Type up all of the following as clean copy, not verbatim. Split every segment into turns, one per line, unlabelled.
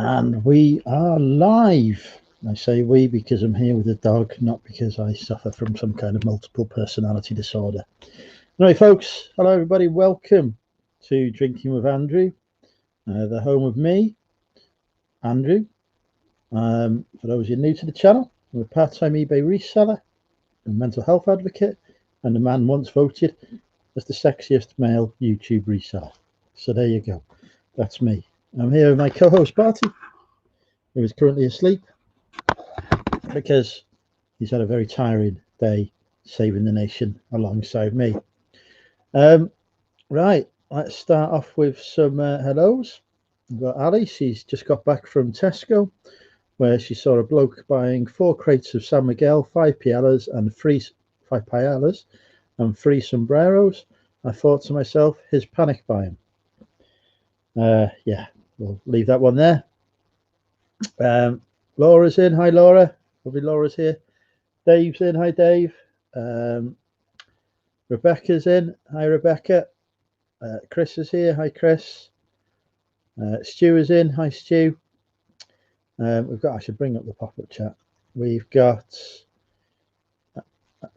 And we are live. I say we because I'm here with a dog, not because I suffer from some kind of multiple personality disorder. Anyway, folks, hello everybody. Welcome to Drinking with Andrew, the home of me, Andrew. For those of you new to the channel, I'm a part-time eBay reseller, a mental health advocate, and a man once voted as the sexiest male YouTube reseller. So there you go. That's me. I'm here with my co-host Barty, who is currently asleep because he's had a very tiring day saving the nation alongside me. Right, let's start off with some hellos. We've got Ali. She's just got back from Tesco, where she saw a bloke buying 4 crates of San Miguel, 5 paellas and 3 sombreros. I thought to myself, his panic buying. Yeah, we'll leave that one there. Laura's in. Hi, Laura. Probably Laura's here. Dave's in. Hi, Dave. Rebecca's in. Hi, Rebecca. Chris is here. Hi, Chris. Stu is in. Hi, Stu. We've got, I should bring up the pop-up chat. We've got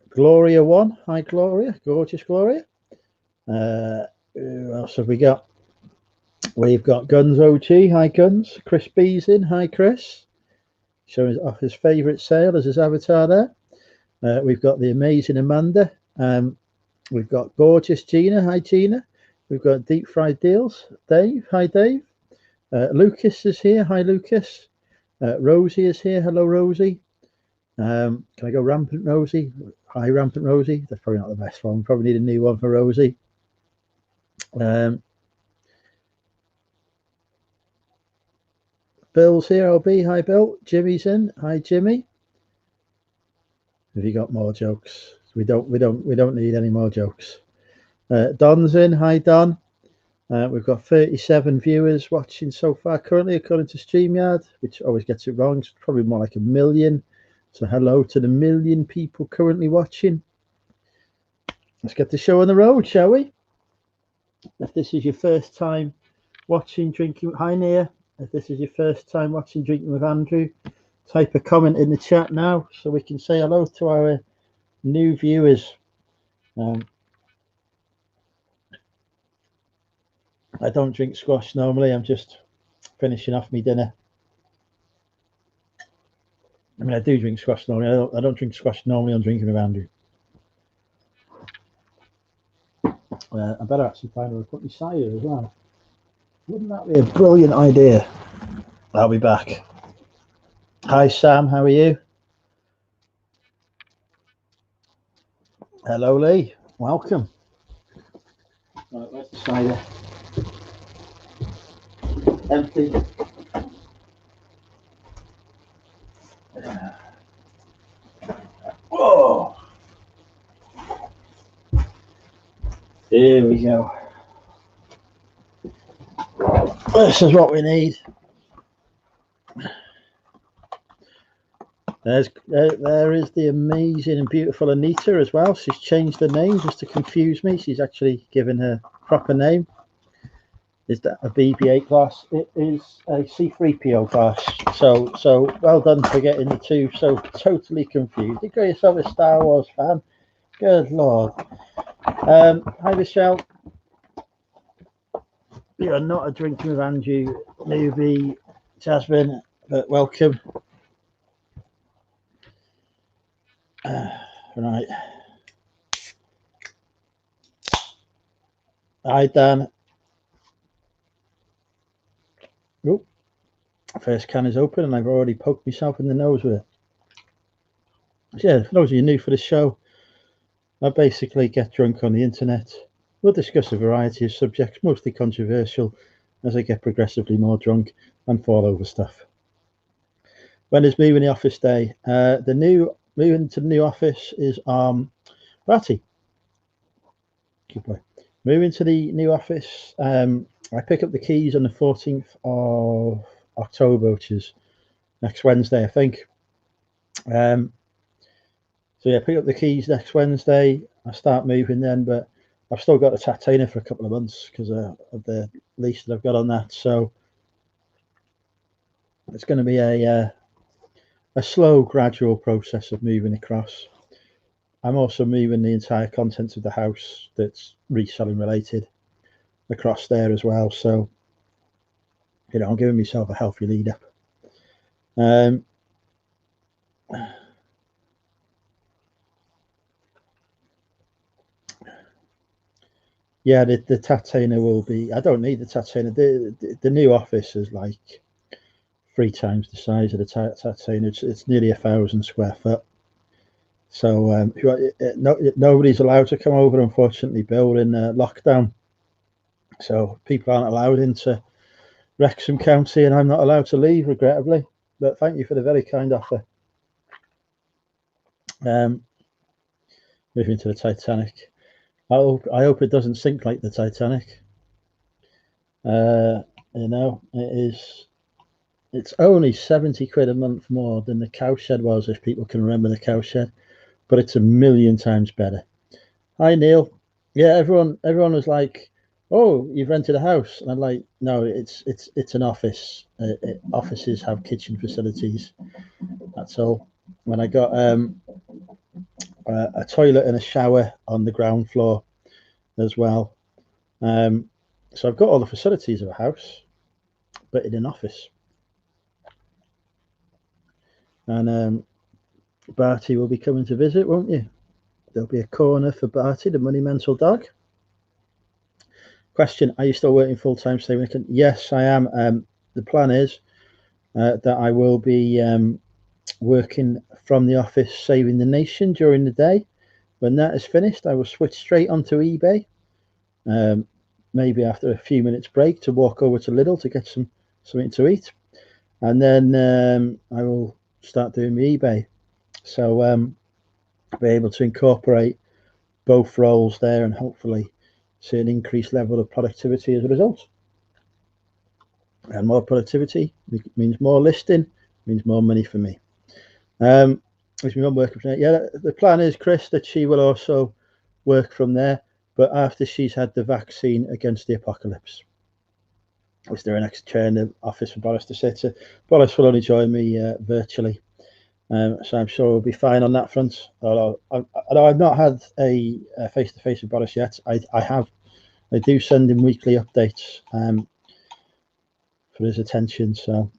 Gloria 1. Hi, Gloria. Gorgeous Gloria. Who else have we got? We've got Guns OG. Hi, Guns. Chris B's in. Hi, Chris. Showing off his favourite sale as his avatar there. We've got the amazing Amanda. We've got gorgeous Gina. Hi, Gina. We've got Deep Fried Deals. Dave. Hi, Dave. Lucas is here. Hi, Lucas. Rosie is here. Hello, Rosie. Can I go Rampant Rosie? Hi, Rampant Rosie. That's probably not the best one. Probably need a new one for Rosie. Bill's here. LB. Hi, Bill. Jimmy's in. Hi, Jimmy. Have you got more jokes? We don't need any more jokes. Don's in. Hi, Don. We've got 37 viewers watching so far currently, according to StreamYard, which always gets it wrong. It's probably more like 1 million. So hello to the 1 million people currently watching. Let's get the show on the road, shall we? If this is your first time watching Drinking, hi Nia. If this is your first time watching Drinking with Andrew, type a comment in the chat now so we can say hello to our new viewers. I don't drink squash normally. I'm just finishing off my dinner. I mean, I do drink squash normally. I don't drink squash normally. I'm drinking with Andrew. I better actually find where I put my cider as well. Wouldn't that be a brilliant idea? I'll be back. Hi, Sam. How are you? Hello, Lee. Welcome. Right, where's the cider? Empty. Oh, here we go. This is what we need. There is the amazing and beautiful Anita as well. She's changed the name just to confuse me. She's actually given her proper name. Is that a BB-8 class? It is a C3PO class. So well done for getting the two so totally confused. You got yourself a Star Wars fan. Good Lord. Hi, Michelle. You're not a Drinking with Andrew newbie, Jasmine, but welcome. Right. Hi, Dan. Oh, first can is open and I've already poked myself in the nose with it. So yeah, for those of you new for the show, I basically get drunk on the internet. We'll discuss a variety of subjects, mostly controversial, as I get progressively more drunk and fall over stuff. When is moving the office day? Moving to the new office is Ratty. Good boy. Moving to the new office. I pick up the keys on the 14th of October, which is next Wednesday, I think. So yeah, pick up the keys next Wednesday. I start moving then, but I've still got the Tatainer for a couple of months because of the lease that I've got on that. So it's going to be a slow, gradual process of moving across. I'm also moving the entire contents of the house that's reselling related across there as well. So, I'm giving myself a healthy lead up. Yeah, the Tatainer will be. I don't need the Tatainer. The new office is like 3 times the size of the Tatainer. It's nearly 1,000 square foot. So nobody's allowed to come over, unfortunately, Bill, in lockdown. So people aren't allowed into Wrexham County, and I'm not allowed to leave, regrettably. But thank you for the very kind offer. Moving to the Titanic. I hope it doesn't sink like the Titanic. It's only 70 quid a month more than the cowshed was, if people can remember the cowshed, but it's a million times better. Hi, Neil. Yeah, everyone was like, "Oh, you've rented a house," and I'm like, "No, it's an office. Offices have kitchen facilities. That's all." When I got a toilet and a shower on the ground floor as well. So I've got all the facilities of a house, but in an office. And Barty will be coming to visit, won't you? There'll be a corner for Barty, the money mental dog. Question: are you still working full time, Stephen? Yes, I am. The plan is that I will be working from the office, saving the nation during the day. When that is finished, I will switch straight onto eBay. Maybe after a few minutes break to walk over to Lidl to get something to eat, and then I will start doing my eBay. So I'll be able to incorporate both roles there and hopefully see an increased level of productivity as a result. And more productivity means more listing, means more money for me. Is my mum working from there? Yeah, the plan is, Chris, that she will also work from there, but after she's had the vaccine against the apocalypse. Is there an extra chair in the office for Boris to sit? Boris will only join me virtually, so I'm sure we'll be fine on that front. Although I've not had a face-to-face with Boris yet, I do send him weekly updates for his attention. So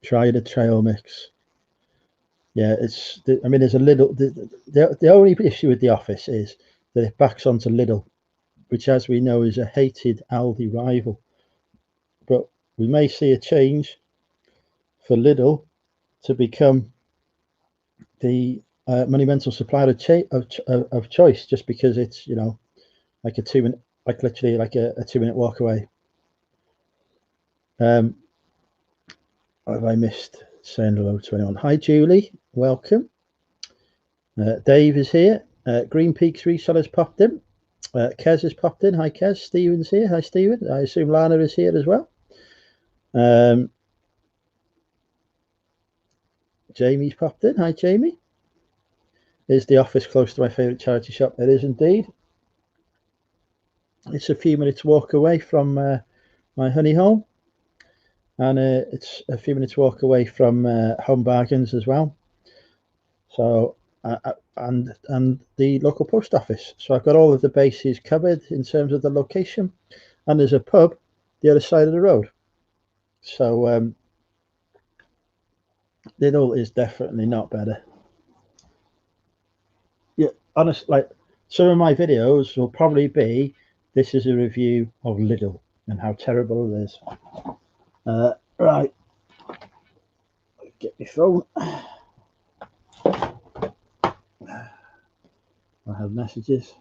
try the trail mix. Yeah, there's a little. The only issue with the office is that it backs onto Lidl, which, as we know, is a hated Aldi rival. But we may see a change for Lidl to become the monumental supplier of choice, just because it's like a 2 minute, like literally like a 2 minute walk away. Have I missed saying hello to anyone? Hi, Julie. Welcome. Dave is here. Green Peaks Resellers popped in. Kez has popped in. Hi, Kez. Stephen's here. Hi, Stephen. I assume Lana is here as well. Jamie's popped in. Hi, Jamie. Is the office close to my favourite charity shop? It is indeed. It's a few minutes walk away from my honey hole, and it's a few minutes walk away from Home Bargains as well. So and the local post office. So I've got all of the bases covered in terms of the location, and there's a pub the other side of the road. So Lidl is definitely not better. Yeah, honestly, like some of my videos will probably be, this is a review of Lidl and how terrible it is. Right, get my phone. I have messages.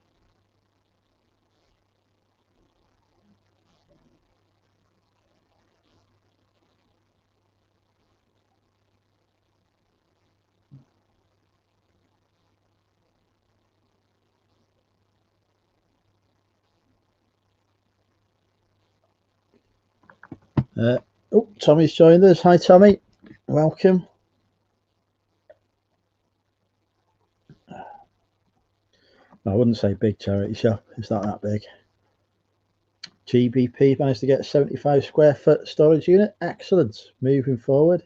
Tommy's joined us. Hi, Tommy. Welcome. I wouldn't say big charity shop. It's not that big. GBP managed to get a 75 square foot storage unit. Excellent. Moving forward.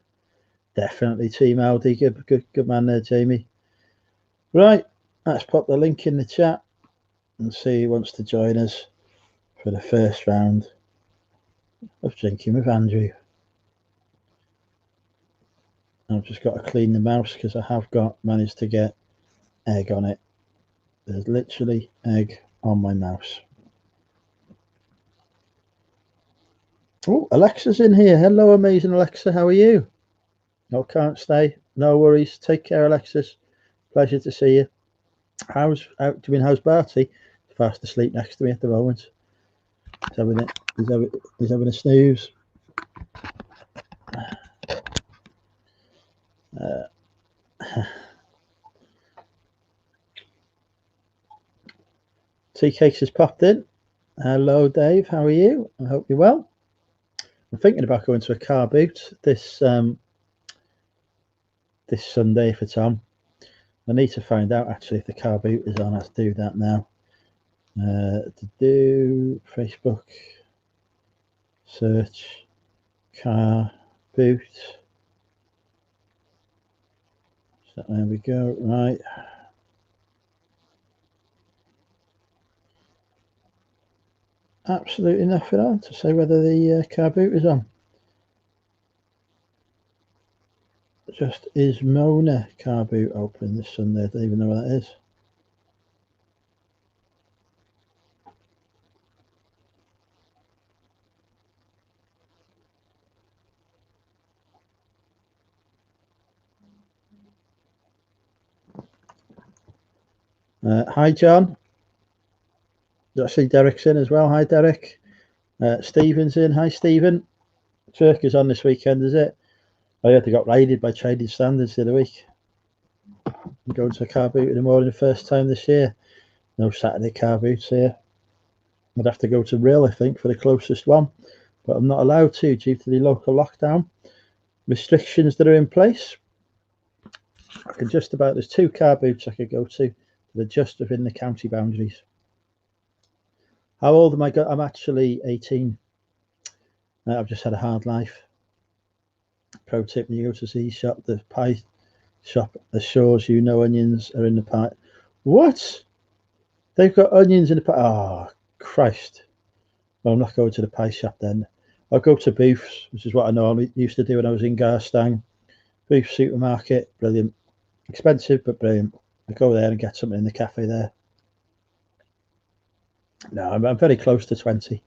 Definitely Team Aldi. Good man there, Jamie. Right, let's pop the link in the chat and see who wants to join us for the first round of Drinking with Andrew. I've just got to clean the mouse because I have managed to get egg on it. There's literally egg on my mouse. Oh, Alexa's in here. Hello, amazing Alexa. How are you? No, can't stay. No worries. Take care, Alexis. Pleasure to see you. How's Barty? Fast asleep next to me at the moment. He's having a snooze. Tea Cakes has popped in. Hello, Dave. How are you? I hope you're well. I'm thinking about going to a car boot this Sunday if it's on. I need to find out actually if the car boot is on. Let's do that now. To do Facebook search car boot. So there we go. Right. Absolutely nothing on to say whether the car boot is on. Just is Mona car boot open this Sunday? I don't even know what that is. Hi, John. I see Derek's in as well. Hi, Derek. Stephen's in. Hi, Stephen. Turk is on this weekend, is it? I heard they got raided by trading standards the other week. I'm going to a car boot in the morning the first time this year. No Saturday car boots here. I'd have to go to Real, I think, for the closest one. But I'm not allowed to due to the local lockdown restrictions that are in place. I can just about, there's 2 car boots I could go to. They're just within the county boundaries. How old am I? I'm actually 18. I've just had a hard life. Pro tip: when you go to the shop, the pie shop assures you no onions are in the pie. What? They've got onions in the pie? Oh, Christ. Well, I'm not going to the pie shop then. I'll go to Booth's, which is what I normally used to do when I was in Garstang. Booth's supermarket, brilliant. Expensive, but brilliant. I go there and get something in the cafe there. No, I'm very close to 20.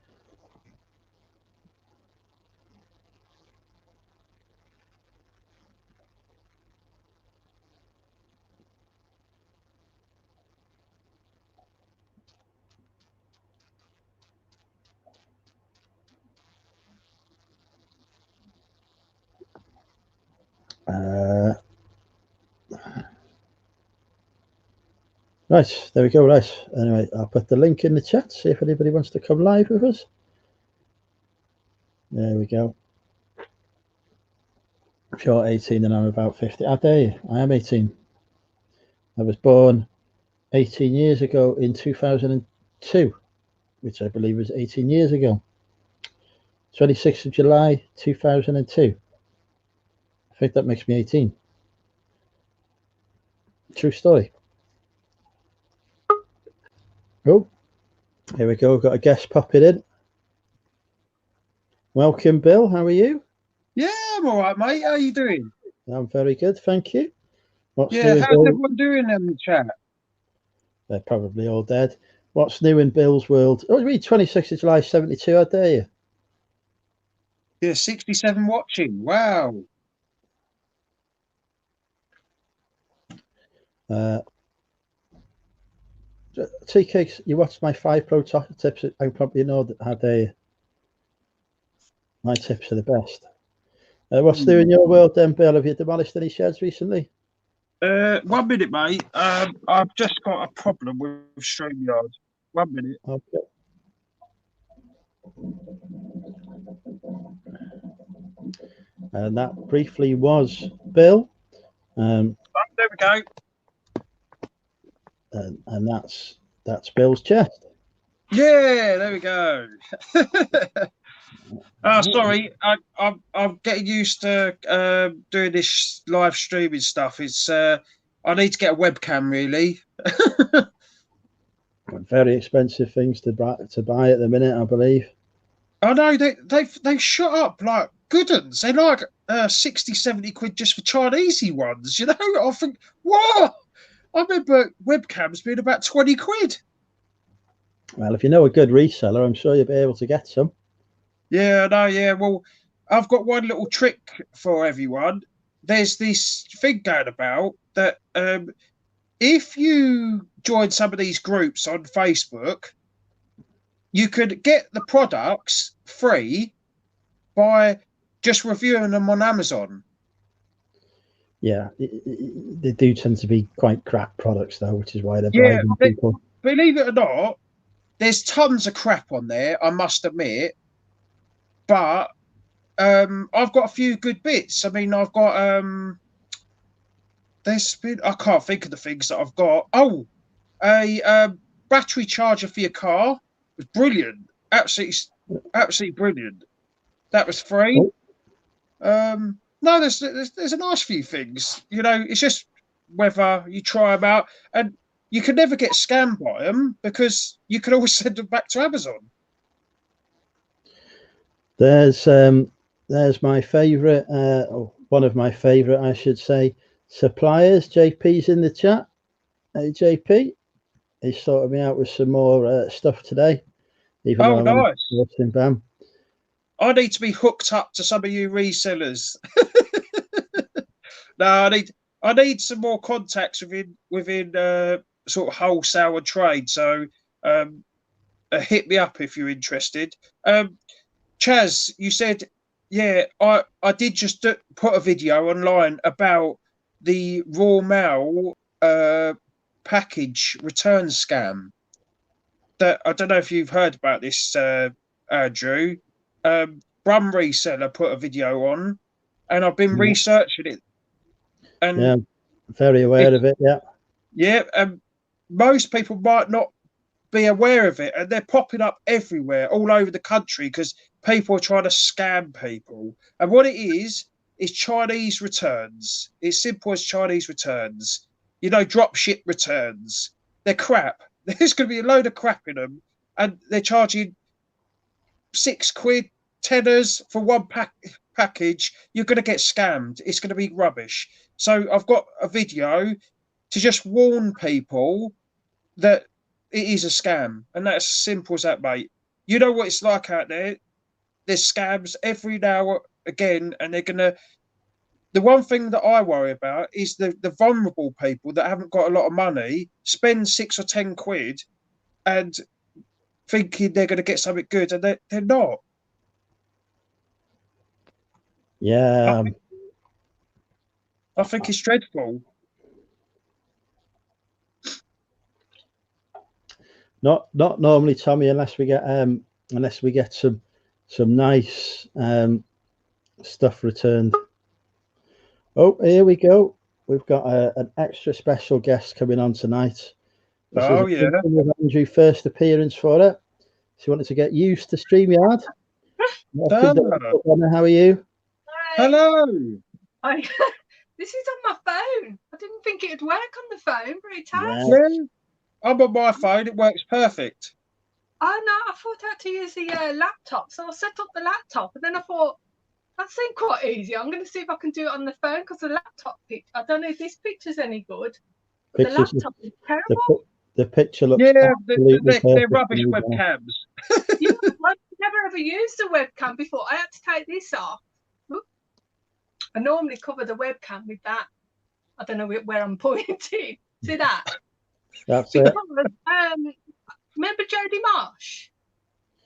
Right, there we go. Right. Anyway, I'll put the link in the chat, see if anybody wants to come live with us. There we go. If you're 18 and I'm about 50, I dare you. I am 18. I was born 18 years ago in 2002, which I believe was 18 years ago. 26th of July 2002. I think that makes me 18. True story. Oh, here we go. Got a guest popping in. Welcome, Bill. How are you?
Yeah, I'm all right, mate. How are you doing?
I'm very good, thank you.
How's everyone doing in the chat?
They're probably all dead. What's new in Bill's world? Oh, read 26th of July 72. I dare you.
Yeah, 67 watching. Wow.
Tea Cakes, you watched my 5 pro tips. I probably know that my tips are the best. What's new in your world then, Bill? Have you demolished any sheds recently?
1 minute, mate. I've just got a problem with StreamYard. 1 minute.
Okay. And that briefly was Bill.
There we go.
And that's Bill's chest.
Yeah, there we go. Sorry, I'm getting used to doing this live streaming stuff. It's I need to get a webcam really.
Very expensive things to buy at the minute, I believe.
I know they've shot up like good ones. They're like 60, 70 quid just for Chinese ones. You know, I think, what? I remember webcams being about 20 quid.
Well, if you know a good reseller, I'm sure you'll be able to get some.
Yeah, no, yeah. Well, I've got one little trick for everyone. There's this thing going about that if you join some of these groups on Facebook, you could get the products free by just reviewing them on Amazon.
Yeah, they do tend to be quite crap products, though, which is why they're
Yeah,
bribing people.
believe it or not, there's tons of crap on there, I must admit. But I've got a few good bits. I mean, I've got there's been, I can't think of the things that I've got. Oh, a battery charger for your car. It was brilliant. Absolutely brilliant. That was free. No, there's a nice few things. You know, it's just whether you try them out, and you can never get scammed by them because you can always send them back to Amazon.
There's my favourite, one of my favourite, I should say, suppliers. JP's in the chat. Hey, JP, he's sorted me out with some more stuff today. Even though I'm
Nice.
watching BAM.
I need to be hooked up to some of you resellers. No, I need some more contacts within sort of wholesale and trade. So hit me up if you're interested. Chaz, you said, yeah, I did just put a video online about the Raw Mail package return scam. That I don't know if you've heard about this, Andrew. Brum Reseller put a video on, and I've been researching it. And
yeah, very aware of it. Yeah,
yeah, most people might not be aware of it, and they're popping up everywhere, all over the country, because people are trying to scam people. And what it is Chinese returns. It's simple as Chinese returns. You know, drop ship returns. They're crap. There's going to be a load of crap in them, and they're charging £6, tenors for one package. You're going to get scammed. It's going to be rubbish. So I've got a video to just warn people that it is a scam, and that's as simple as that, mate. You know what it's like out there. There's scams every now again, and they're gonna. The one thing that I worry about is the vulnerable people that haven't got a lot of money spend 6 or 10 quid and thinking they're going to get something good, and they're not.
Yeah,
I think it's dreadful.
Not normally, Tommy, unless we get some nice stuff returned. Oh, here we go. We've got an extra special guest coming on tonight. This is Andrew's first appearance for it. She wanted to get used to StreamYard. How are you?
Hello.
This is on my phone. I didn't think it would work on the phone, but it has.
Yeah. I'm on my phone. It works perfect.
Oh, no, I thought I had to use the laptop. So I set up the laptop, and then I thought, that seemed quite easy. I'm going to see if I can do it on the phone, because the laptop picture, I don't know if this picture's any good, but the laptop is terrible.
The picture looks
they're rubbish webcams.
I've never ever used a webcam before. I had to take this off. I normally cover the webcam with that. I don't know where I'm pointing. See that?
That's
because,
it.
Remember Jodie Marsh?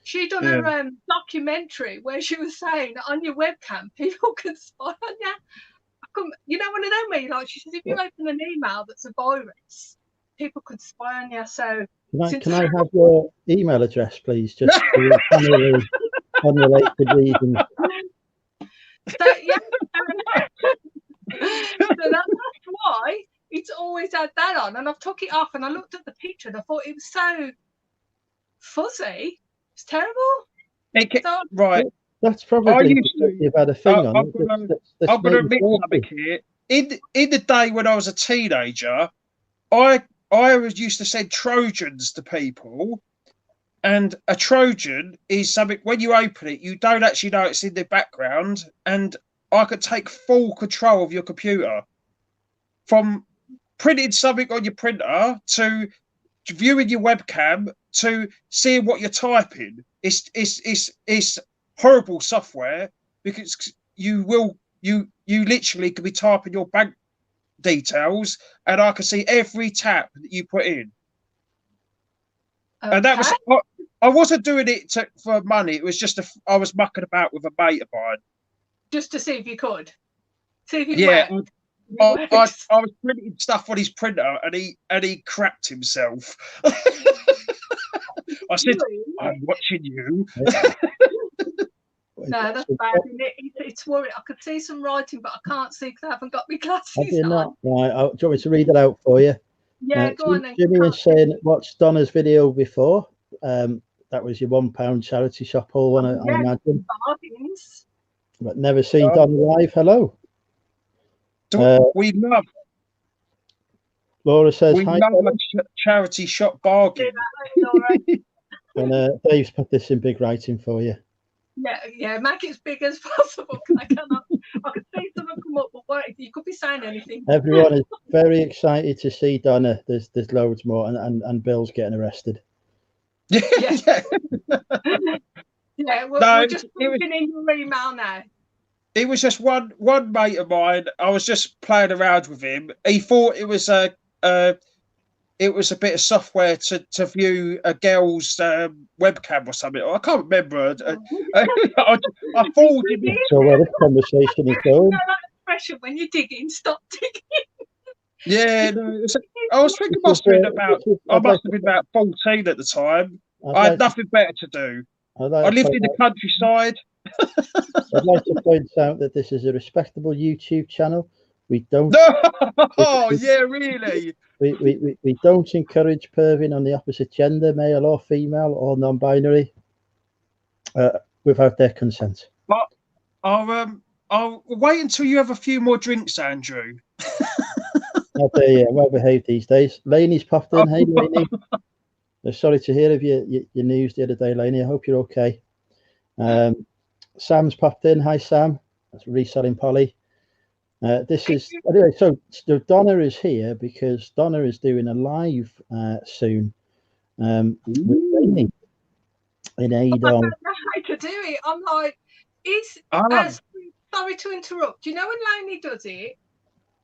She done a documentary where she was saying that on your webcam, people can spy on you. You know, one of them where like she says, if you open an email that's a virus, people could spy on you. So
can I have your email address, please? Just for unrelated reasons.
So yeah, so that's why it's always had that on. And I've took it off, and I looked at the picture, and I thought it was so fuzzy. It's terrible.
Right.
That's probably
I used to.
you've had a thing on
I'm
it.
going to admit something here. In the day when I was a teenager, I used to send Trojans to people, and a Trojan is something when you open it, you don't actually know it's in the background, and I could take full control of your computer, from printing something on your printer to viewing your webcam to seeing what you're typing. It's horrible software, because you literally could be typing your bank details and I could see every tap that you put in.
Okay.
And that was, I wasn't doing it for money. It was just I was mucking about with a mate of mine.
Just to see if you could. See if it
Yeah.
worked.
I was printing stuff on his printer and he crapped himself. I said, I'm watching you.
No, that's bad, isn't it? It's worrying. I could see some writing, but I can't see because I haven't got my glasses
Have you
on.
not? Right, do you want me to read it out for you?
Yeah, go on then.
Jimmy is saying, watched Donna's video before. That was your £1 charity shop haul one, I imagine.
Bargains.
But never seen Donna live. Hello.
We love.
Laura says,
we
hi.
Love a charity shop bargain.
And Dave's put this in big writing for you.
Yeah, make it as big as possible. I cannot. I could see someone come up, but what, you could be saying anything.
Everyone is very excited to see Donna. There's loads more, and Bill's getting arrested.
Yeah. Yeah, we're just putting in your email now.
It was just one mate of mine. I was just playing around with him. He thought it was a bit of software to view a girl's webcam or something. I can't remember. I forwarded him.
So where this conversation is going.
You know that expression when you're digging, stop digging.
Yeah, no, I was thinking I must have been about 14 at the time. I had nothing better to do. I lived in the countryside.
I'd like to point out that this is a respectable YouTube channel. We don't.
Oh, yeah, really.
We don't encourage perving on the opposite gender, male or female or non-binary, without their consent.
But I'll wait until you have a few more drinks, Andrew.
Oh, there, yeah, well behaved these days. Laney's popped in. Hey, Laney. Sorry to hear of your news the other day, Laney. I hope you're okay. Sam's popped in. Hi, Sam. That's Reselling Polly. This is anyway. So Donna is here because Donna is doing a live soon with Laney in aid of.
I don't know how to do it. I'm like, sorry to interrupt. You know when Laney does it?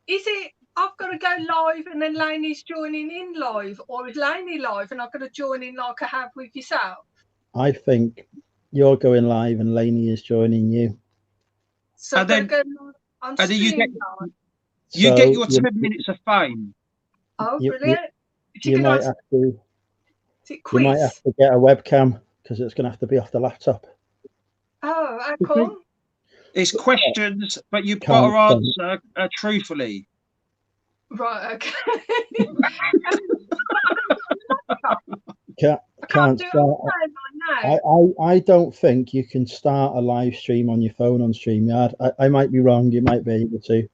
Is it I've got to go live and then Laney's joining in live, or is Laney live and I've got to join in like I have with yourself?
I think you're going live and Laney is joining you.
So
and then,
go on
and then you get your 10 minutes of fame.
Oh, brilliant!
You might have to. You might have to get a webcam because it's going to have to be off the laptop.
Oh, how come?
It's questions, but you've got to answer truthfully.
Right, okay.
Can't start. I don't think you can start a live stream on your phone on StreamYard. I might be wrong. You might be able to.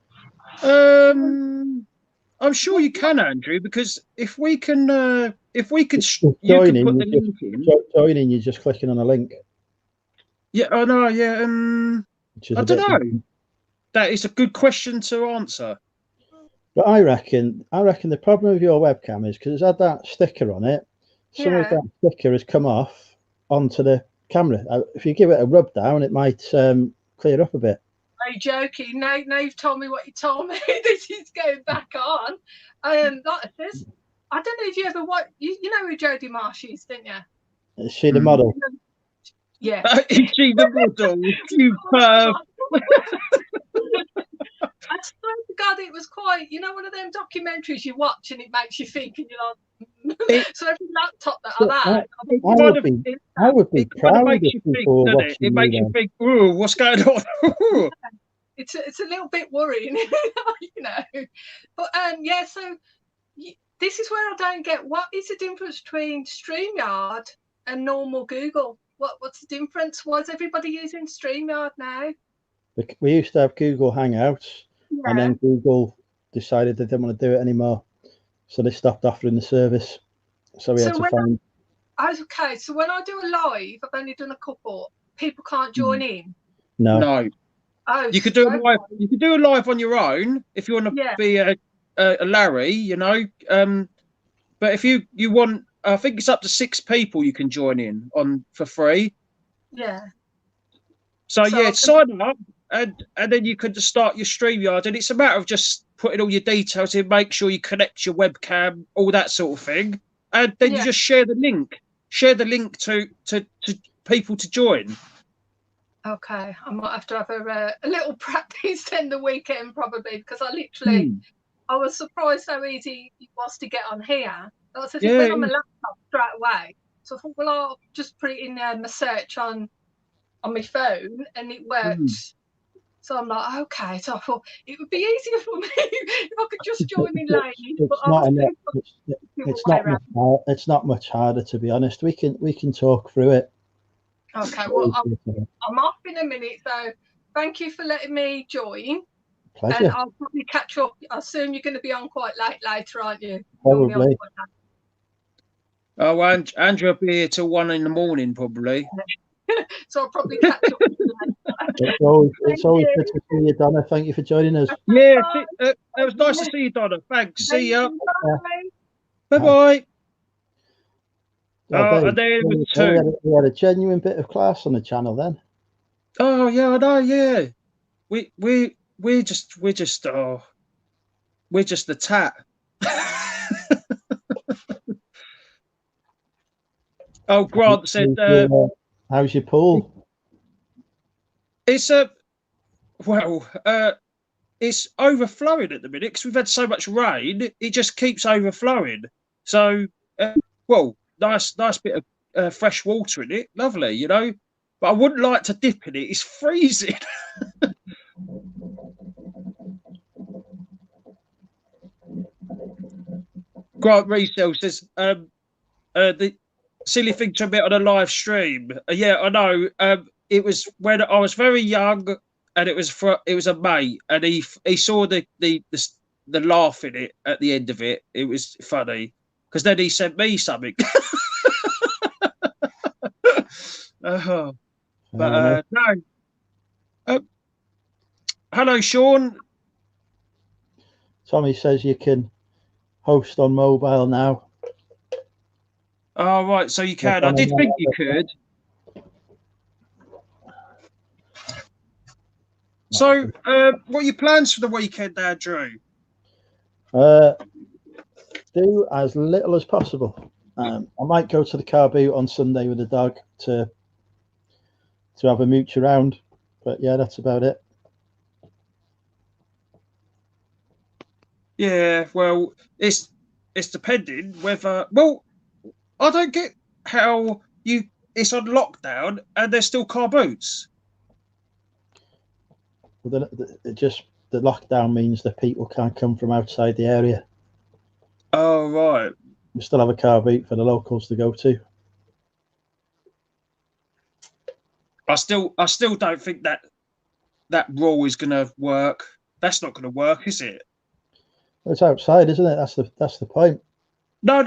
I'm sure you can, Andrew, because if we can
join in, you're just clicking on a link.
Yeah, I know. Yeah, I don't know. That is a good question to answer.
But I reckon the problem with your webcam is because it's had that sticker on it. Some of that sticker has come off onto the camera. If you give it a rub down, it might clear up a bit.
Are you joking? Now you've told me what you told me. This is going back on. Like this. I don't know if you ever watch. You know who Jodie Marsh is, don't you?
Is she the model?
Yeah.
Is she the model? You perv.
I swear to God, it was quite, one of them documentaries you watch and it makes you think, and you're like, so every laptop that I've had,
I would be proud of people watching.
It makes you think, ooh, what's going on?
It's a little bit worrying, But so this is where I don't get, what is the difference between StreamYard and normal Google? What's the difference? Why is everybody using StreamYard now?
We used to have Google Hangouts, and
Yeah.
then Google decided they didn't want to do it anymore, so they stopped offering the service. So we had to find.
Okay, so when I do a live, I've only done a couple. People can't join in.
No.
Oh,
You could do a live. You could do a live on your own if you want to be a Larry, you know. But if you want, I think it's up to 6 people you can join in on for free.
Yeah.
So yeah, sign up, and then you could just start your StreamYard, and it's a matter of just putting all your details in, make sure you connect your webcam, all that sort of thing, and then you just share the link. Share the link to people to join.
Okay, I might have to have a little practice then the weekend probably, because I literally I was surprised how easy it was to get on here. I said it went on my laptop straight away. So I thought, well, I'll just put it in my search on my phone, and it worked. So I'm like, okay. So I thought it would be easier for me if I could just join in late.
It's not much harder, to be honest. We can talk through it.
Okay, well, I'm off in a minute, so thank you for letting me join.
Pleasure.
And I'll probably catch up. I assume you're going to be on quite late later, aren't you?
Probably.
Oh, Andrew will be here till 1 in the morning, probably.
So I'll probably catch up with you later.
It's always good to see you, Donna. Thank you for joining us.
Yeah, it was nice to see you, Donna. Thanks. See ya. Bye-bye. And then
we had a genuine bit of class on the channel then.
Oh yeah, I know. Yeah, we're just the tat. Oh, Grant said,
how's your pool?
It's it's overflowing at the minute because we've had so much rain. It just keeps overflowing. So, nice bit of fresh water in it. Lovely, you know. But I wouldn't like to dip in it. It's freezing. Grant Resell says, the silly thing to admit on a live stream. Yeah, I know. It was when I was very young, and it was a mate, and he saw the laugh in it at the end of it. It was funny because then he sent me something. But no. Hello, Sean.
Tommy says you can host on mobile now.
Oh, right, so you can. I did think you could. So, what are your plans for the weekend there, Drew?
Do as little as possible. I might go to the car boot on Sunday with the dog to have a mooch around, but yeah, that's about it.
Yeah, well, it's depending whether. Well, I don't get how it's on lockdown and there's still car boots.
Well, the lockdown means that people can't come from outside the area.
Oh, right.
We still have a car boot for the locals to go to.
I still don't think that rule is going to work. That's not going to work, is it?
It's outside, isn't it? That's the point.
No.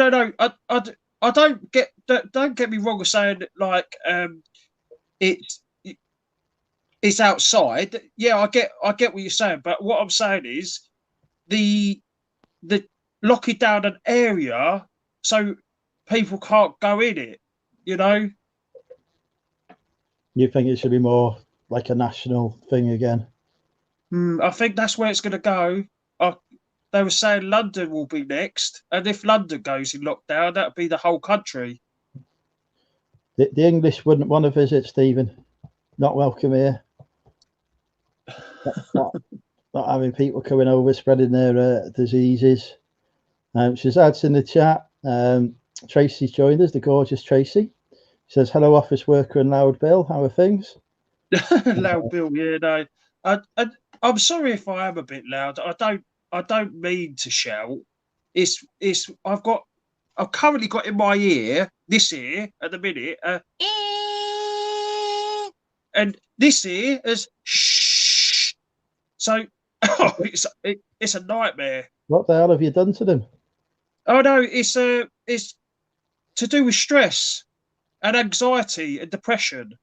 I don't get me wrong saying like it's outside. Yeah, I get what you're saying, but what I'm saying is the locking down an area so people can't go in it, you know.
You think it should be more like a national thing again?
I think that's where it's going to go. They were saying London will be next, and if London goes in lockdown, that'll be the whole country.
The English wouldn't want to visit, Stephen. Not welcome here. Not having people coming over spreading their diseases. Shazad's in the chat. Tracy's joined us, the gorgeous Tracy. She says, hello, office worker and Loud Bill. How are things?
Loud Bill, yeah, no. I'm sorry if I am a bit loud. I don't mean to shout. I've got I've currently got in my ear, this ear at the minute, and this ear is shh. So it's a nightmare.
What the hell have you done to them?
Oh no, it's to do with stress and anxiety and depression.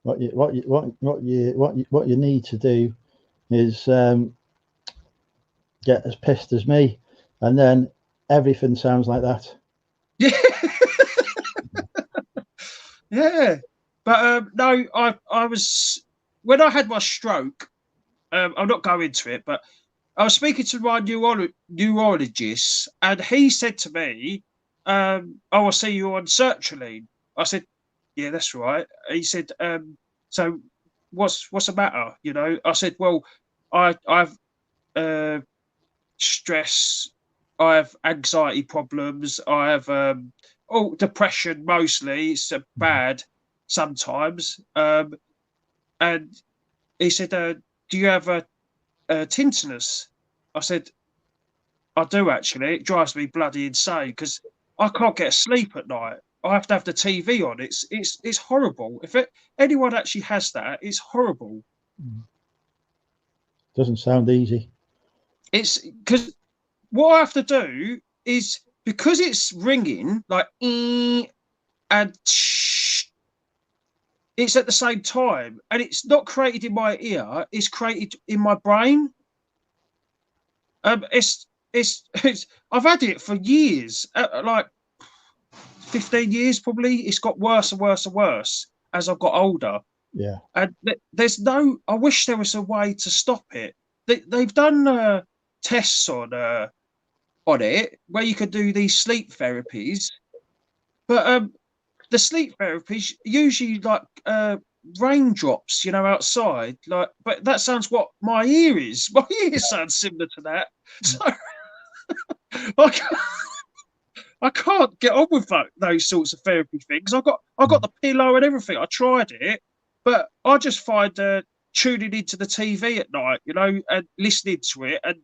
What you need to do is get as pissed as me, and then everything sounds like that.
Yeah. Yeah, but no, I was, when I had my stroke. I'll not go into it, but I was speaking to my neurologist, and he said to me, "I will see you on sertraline." I said, "Yeah, that's right." He said, "So what's the matter?" You know, I said, "Well, I've stress, I have anxiety problems, I have depression mostly. It's bad sometimes." And he said, "Do you have a tinnitus?" I said, "I do actually. It drives me bloody insane because I can't get sleep at night. I have to have the TV on. It's horrible. If anyone actually has that, it's horrible."
Doesn't sound easy.
It's because what I have to do is, because it's ringing like and shh, it's at the same time, and it's not created in my ear. It's created in my brain. It's I've had it for years, like 15 years probably. It's got worse and worse and worse as I've got older.
Yeah.
And there's no, I wish there was a way to stop it. They've done tests on it where you could do these sleep therapies, but the sleep therapies usually like raindrops, you know, outside. Like, but that sounds what my ear is. My ear sounds similar to that. So I can't get on with those sorts of therapy things. I got the pillow and everything. I tried it, but I just find tuning into the TV at night, you know, and listening to it and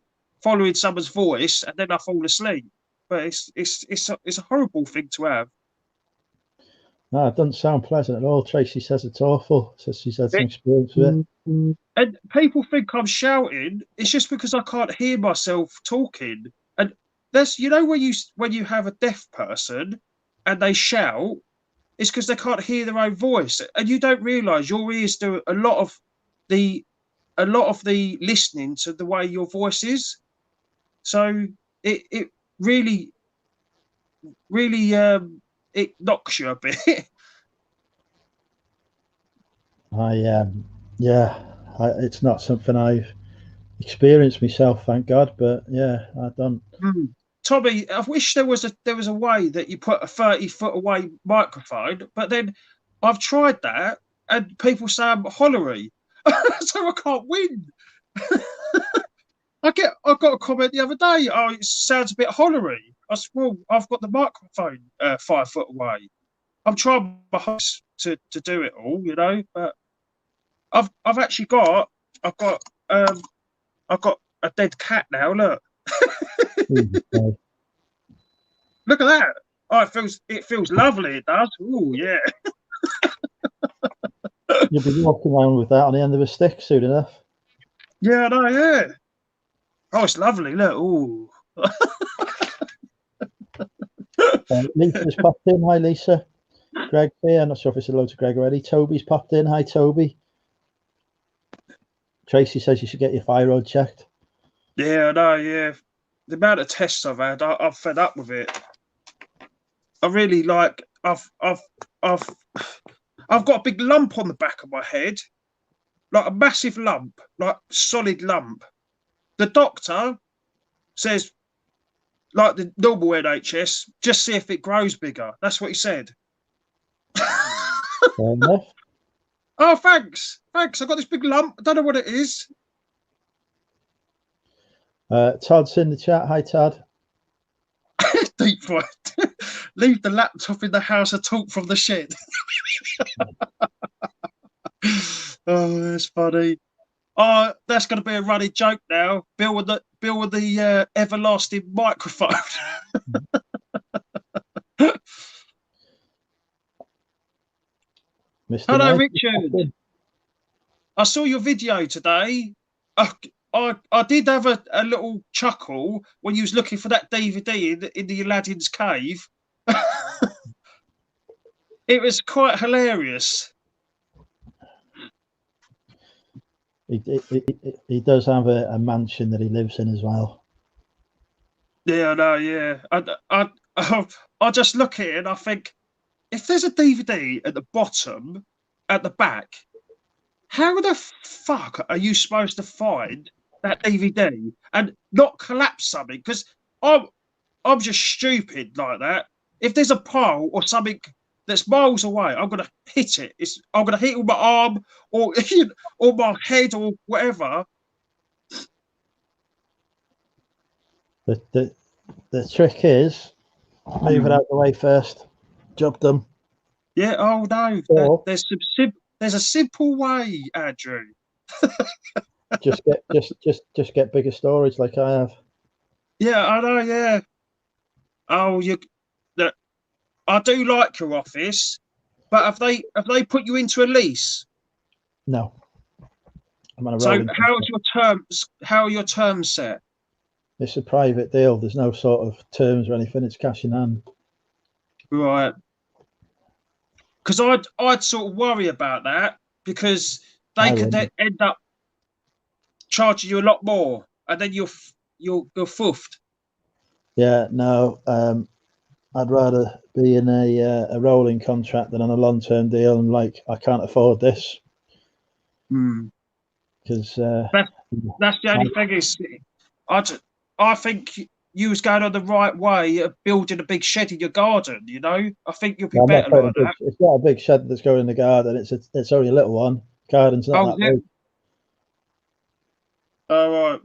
following someone's voice, and then I fall asleep. But it's a horrible thing to have.
No, it doesn't sound pleasant at all. Tracy says it's awful. Says she's had some experience with it.
And people think I'm shouting. It's just because I can't hear myself talking. And that's, you know, when you have a deaf person and they shout, it's because they can't hear their own voice. And you don't realise your ears do a lot of the listening to the way your voice is. So it really it knocks you a bit.
It's not something I've experienced myself, thank God. But yeah, I don't.
Tommy, I wish there was a way that you put a 30-foot away microphone, but then I've tried that and people say I'm hollery, so I can't win. I got a comment the other day. "Oh, it sounds a bit hollery." I said, "Well, I've got the microphone 5 foot away. I'm trying my hardest to do it all, you know, but I've got a dead cat now. Look, look at that. Oh, it feels lovely. It does. Oh yeah.
You'll be walking around with that on the end of a stick soon enough.
Yeah, I know. Yeah. Oh, it's lovely. Look. Oh.
Lisa's popped in. Hi, Lisa. Greg here. I'm not sure if it's hello to Greg already. Toby's popped in. Hi, Toby. Tracy says you should get your thyroid checked.
Yeah, I know. Yeah, the amount of tests I've had, I'm fed up with it. I really like. I've got a big lump on the back of my head, like a massive lump, like solid lump. The doctor says, like the normal NHS, just see if it grows bigger. That's what he said.
Fair enough.
Oh, thanks. I got this big lump. I don't know what it is.
Todd's in the chat. Hi, Todd.
Deep fried. Leave the laptop in the house and talk from the shed. Oh, that's funny. That's going to be a running joke now. Bill with the everlasting microphone.
Mr.
Hello,
Mike,
Richard. I saw your video today. I did have a little chuckle when you was looking for that DVD in the Aladdin's cave. It was quite hilarious.
He does have a mansion that he lives in as well.
Yeah, I know. Yeah, I just look at it and I think, if there's a DVD at the bottom, at the back, how the fuck are you supposed to find that DVD and not collapse something? Because I'm just stupid like that. If there's a pole or something that's miles away, I'm gonna hit it. I'm gonna hit it with my arm or or my head or whatever.
The trick is move it out the way first. Job done.
Yeah. Oh no.
Or
There's a simple way, Andrew.
just get bigger storage like I have.
Yeah, I know. Yeah. Oh, I do like your office, but have they put you into a lease?
No. I'm on a
So
rolling
how are your terms set?
It's a private deal. There's no sort of terms or anything. It's cash in hand.
Right. Because I'd sort of worry about that, because they could then end up charging you a lot more, and then you're fuffed.
Yeah, no. I'd rather be in a rolling contract than on a long-term deal. And like, I can't afford this. Because
that's the only thing is, I think you was going on the right way of building a big shed in your garden. You know, I think you'll be better like that.
It's not a big shed that's going in the garden. It's only a little one. Garden's not that big.
All right.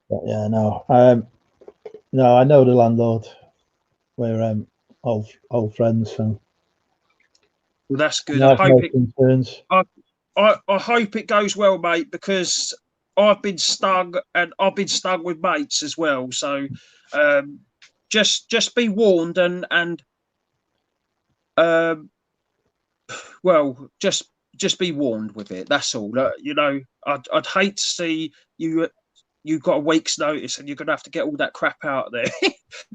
But yeah, no. No, I know the landlord. We're old friends. So
Well, that's good.
No,
I hope
I
hope it goes well, mate, because I've been stung, and I've been stung with mates as well. So just be warned, and well, just be warned with it. That's all. You know, I'd hate to see you got a week's notice and you're gonna have to get all that crap out of there.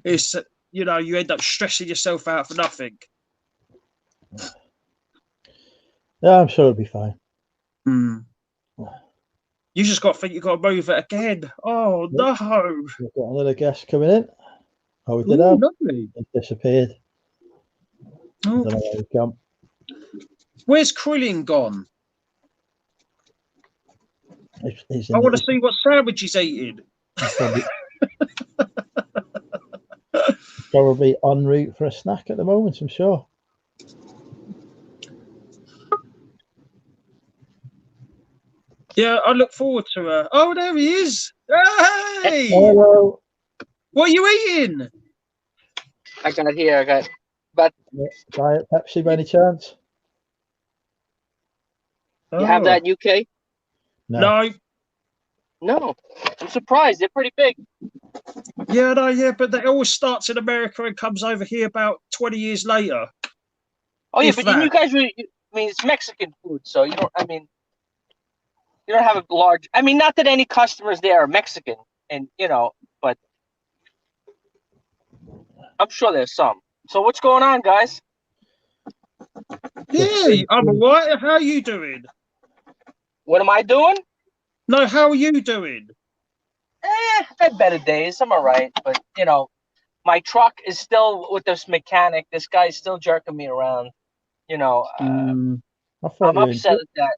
It's you end up stressing yourself out for nothing.
Yeah, I'm sure it'll be fine.
You just got to think you've got to move it again. Oh no!
We've got another guest coming in. Oh, we did have.
Lovely.
It disappeared.
Oh.
I don't know where he's gone.
Where's Krillin gone? I want to see what sandwich he's eating.
Probably en route for a snack at the moment, I'm sure.
Yeah, I look forward to her. Oh, there he is. Hey!
Hello.
What are you eating?
I got
Diet Pepsi by any chance?
You have that in UK?
No.
No. I'm surprised. They're pretty big.
Yeah, no, yeah, but that always starts in America and comes over here about 20 years later.
Oh, yeah, but you guys really, it's Mexican food, so you don't have a large, not that any customers there are Mexican, and, but I'm sure there's some. So what's going on, guys?
Yeah, I'm all right. How are you doing?
What am I doing?
No, how are you doing?
I've had better days. I'm all right. But, my truck is still with this mechanic. This guy's still jerking me around. I'm upset at that.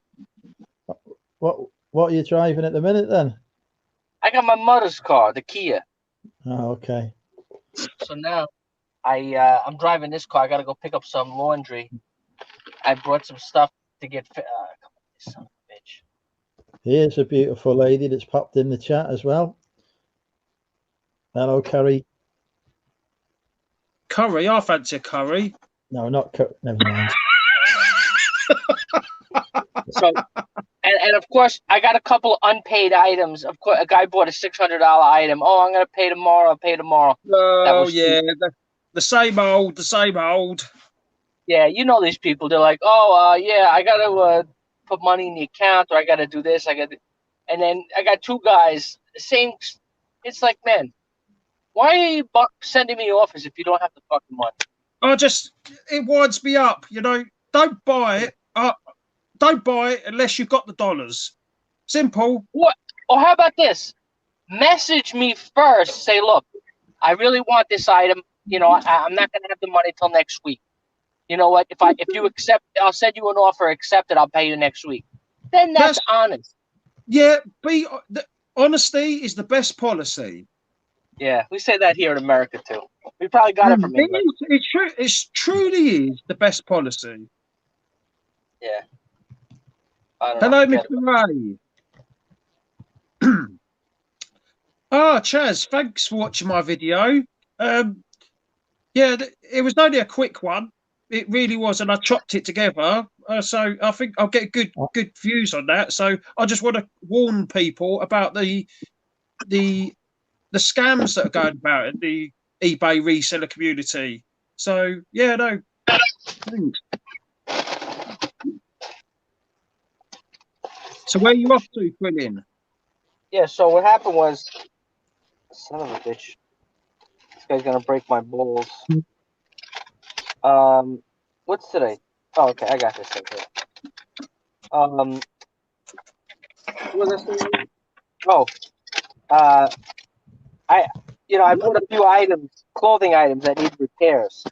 What are you driving at the minute then?
I got my mother's car, the Kia.
Oh, okay.
So now I'm driving this car. I got to go pick up some laundry. I brought some stuff to get fit. Son of a bitch.
Here's a beautiful lady that's popped in the chat as well. Hello, Curry.
Curry? I fancy a curry.
No, not curry. Never mind.
So, and of course, I got a couple of unpaid items. Of course, a guy bought a $600 item. Oh, I'm gonna pay tomorrow. I'll pay tomorrow.
Oh yeah, the same old, the same old.
Yeah, you know these people. They're like, oh, yeah, I gotta put money in the account, or I gotta do this. And then I got two guys. Same. It's like, man, why are you sending me offers if you don't have the fucking money?
It winds me up. You know, don't buy it. Don't buy it unless you've got the dollars. Simple.
What? Or how about this? Message me first. Say, look, I really want this item. You know, I'm not gonna have the money till next week. You know what? If you accept, I'll send you an offer. Accept it. I'll pay you next week. Then that's honest.
Yeah, honesty is the best policy.
Yeah, we say that here in America too. We probably got it from England.
It truly is the best policy.
Yeah.
Hello, Mr. Ray. Chaz, thanks for watching my video. Yeah, it was only a quick one. It really was, and I chopped it together. So I think I'll get good views on that. So I just want to warn people about the scams that are going about in the eBay reseller community. So yeah, no, thanks. So where are you off to, Quillian?
Yeah, so what happened was, son of a bitch, this guy's gonna break my balls. What's today? Oh, okay, I got this thing here. What was I saying? Oh, I bought a few items, clothing items that need repairs.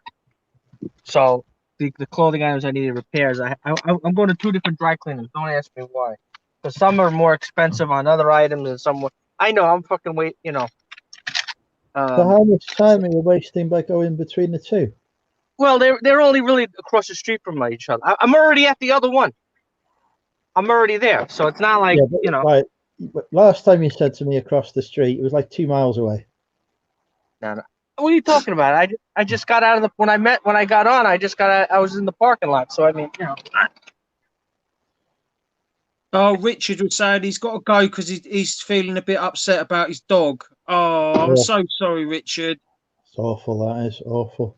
So the clothing items that needed repairs, I'm going to 2 different dry cleaners. Don't ask me why. Because some are more expensive on other items, and some. I know I'm fucking wait. You know.
So how much time are you wasting by going between the two?
Well, they're only really across the street from each other. I'm already at the other one. I'm already there, so it's not like
Right. Last time you said to me across the street, it was like 2 miles away.
No. What are you talking about? I just got out of when I got on. I was in the parking lot. So I mean, you know.
Oh, Richard was saying he's got to go because he's feeling a bit upset about his dog. Oh, I'm so sorry, Richard.
It's awful. That is awful.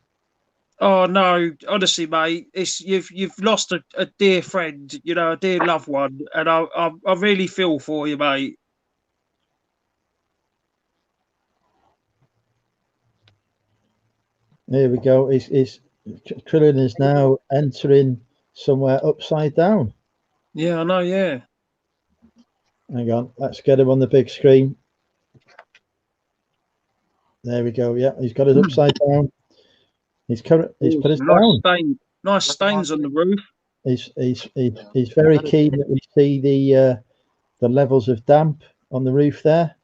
Oh no, honestly, mate, you've lost a dear friend, you know, a dear loved one, and I really feel for you, mate.
Here we go. Krillin is now entering somewhere upside down.
Yeah, I know. Yeah.
Hang on, let's get him on the big screen. There we go. Yeah, he's got it upside down. He's put it down.
Nice stains on the roof.
He's very keen that we see the levels of damp on the roof there.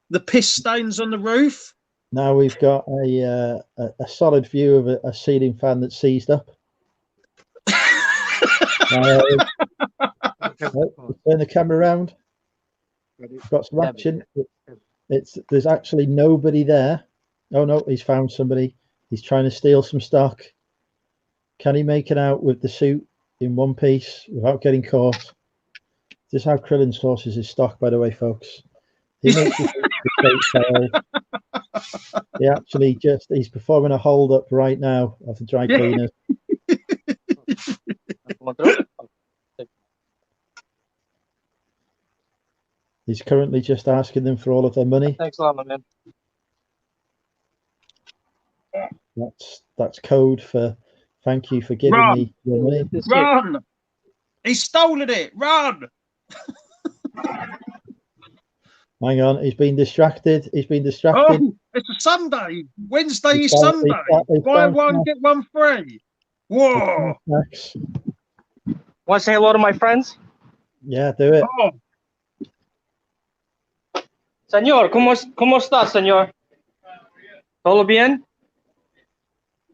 The piss stains on the roof.
Now we've got a solid view of a ceiling fan that's seized up. Turn the camera around. Got some action. There's actually nobody there. Oh no, he's found somebody. He's trying to steal some stock. Can he make it out with the suit in one piece without getting caught? This is how Krillin sources his stock, by the way, folks. He makes He actually he's performing a hold up right now of the dry cleaners. He's currently just asking them for all of their money.
Thanks a lot, my man.
That's code for thank you for giving me your money.
Run! He's stolen it. Run!
Hang on, he's been distracted.
Oh, it's a Sunday. Wednesday is Sunday. Buy one, get one free. Whoa!
Want to say hello to my friends?
Yeah, do it.
Oh.
Señor, ¿cómo está, señor? ¿Todo bien?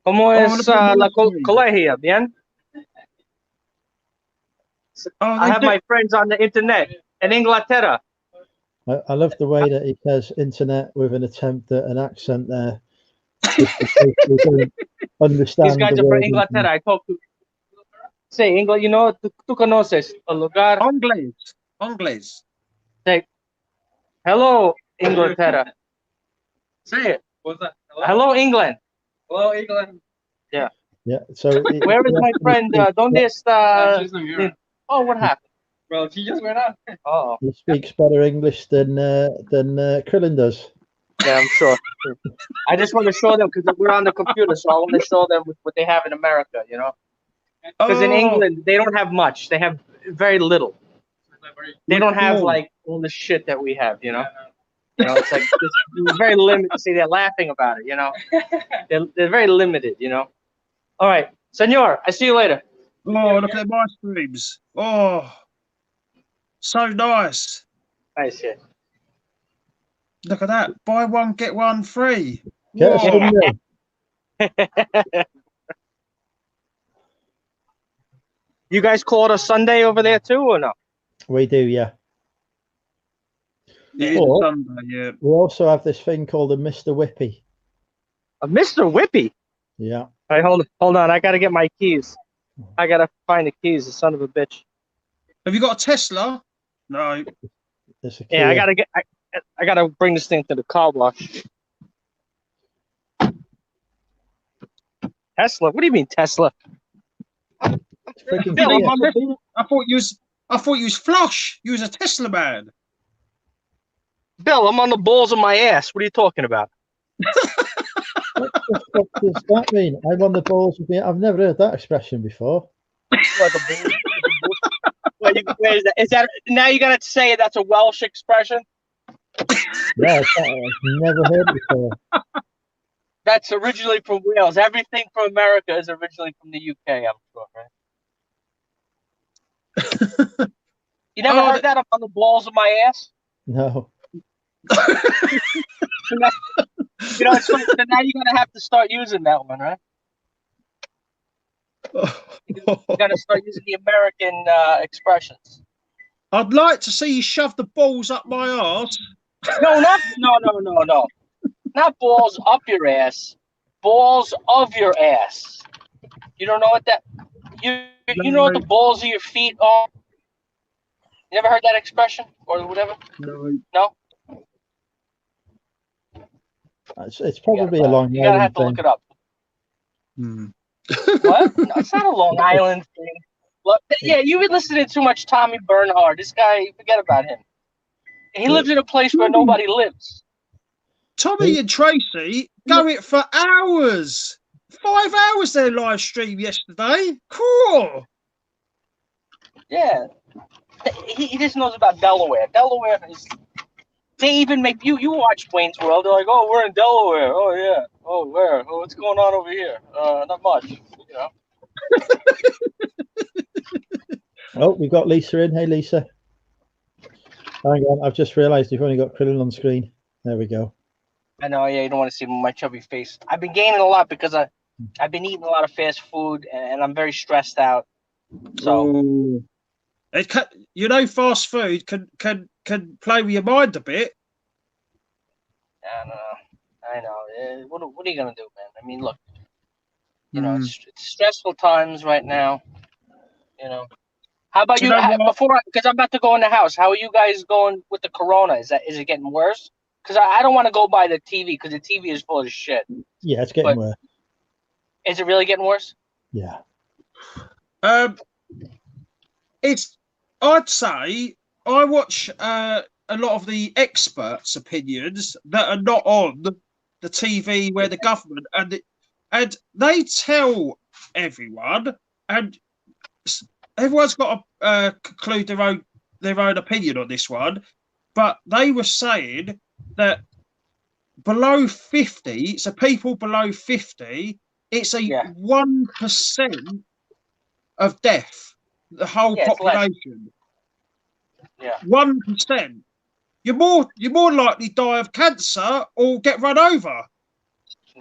¿Cómo es la colegio? ¿Bien? I have my friends on the internet in Inglaterra.
I love the way that he says internet with an attempt at an accent there. We don't understand.
These guys are from Inglaterra. I talk to. Say, English, you know, tú conoces el lugar.
Anglais.
Say, hello, Inglaterra. Say it.
What's that?
Hello, England.
Hello, England.
Yeah. So
Where is my friend? ¿Dónde está?
She's in Europe.
Oh, what happened?
Bro, she just went out.
Oh,
he speaks better English than Krillin does.
yeah, I'm sure. I just want to show them because we're on the computer, so I want to show them what they have in America, you know? Because in England, they don't have much. They have very little. They don't have like all the shit that we have, you know? You know, it's like it's very limited. See, they're laughing about it, you know? They're very limited, you know? All right, senor, I see you later.
Oh, look at them ice creams. Oh, so nice.
Nice, yeah.
Look at that. Buy one, get one free.
Get us some milk.
You guys call it a Sunday over there too, or no?
We do, yeah.
It is
Or-
Sunday, yeah.
We also have this thing called a Mr. Whippy.
A Mr. Whippy?
Yeah.
All right, hold on. I got to get my keys. I got to find the keys, the son of a bitch.
Have you got a Tesla? No.
It's a
Yeah,
Kia.
I got to bring this thing to the car wash. Tesla? What do you mean Tesla?
It's freaking
Bill,
Kia.
I'm on the-
I thought you was flush. You was a Tesla man.
Bill, I'm on the balls of my ass. What are you talking about?
What the fuck does that mean? I'm on the balls of me. I've never heard that expression before.
What, where is that now you got to say that's a Welsh expression?
Yeah, I've never heard it before.
That's originally from Wales. Everything from America is originally from the UK, I'm sure, right? You never heard that? I'm on the balls of my ass?
No.
You know, it's funny. So now you're gonna have to start using that one, right? You gotta start using the American expressions.
I'd like to see you shove the balls up my arse.
No, not balls up your ass. Balls of your ass. You don't know what that? You know what the balls of your feet are? You never heard that expression or whatever?
No.
No.
It's probably a Long
You gotta
Island
have to
thing.
look it up.
Hmm.
What? No, it's not a Long Island thing. Look, yeah, you've been listening to too much Tommy Bernhard. This guy, forget about him. He lives in a place where nobody lives.
Tommy and Tracy go it for hours. 5 hours their live stream yesterday. Cool.
Yeah. He just knows about Delaware. Delaware is. They even make you watch Wayne's World. They're like, oh, we're in Delaware. Oh yeah. Oh, where? Oh, what's going on over here? Not much. You know.
Oh, we've got Lisa in. Hey, Lisa. Hang on, I've just realised you've only got Krillin on screen. There we go.
I know. Yeah, you don't want to see my chubby face. I've been gaining a lot because I've been eating a lot of fast food and I'm very stressed out. So.
Ooh. Fast food can play with your mind a bit.
I know. What are you gonna do, man? I mean, look. You know, it's stressful times right now. You know. How about you? Because I'm about to go in the house. How are you guys going with the corona? Is it getting worse? Because I don't want to go by the TV because the TV is full of shit.
Yeah, it's getting worse.
Is it really getting worse?
Yeah.
I'd say I watch a lot of the experts' opinions that are not on the TV where the government and they tell everyone, and everyone's got to conclude their own opinion on this one. But they were saying that below 50, so people below 50, it's a 1% of death. The whole population.
Yeah.
1%. You're more likely to die of cancer or get run over.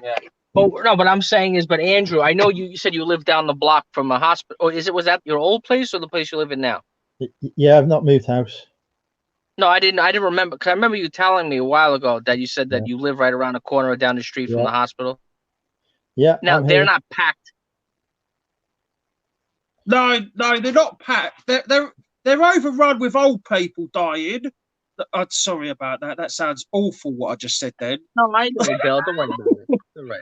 Yeah. But no, what I'm saying is, but Andrew, I know you said you live down the block from a hospital. Or was that your old place or the place you live in now?
Yeah, I've not moved house.
No, I didn't remember, because I remember you telling me a while ago that you said that you live right around the corner or down the street from the hospital.
Yeah.
Now they're not packed.
No, they're not packed. They're overrun with old people dying. I'm sorry about that. That sounds awful. What I just said then.
No, I know, Bill. Don't worry about it. All right.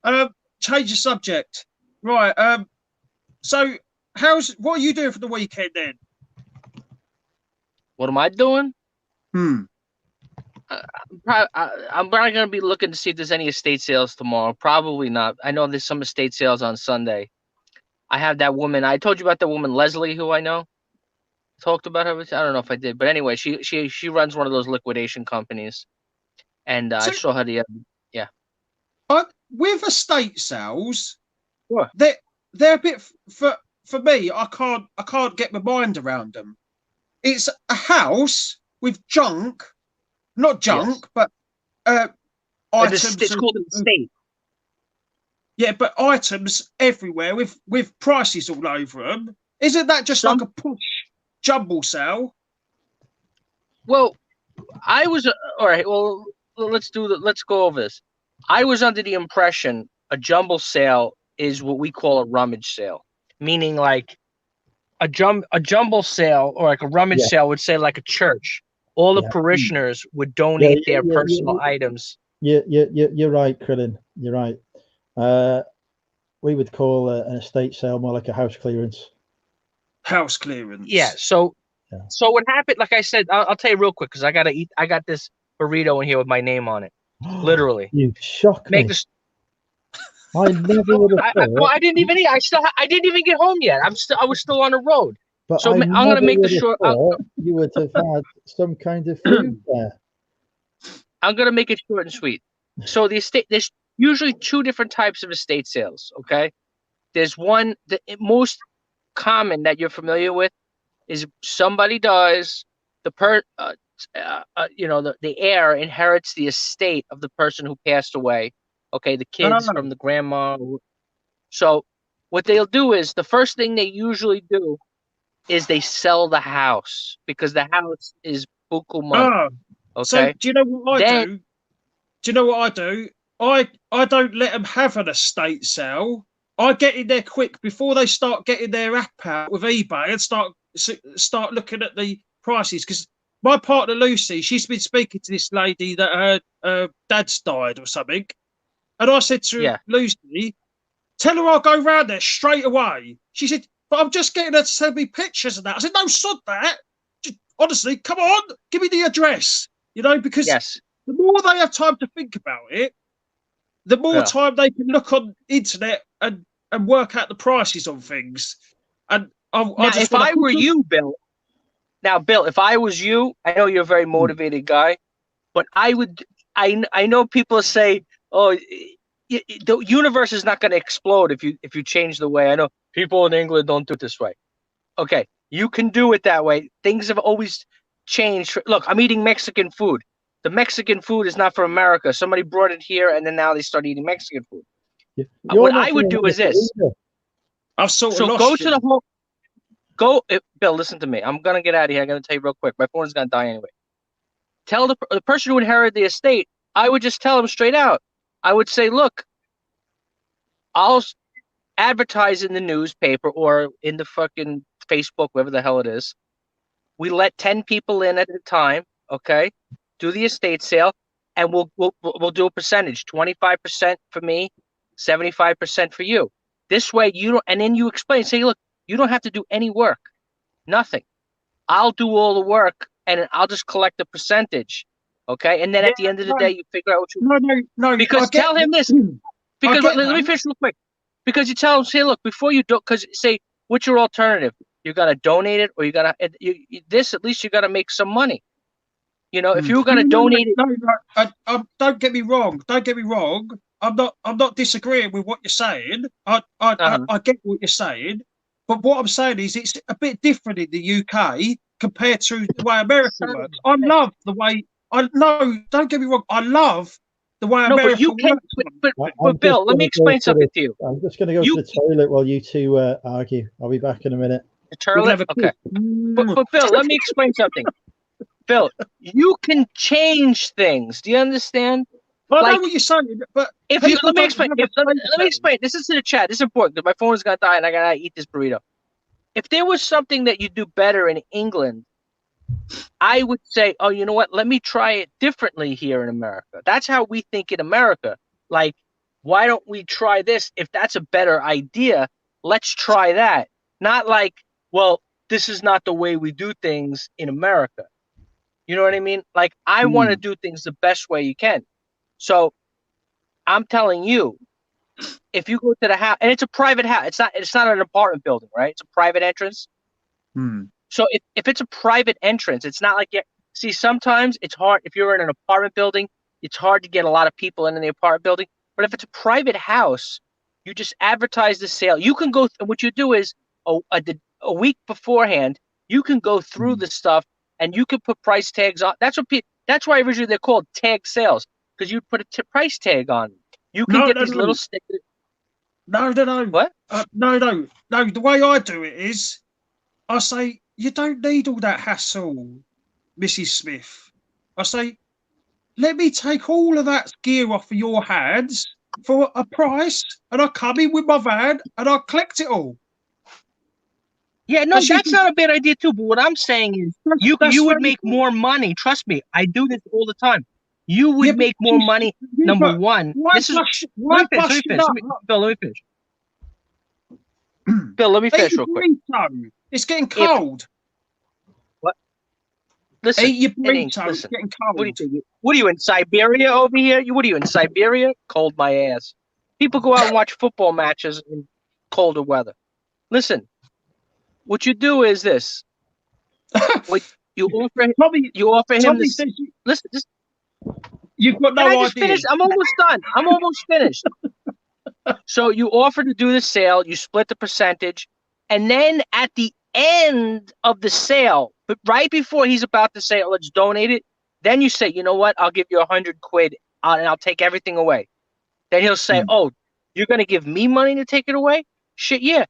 Oh, change the subject. Right. So what are you doing for the weekend then?
What am I doing?
I'm
probably going to be looking to see if there's any estate sales tomorrow. Probably not. I know there's some estate sales on Sunday. I have that woman. I told you about that woman, Leslie, who I know. Talked about her. I don't know if I did. But anyway, she runs one of those liquidation companies. And I saw her the other. Yeah.
With estate sales,
sure.
They're a bit, for me, I can't get my mind around them. It's a house with junk. Not junk, yes. But items.
It's called an estate.
Yeah, but items everywhere with prices all over them. Isn't that just like a push jumble sale?
Well, I was all right. Well, let's go over this. I was under the impression a jumble sale is what we call a rummage sale, meaning like a jumble sale or like a rummage sale would say like a church. All the parishioners would donate their personal items.
You're right, Krillin. You're right. We would call an estate sale more like a house clearance.
House clearance.
Yeah. So what happened? Like I said, I'll tell you real quick because I gotta eat. I got this burrito in here with my name on it. Literally.
You shock me. I never would have thought.
I didn't even eat. I didn't even get home yet. I was still on the road.
But
so I'm gonna make the short.
You would have had some kind of food there.
I'm gonna make it short and sweet. So there's usually two different types of estate sales. Okay, there's one, the most common that you're familiar with is somebody dies, the heir inherits the estate of the person who passed away. Okay, the kids from the grandma. So what they'll do is the first thing they usually do is they sell the house because the house is buku money. Okay.
So do you know what I do? Do you know what I do? I don't let them have an estate sale. I get in there quick before they start getting their app out with eBay and start looking at the prices. Because my partner Lucy, she's been speaking to this lady that her dad's died or something, and I said to her, Lucy, tell her I'll go round there straight away. She said, but I'm just getting her to send me pictures of that. I said, no, sod that. Just, honestly, come on, give me the address. You know, because the more they have time to think about it, the more time they can look on internet and work out the prices on things. And
if I were you, Bill. Now, Bill, if I was you, I know you're a very motivated guy, but I would. I know people say, "Oh, the universe is not going to explode if you change the way." I know people in England don't do it this way. Okay, you can do it that way. Things have always changed. Look, I'm eating Mexican food. The Mexican food is not from America. Somebody brought it here, and then now they start eating Mexican food. What I would do is this. Go to the home. Bill, listen to me. I'm going to get out of here. I'm going to tell you real quick. My phone's going to die anyway. Tell the person who inherited the estate, I would just tell them straight out. I would say, look, I'll advertise in the newspaper or in the fucking Facebook, whatever the hell it is. We let 10 people in at a time, okay? Do the estate sale, and we'll do a percentage, 25% for me, 75% for you. This way you don't, and then you explain, say, look, you don't have to do any work, nothing. I'll do all the work, and I'll just collect a percentage, okay? And then at the end of the day, you figure out what you. No. Because tell him this. Because let me finish real quick. Because you tell him, say, look, before you do, because say, what's your alternative? You got to donate it, or you got to this. At least you got to make some money. You know, if you were going to donate it.
Don't get me wrong. Don't get me wrong. I'm not disagreeing with what you're saying. I get what you're saying, but what I'm saying is it's a bit different in the UK compared to the way America works. I love the way. Don't get me wrong. I love the way America
but you can.
works.
But Bill, let me explain something to you.
I'm just going to go to the toilet while you two argue. I'll be back in a minute.
The toilet. Okay. But Bill, let me explain something. Bill, you can change things. Do you understand?
I
Like,
know what you're saying, but
if you
people
let me
don't
explain.
have a
Let me
safety.
explain. This is to the chat. This is important because my phone is gonna die and I gotta eat this burrito. If there was something that you do better in England, I would say, oh, you know what? Let me try it differently here in America. That's how we think in America. Like, why don't we try this? If that's a better idea, let's try that. Not like, well, this is not the way we do things in America. You know what I mean? Like, I want to do things the best way you can. So I'm telling you, if you go to the house, and it's a private house, it's not an apartment building, right? It's a private entrance. So if it's a private entrance, it's not like see, sometimes it's hard if you're in an apartment building, it's hard to get a lot of people in the apartment building. But if it's a private house, you just advertise the sale. You can go, what you do is a week beforehand, you can go through the stuff and you can put price tags on. That's why originally they're called tag sales, because you put a price tag on. You can get these little stickers.
No.
What?
No. The way I do it is, I say, you don't need all that hassle, Mrs. Smith. I say, let me take all of that gear off of your hands for a price, and I come in with my van and I collect it all.
Yeah, no, that's not a bad idea too. But what I'm saying is, you would make more money. Trust me, I do this all the time. You would make more money. Number one, this is. Let me finish. Bill, let me finish. Bill, let me finish real quick.
It's getting cold.
What? Listen,
eat your burrito. It's getting cold.
What are you in Siberia over here? What are you in Siberia? Cold my ass. People go out and watch football matches in colder weather. Listen. What you do is this. You offer him this. Listen,
you've got no idea.
Finish? I'm almost done. I'm almost finished. So you offer to do the sale, you split the percentage, and then at the end of the sale, but right before he's about to say, let's donate it, then you say, you know what, I'll give you $100 and I'll take everything away. Then he'll say, oh, you're going to give me money to take it away? Shit, yeah.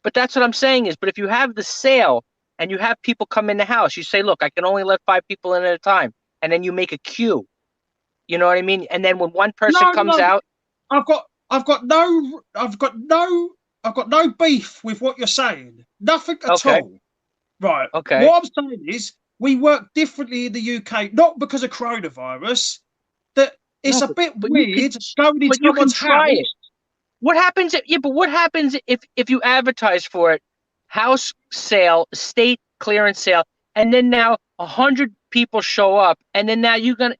But that's what I'm saying is, but if you have the sale and you have people come in the house, you say, look, I can only let 5 people in at a time. And then you make a queue. You know what I mean? And then when one person comes out.
I've got no beef with what you're saying. Nothing at all. Right.
Okay.
What I'm saying is we work differently in the UK, not because of coronavirus. That it's a bit weird going into someone's house.
What happens if you advertise for it, house sale, state clearance sale, and then now 100 people show up, and then now you can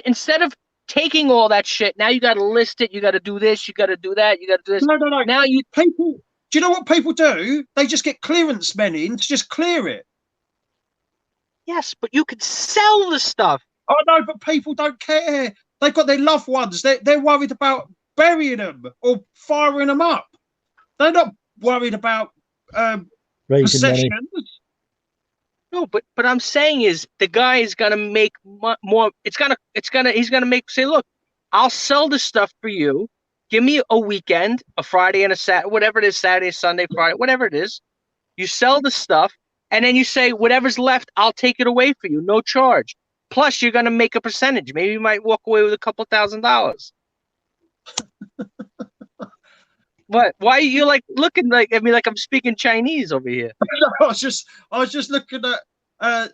instead of taking all that shit, now you got to list it, you got to do this, you got to do that, you got to do this.
No.
Now
people. Do you know what people do? They just get clearance men in to just clear it.
Yes, but you could sell the stuff.
Oh no, but people don't care. They've got their loved ones. They're worried about burying them or firing them up. They're not worried about possessions.
No, but I'm saying is the guy is gonna make more. He's gonna say, look, I'll sell this stuff for you. Give me a weekend, a Friday and a Saturday, whatever it is, Saturday, Sunday, Friday, whatever it is. You sell the stuff, and then you say, whatever's left, I'll take it away for you, no charge. Plus, you're gonna make a percentage. Maybe you might walk away with a couple $1,000s. What? Why are you looking at me like I'm speaking Chinese over here?
I was just looking at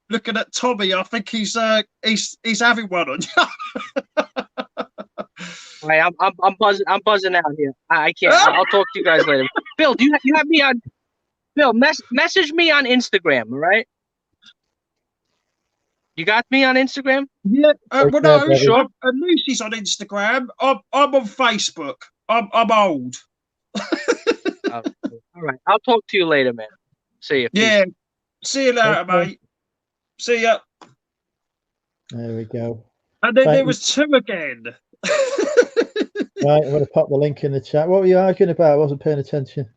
looking at Tommy. I think he's having one on you.
Right, I'm buzzing out here. I can't. I'll talk to you guys later. Bill, do you have me on? Bill, message me on Instagram, right? You got me on Instagram?
Yeah. Well, no, sure. Lucy's on Instagram. I'm on Facebook. I'm old.
All right. I'll talk to you later, man. See you.
Yeah. See you later, mate. See ya.
There we go.
And then there was 2 again.
Right, I'm going to pop the link in the chat. What were you arguing about? I wasn't paying attention.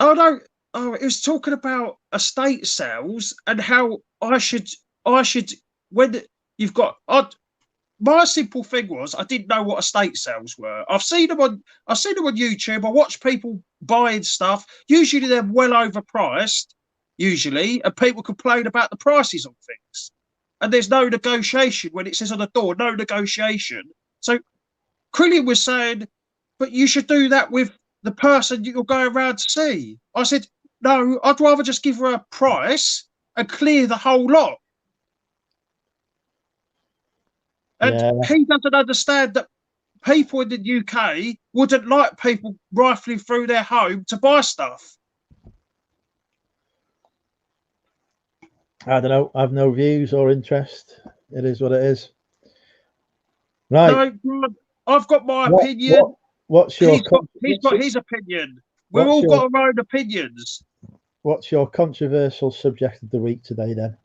Oh, no. Oh, it was talking about estate sales and how I should, when you've got, my simple thing was I didn't know what estate sales were. I've seen them on YouTube. I watch people buying stuff. Usually they're well overpriced. usually, and people complain about the prices on things. And there's no negotiation when it says on the door, no negotiation. So Quillian was saying, but you should do that with the person you're going around to see. I said, no, I'd rather just give her a price and clear the whole lot. And he doesn't understand that people in the UK wouldn't like people rifling through their home to buy stuff.
I don't know. I've no views or interest. It is what it is. Right.
No, I've got my opinion.
What's your?
He's got his opinion. We've all got our own opinions.
What's your controversial subject of the week today, then?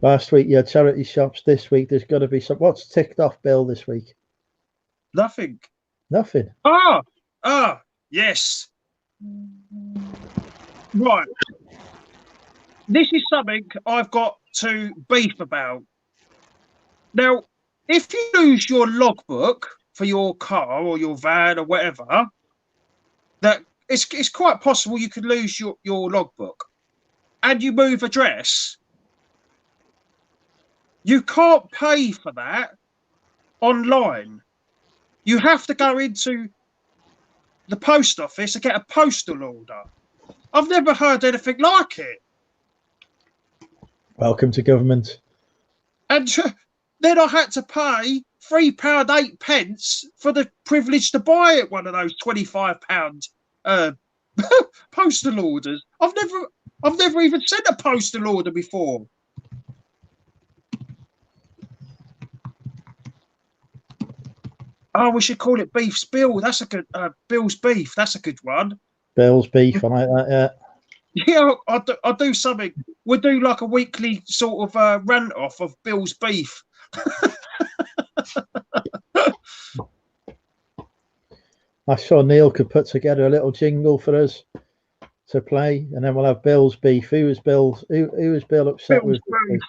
Last week you had charity shops. This week there's got to be some. What's ticked off, Bill, this week?
Nothing.
Nothing.
Yes. Right. This is something I've got to beef about. Now, if you lose your logbook for your car or your van or whatever, that it's quite possible you could lose your logbook, and you move address, you can't pay for that online. You have to go into the post office and get a postal order. I've never heard anything like it.
Welcome to government.
And then I had to pay £3.08 for the privilege to buy it, one of those £25 postal orders. I've never even sent a postal order before. Oh, we should call it Beef's Bill. That's a good Bill's Beef. That's a good one.
Bill's Beef. I like that.
Yeah, I'll do something. We'll do like a weekly sort of rant off of Bill's Beef.
I saw Neil could put together a little jingle for us to play, and then we'll have Bill's Beef. Who was Bill upset
Bill's
with?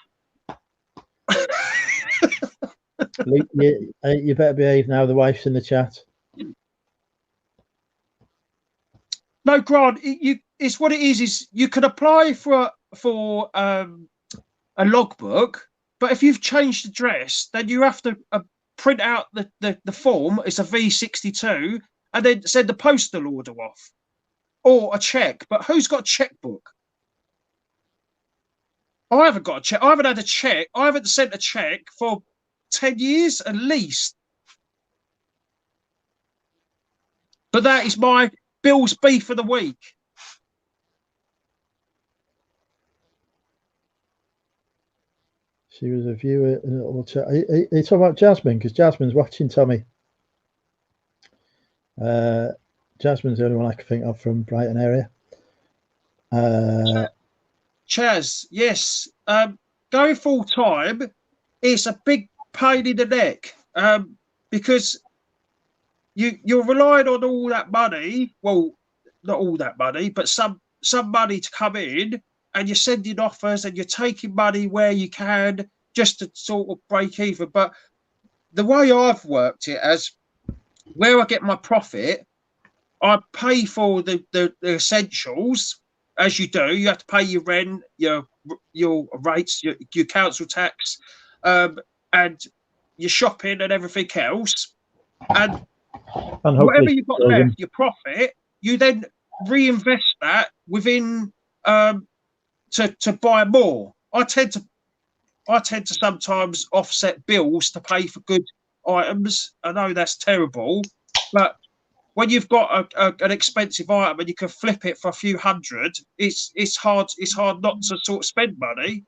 Luke, you better behave now. The wife's in the chat.
No, Grant, it's what it is. Is you can apply for a logbook, but if you've changed address, then you have to print out the form. It's a V62, and then send the postal order off, or a check. But who's got a checkbook? I haven't got a check. I haven't had a check. I haven't sent a check for 10 years at least. But that is my Bill's Beef of the week.
She was a viewer in a little chat. Are you talking about Jasmine? Because Jasmine's watching, Tommy. Jasmine's the only one I can think of from Brighton area.
Chaz, yes. Going full time, it's a big pain in the neck because you're relying on all that money. Well, not all that money, but some money to come in, and you're sending offers and you're taking money where you can just to sort of break even. But the way I've worked it as where I get my profit, I pay for the essentials, as you do. You have to pay your rent, your rates, your council tax, and your shopping and everything else. And whatever you've got left, your profit, you then reinvest that within to buy more. I tend to sometimes offset bills to pay for good items. I know that's terrible, but when you've got an expensive item and you can flip it for a few hundred, it's hard not to sort of spend money.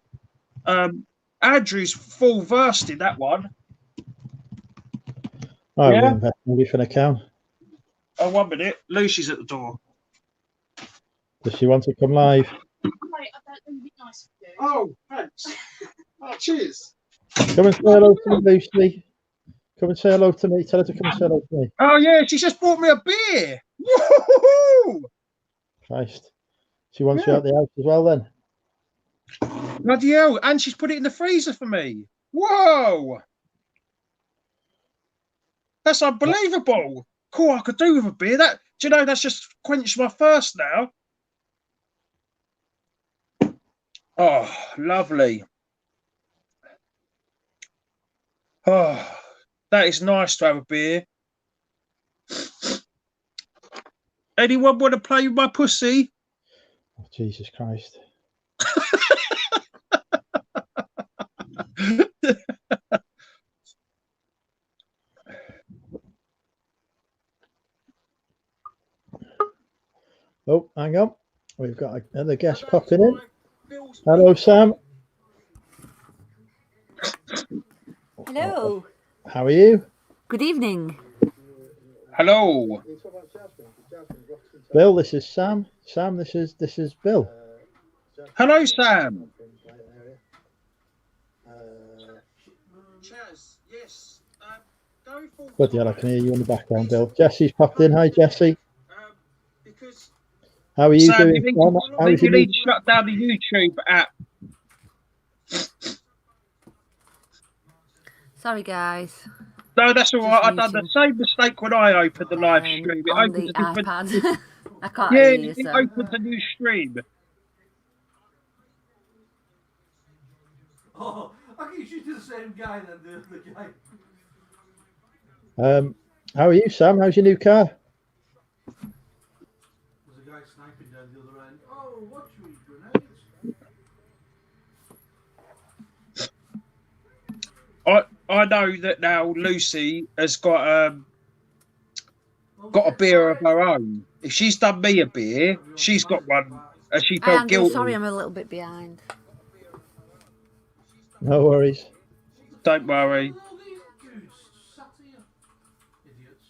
Andrew's full versed in that one.
I reinvest money for an account.
Oh, 1 minute. Lucy's at the door.
Does she want to come live?
Oh, thanks. Oh, cheers.
Come and say hello to me, Lucy. Come and say hello to me. Tell her to come and say hello to me.
Oh, yeah, she just bought me a beer. Woo-hoo-hoo!
Christ. She wants you out the house as well, then?
Bloody hell. And she's put it in the freezer for me. Whoa. That's unbelievable. Cool, I could do with a beer. Do you know, that's just quenched my thirst now. Oh, lovely. Oh, that is nice to have a beer. Anyone want to play with my pussy?
Oh, Jesus Christ. Oh, hang on. We've got another guest popping in. Hello, Sam.
Hello.
How are you?
Good evening.
Hello.
Bill, this is Sam. Sam, this is Bill.
Hello, Sam. Chaz, yes.
Bloody hell, I can hear you in the background, Bill. Jesse's popped in. Hi, Jesse. How are you
Sam,
doing?
you need to shut down the YouTube app.
Sorry, guys.
No, that's all right. I've done the
muting.
same mistake when I opened the live stream. It
On
opens
the
a different.
iPad. I can't
Yeah,
hear you,
it
so.
opens a new stream.
Oh, I think you should do the same guy then, the guy.
How are you, Sam? How's your new car?
There's a guy sniping down the other end. Oh, watch me, grenades.
I know that now Lucy has got a beer of her own. If she's done me a beer, she's got one, and she
Hi,
felt
Andrew.
guilty.
Sorry, I'm a little bit behind.
No worries.
Don't worry.
All these dudes sat here. Idiots.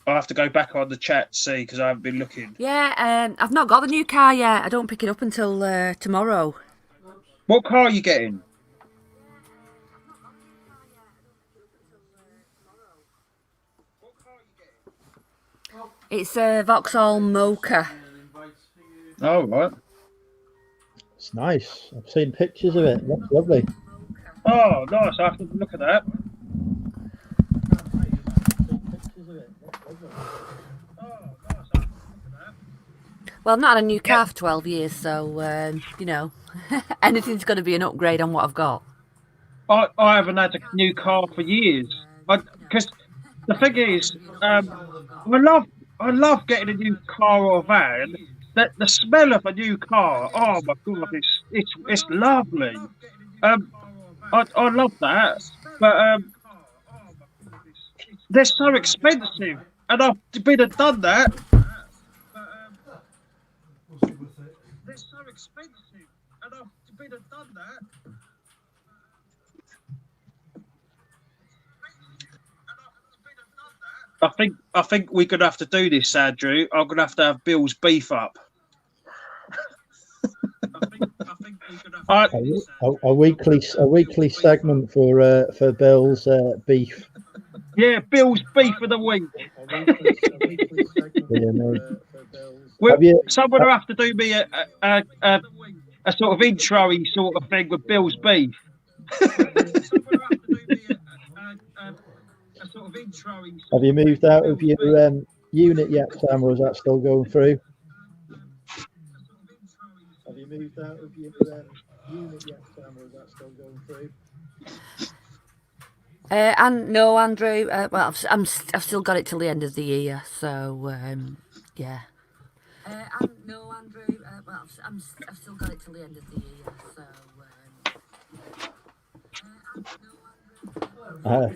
I'll have to go back on the chat to see because I haven't been looking.
Yeah, I've not got the new car yet. I don't pick it up until tomorrow.
What car are you getting?
It's a Vauxhall Mocha.
Oh, right.
It's nice. I've seen pictures of it. It looks lovely.
Oh, nice. I have to look at that.
Well, I've not had a new car for 12 years, so, you know, anything's going to be an upgrade on what I've got.
I haven't had a new car for years. Because the thing is, I love getting a new car or van. The smell of a new car, oh my god, it's lovely. I love that, but they're so expensive, and I've been and done that. They're so expensive, and I've been and done that. I think we're gonna have to do this, Andrew. I'm gonna have Bill's beef up.
A weekly segment for Bill's beef.
Yeah, Bill's beef of the week. Someone will have to do me a sort of intro-y sort of thing with Bill's beef.
Have you moved out of your unit yet, Sam, or is that still going through? Have you moved out of your unit yet, Sam, or is that still going through?
And no, Andrew. Well, I've still got it till the end of the year, so yeah. And no, Andrew. Well, I've still got it till the end of the year, so.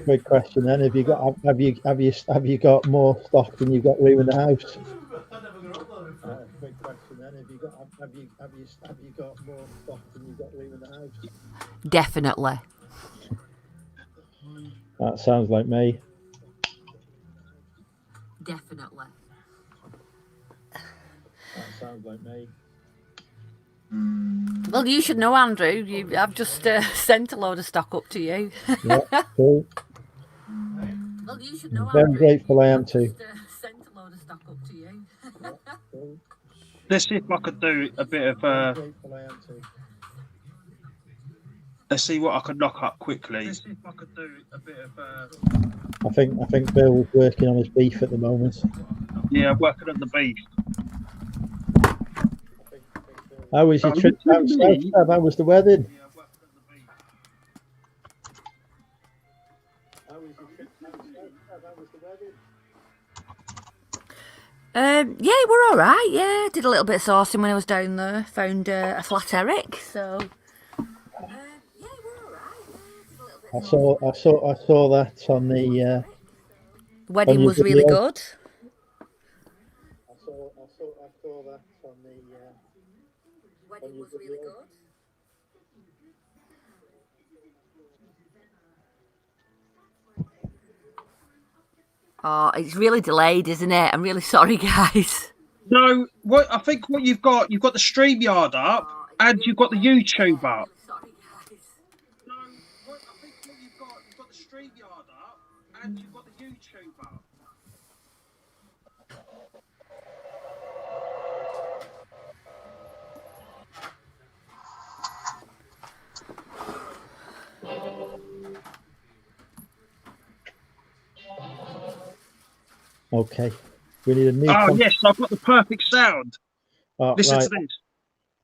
Quick question then: Have you got more stock than you've got room in the house? Quick question then: Have you got more stock than you've got room in the house?
Definitely.
That sounds like me.
Definitely.
That sounds like me.
Well, you should know, Andrew. I've just sent a load of stock up to you.
Yeah, cool.
Well, you should know,
Very
Andrew.
grateful I am too.
Sent a load of stock up to you.
Let's see if I could do a bit of. Let's see what I can knock up quickly. Let's see if I could do a bit of.
I think Bill's working on his beef at the moment.
Yeah, working on the beef.
How was your trip down south? How was the wedding?
Yeah, we're all right. Yeah, did a little bit of sourcing when I was down there. Found a flat Eric. So yeah, we're all right. Yeah,
I saw that on the
wedding
your
was really
video.
good.
I saw that on the
Wedding was really good. Oh, it's really delayed, isn't it? I'm really sorry, guys.
No, I think what you've got the StreamYard up and you've got the YouTube up. No, I think what you've got the StreamYard up and you've got the YouTube up.
Okay, we need a new.
Oh yes, I've got the perfect sound. Listen
right.
to this.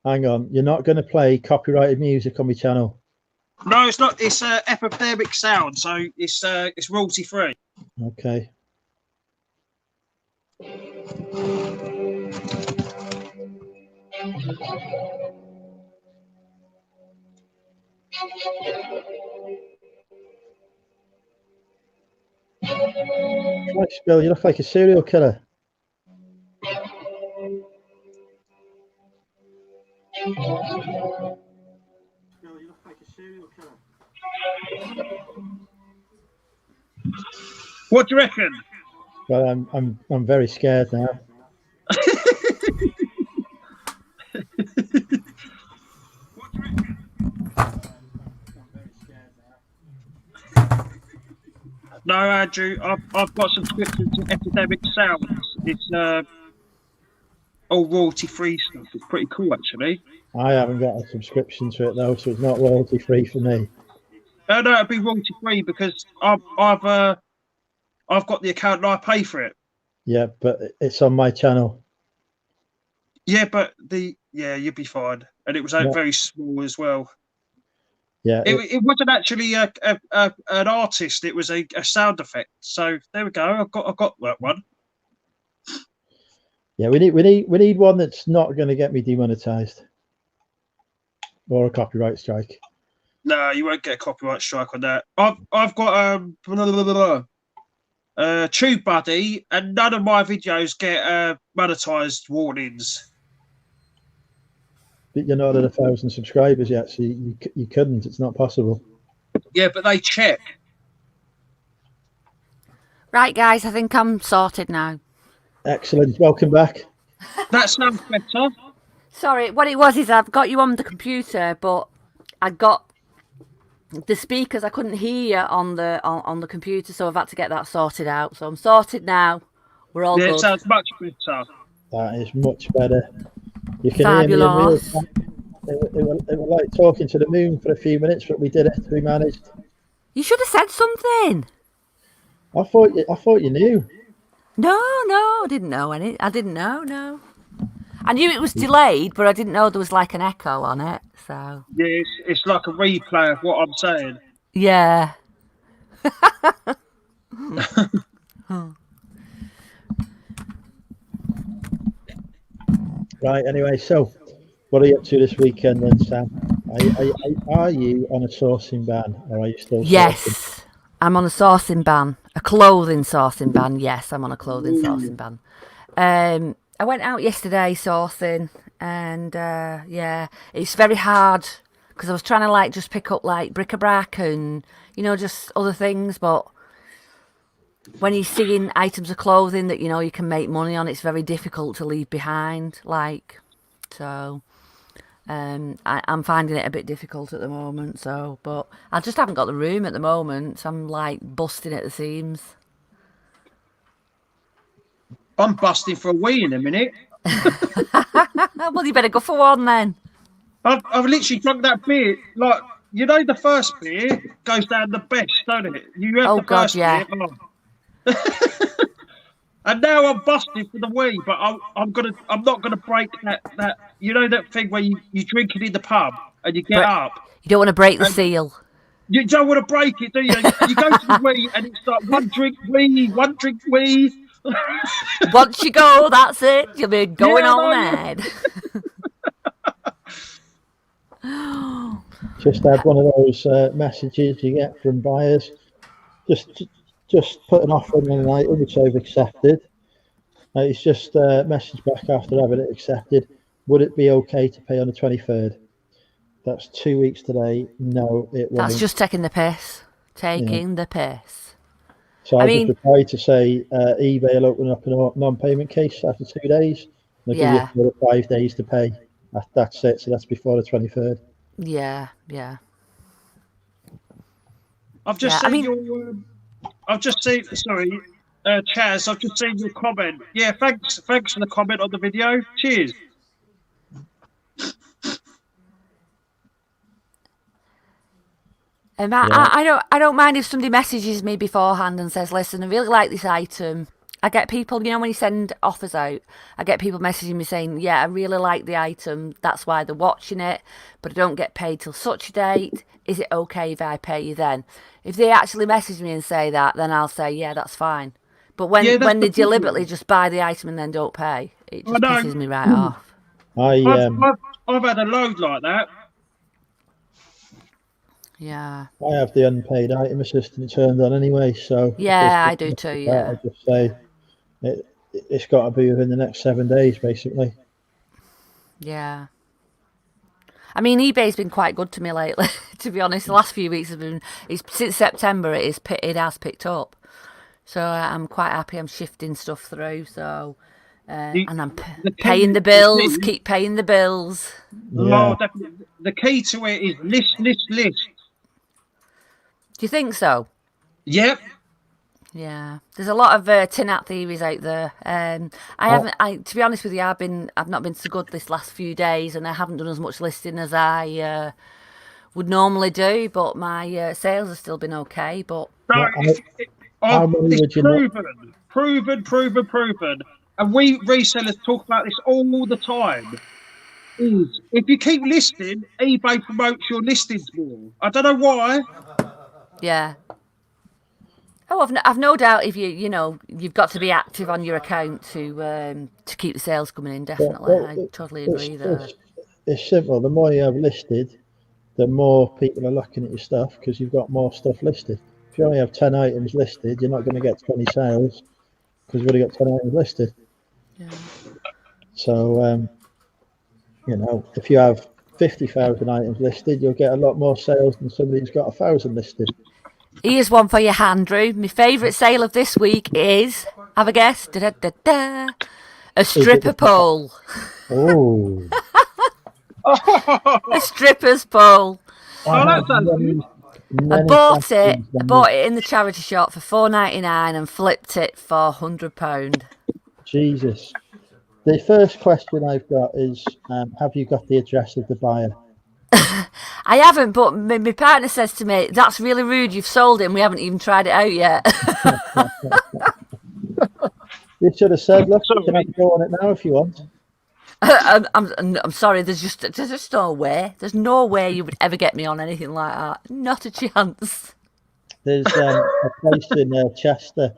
Hang on, you're not going to play copyrighted music on my channel.
No, it's not. It's epidemic sound, so it's royalty free.
Okay. Christ, Bill, you look like a serial killer.
What do you reckon?
Well, I'm very scared now.
No, Andrew, I've got subscriptions to Epidemic Sounds. It's all royalty free stuff. It's pretty cool, actually.
I haven't got a subscription to it though, so it's not royalty free for me.
No, it'd be royalty free because I've got the account and I pay for it.
Yeah, but it's on my channel.
Yeah, but you'd be fine, and it was very small as well.
Yeah,
it wasn't actually an artist; it was a sound effect. So there we go. I got that one.
Yeah, we need one that's not going to get me demonetized or a copyright strike.
No, you won't get a copyright strike on that. I've got TubeBuddy, and none of my videos get monetized warnings.
But you're not at 1,000 subscribers yet, so you couldn't. It's not possible.
Yeah, but they check.
Right, guys, I think I'm sorted now.
Excellent. Welcome back.
That sounds better.
Sorry, what it was is I've got you on the computer, but I got the speakers. I couldn't hear you on the computer, so I've had to get that sorted out. So I'm sorted now. We're all good.
It sounds much better.
That is much better. You can
Fabulous.
hear me in real time. It was like talking to the moon for a few minutes, but we did it. We managed.
You should have said something.
I thought you knew.
No, I didn't know any. I didn't know. No, I knew it was delayed, but I didn't know there was like an echo on it. So
yeah, it's like a replay of what I'm saying.
Yeah.
Right. Anyway, so what are you up to this weekend then, Sam? Are you on a sourcing ban, or are you still?
Yes,
sourcing?
I'm on a sourcing ban, a clothing sourcing ban. Yes, I'm on a clothing sourcing ban. I went out yesterday sourcing, and yeah, it's very hard because I was trying to like just pick up like bric-a-brac and just other things, but when you're seeing items of clothing that you can make money on, it's very difficult to leave behind. So I'm finding it a bit difficult at the moment. So, but I just haven't got the room at the moment. So I'm like busting at the seams.
I'm busting for a wee in a minute.
Well, you better go for one then.
I've literally drunk that beer. Like, the first beer goes down the best, don't it? You have
Oh,
the
God,
first
yeah.
beer. Oh. And now I'm busted for the wee, but I'm not gonna break that you know that thing where you drink it in the pub and you get up.
You don't want to break the seal.
You don't want to break it, do you? You go to the wee and it's like one drink wee.
Once you go, that's it. You'll be going all mad.
Just had one of those messages you get from buyers. Just put an offer in an item which I've accepted. It's just a message back after having it accepted. Would it be okay to pay on the 23rd? That's 2 weeks today. No, it won't.
That's just taking the piss. The piss.
So I just replied to say eBay will open up a non-payment case after 2 days. They'll give you another 5 days to pay. That's it. So that's before the 23rd.
Yeah.
I've just seen your. I've just seen. Sorry, Chaz. I've just seen your comment. Yeah, thanks for the comment on the video. Cheers.
I don't mind if somebody messages me beforehand and says, listen, I really like this item. I get people, when you send offers out, I get people messaging me saying, yeah, I really like the item. That's why they're watching it, but I don't get paid till such a date. Is it okay if I pay you then? If they actually message me and say that, then I'll say, yeah, that's fine. But when they deliberately just buy the item and then don't pay, it just pisses me right off.
I've had a load like that.
Yeah.
I have the unpaid item assistant turned on anyway, so
I do too. Yeah.
I just say it's got to be within the next 7 days, basically.
Yeah. I mean, eBay's been quite good to me lately. To be honest, the last few weeks have been. Since September, it has picked up. So I'm quite happy. I'm shifting stuff through. So. And I'm paying the bills. Keep paying the bills.
Yeah. Oh, definitely. The key to it is list.
Do you think so?
Yep.
Yeah. There's a lot of tin hat theories out there. To be honest with you, I've not been so good this last few days, and I haven't done as much listing as I would normally do. But my sales have still been okay. But
it's proven. And we resellers talk about this all the time. If you keep listing, eBay promotes your listings more. I don't know why.
Yeah. Oh, I've no doubt if you've got to be active on your account to keep the sales coming in. Definitely, I totally agree there.
It's simple. The more you have listed, the more people are looking at your stuff because you've got more stuff listed. If you only have 10 items listed, you're not going to get 20 sales because you've already got 10 items listed.
Yeah.
So, if you have 50,000 items listed, you'll get a lot more sales than somebody who's got 1,000 listed.
Here's one for you, Andrew. My favourite sale of this week is, have a guess, a stripper pole.
Oh.
A stripper's pole.
That sounds good.
I bought it in the charity shop for $4.99 and flipped it for £100.
Jesus. The first question I've got is, have you got the address of the buyer?
I haven't, but my partner says to me, that's really rude, you've sold it and we haven't even tried it out yet.
You should have said, look, you can have to go on it now if you want.
I'm sorry, there's just no way. There's no way you would ever get me on anything like that. Not a chance.
There's a place in Chester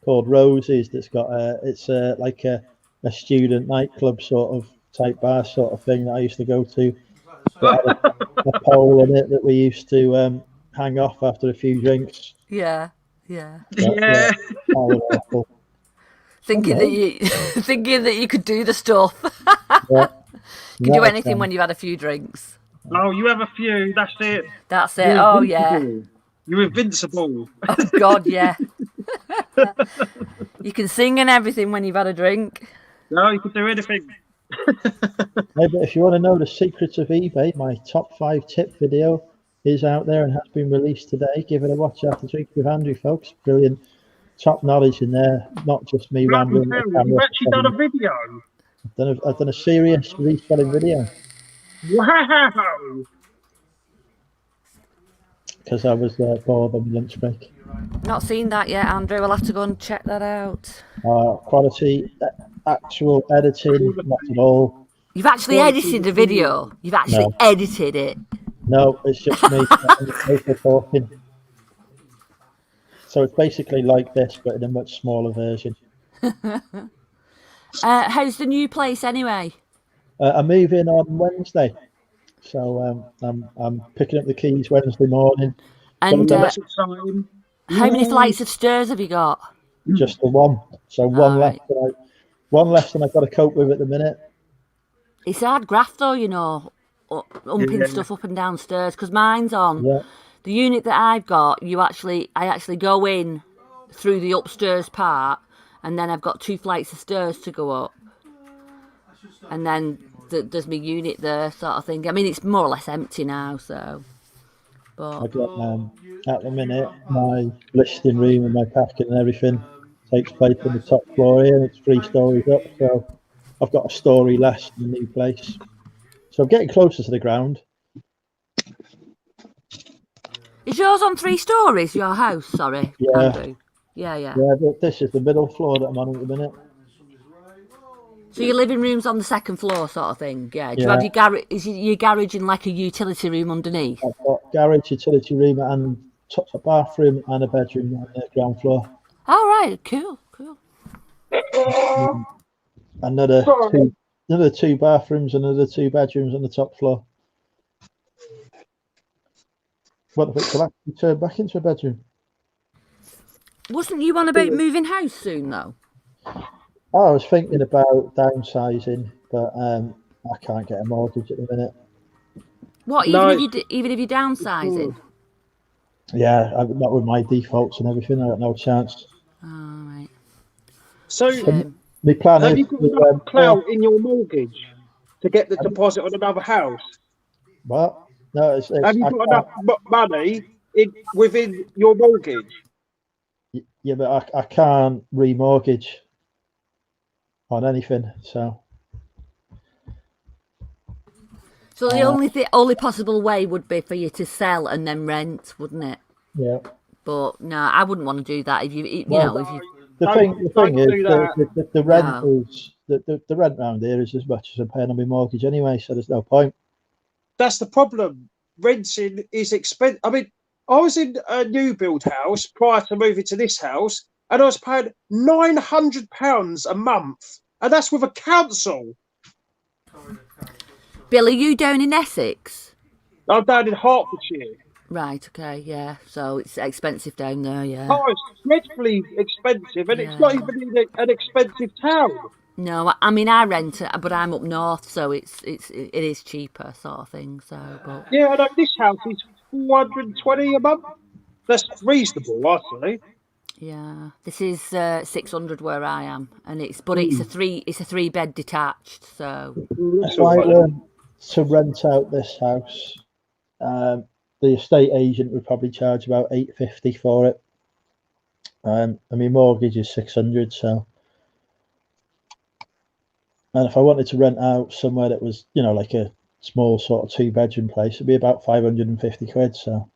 called Roses that's got like a student nightclub sort of type bar sort of thing that I used to go to. A pole in it that we used to hang off after a few drinks.
Yeah.
Awful.
Thinking that you could do the stuff.
Yeah.
You can do anything when you've had a few drinks.
Oh, you have a few. That's it.
That's it. Oh yeah.
You're invincible.
Oh God, yeah. You can sing and everything when you've had a drink.
No, you can do anything.
But if you want to know the secrets of eBay, my top 5 tip video is out there and has been released today. Give it a watch after drinking with Andrew, folks. Brilliant, top knowledge in there. Not just me rambling.
You've actually done a video.
I've done a serious reselling video.
Wow.
because I was bored on my lunch break.
Not seen that yet, Andrew. I'll have to go and check that out.
Quality, actual editing, not at all.
You've actually edited the video. You've actually edited it.
No, it's just me talking. So it's basically like this, but in a much smaller version.
How's the new place anyway?
I'm moving on Wednesday, so I'm picking up the keys Wednesday morning.
And
That's exciting.
how many flights of stairs have you got?
Just the one. So one left. One less than I've got to cope with at the minute.
It's hard graft though, you know, umping stuff up and down stairs. Because mine's on the unit that I've got. I actually go in through the upstairs part, and then I've got 2 flights of stairs to go up, and then there's my unit there, sort of thing. I mean, it's more or less empty now, so. But
I've got at the minute my listing room and my packing and everything takes place on the top floor here, and it's 3 stories up. So I've got a story less in the new place. So I'm getting closer to the ground.
is yours on 3 stories? Your house, sorry, Andrew. Yeah.
Yeah, this is the middle floor that I'm on at the minute.
So your living room's on the 2nd floor, sort of thing. Yeah. Do you have your garage? Is your garage in like a utility room underneath?
I've got garage, utility room, and a bathroom and a bedroom on the ground floor.
All right, cool.
Another 2 bathrooms, another 2 bedrooms on the top floor. What if it turn back into a bedroom?
Wasn't you on about moving house soon though?
I was thinking about downsizing, but I can't get a mortgage at the minute.
What? Even if you're downsizing?
Yeah, not with my defaults and everything. I got no chance.
All right.
So,
my plan
have
is
you got enough clout in your mortgage to get the deposit on another house?
What? No,
have you got enough money within your mortgage?
Yeah, but I can't remortgage on anything. So
the only possible way would be for you to sell and then rent, wouldn't it?
Yeah.
But no, I wouldn't want to do that. The
thing is, the rent is the rent round here is as much as I'm paying on my mortgage anyway. So there's no point.
That's the problem. Renting is expensive. I mean, I was in a new build house prior to moving to this house, and I was paying £900 a month, and that's with a council.
Bill, are you down in Essex?
I'm down in Hertfordshire.
Right, okay, yeah. So it's expensive down there, yeah.
Oh, it's dreadfully expensive, and it's not even in an expensive town.
No, I mean I rent it, but I'm up north, so it is cheaper, sort of thing. So, but
yeah, I know this house is £420 a month. That's reasonable, I say.
Yeah, this is 600 where I am, and it's a 3-bed detached. So
if I were to rent out this house, the estate agent would probably charge about £850 for it. And my mortgage is 600. So, and if I wanted to rent out somewhere that was, like a small sort of 2-bedroom place, it'd be about 550 quid. So,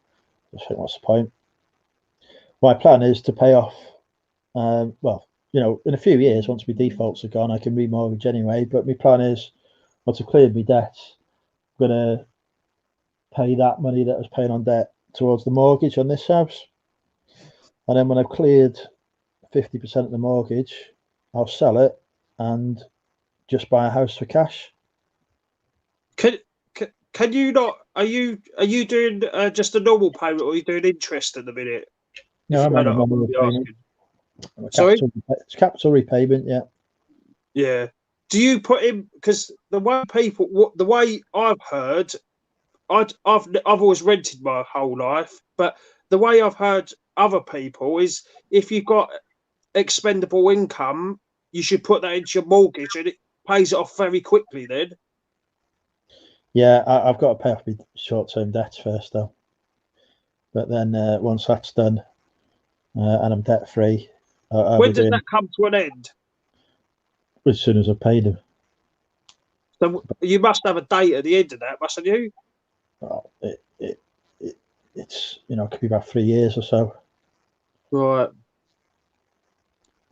I think what's the point? My plan is to pay off. In a few years, once my defaults are gone, I can remortgage anyway. But my plan is, to clear my debts, I'm gonna pay that money that I was paying on debt towards the mortgage on this house, and then when I've cleared 50% of the mortgage, I'll sell it and just buy a house for cash.
Can you not? Are you doing just a normal payment, or are you doing interest at the minute?
No, I'm on a normal repayment.
Sorry,
it's capital repayment. Yeah.
Yeah. Do you put in, because the way I've heard, I've always rented my whole life, but the way I've heard other people is if you've got expendable income, you should put that into your mortgage, and it pays it off very quickly then.
Yeah, I've got to pay off my short-term debts first, though. But then once that's done, and I'm debt-free,
when does that come to an end?
As soon as I pay them. So
you must have a date at the end of that, mustn't you?
it's it could be about 3 years or so
Right.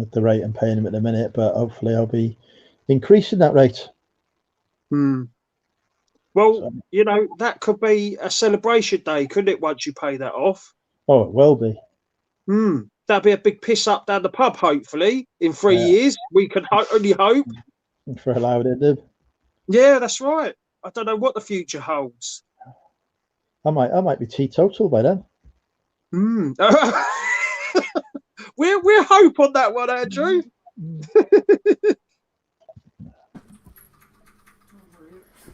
at the rate I'm paying him at the minute, but hopefully I'll be increasing that rate.
Well,
So,
that could be a celebration day, couldn't it? Once you pay that off.
oh, it will be.
That'd be a big piss up down the pub. Hopefully, in 3 years, we can only hope.
For allowed it.
Yeah, that's right. I don't know what the future holds.
I might be teetotal by then.
We're hope on that one, Andrew.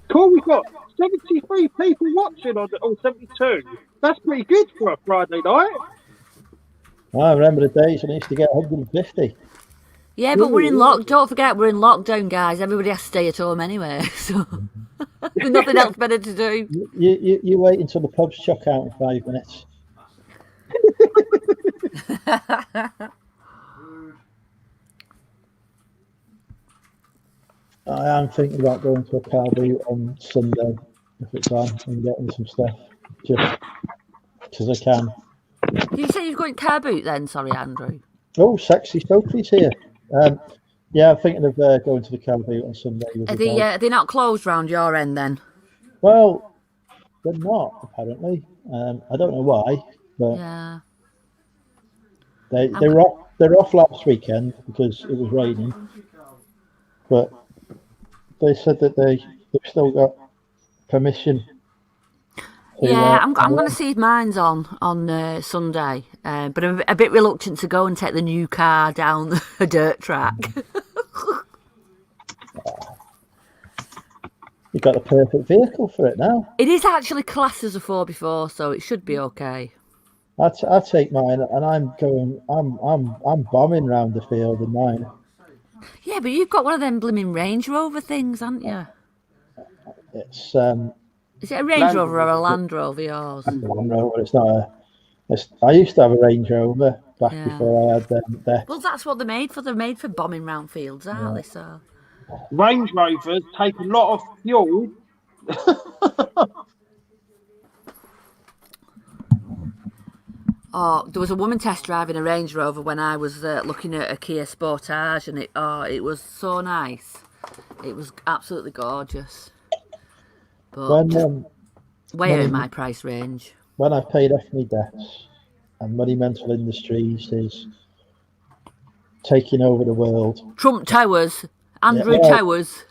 Cool, we've got 73 people watching on 72. That's pretty good for a Friday night.
I remember the days when I used to get 150.
Yeah, but we're in lock. Don't forget, we're in lockdown, guys. Everybody has to stay at home anyway, so there's nothing else better to do.
You wait until the pubs chuck out in 5 minutes. I am thinking about going to a car boot on Sunday if it's on and getting some stuff just because I can.
Did you say you're going car boot then? Sorry, Andrew.
Oh, sexy Sophie's here. Yeah, I'm thinking of going to the car boot on Sunday.
Are they not closed round your end then?
Well, they're not apparently. I don't know why, but
yeah,
they're off last weekend because it was raining. But they said that they've still got permission.
Yeah, I'm going to see if mine's on Sunday, but I'm a bit reluctant to go and take the new car down a dirt track.
You've got the perfect vehicle for it now.
It is actually classed as a 4x4, so it should be okay.
I take mine, and I'm bombing round the field in mine.
Yeah, but you've got one of them blooming Range Rover things, haven't you?
It's
Is it a Range Rover or a Land Rover yours?
Land Rover. It's not I used to have a Range Rover back before I had them.
Well, that's what they're made for. They're made for bombing round fields, aren't they? So
Range Rovers take a lot of fuel.
Oh, there was a woman test driving a Range Rover when I was looking at a Kia Sportage, and it was so nice. It was absolutely gorgeous. But way out of my price range.
When I paid off my debts, and Monumental Industries is taking over the world.
Trump Towers, Andrew Towers.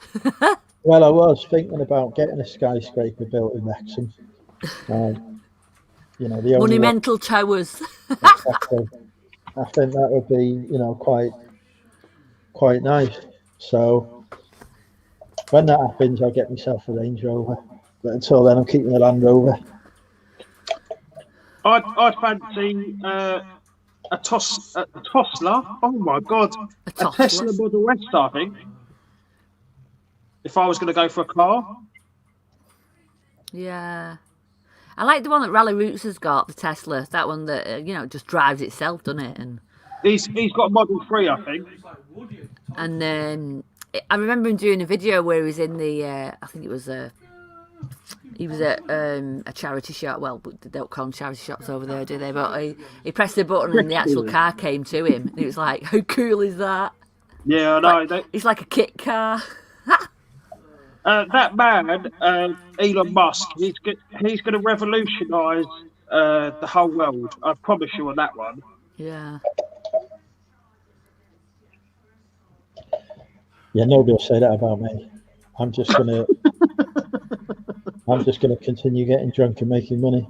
Well, I was thinking about getting a skyscraper built in Wrexham. The
Monumental Towers.
Exactly. I think that would be, quite nice. So when that happens, I'll get myself a Range Rover. But until then, I'm keeping the Land Rover.
I'd fancy a Tesla. Oh my God, a Tesla Model S, I think. If I was going to go for a car.
Yeah. I like the one that Rally Roots has got, the Tesla. That one that, just drives itself, doesn't it? And
he's got a Model 3, I think.
And then I remember him doing a video where he was in the, I think it was he was at a charity shop. Well, they don't call them charity shops over there, do they? But he pressed the button and the actual car came to him. And it was like, how cool is that?
Yeah, I know.
It's like a kit car.
That man, Elon Musk, he's going to revolutionise the whole world. I promise you on that one.
Yeah.
Yeah, nobody will say that about me. I'm just gonna continue getting drunk and making money.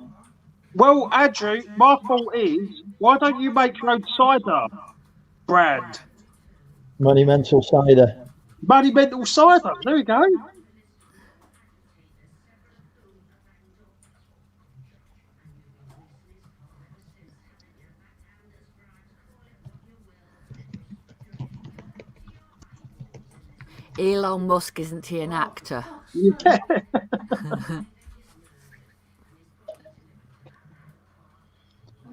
Well, Andrew, my thought is, why don't you make your own cider brand?
Monumental Cider.
Monumental Cider. There we go.
Elon Musk, isn't he an actor?
Yeah.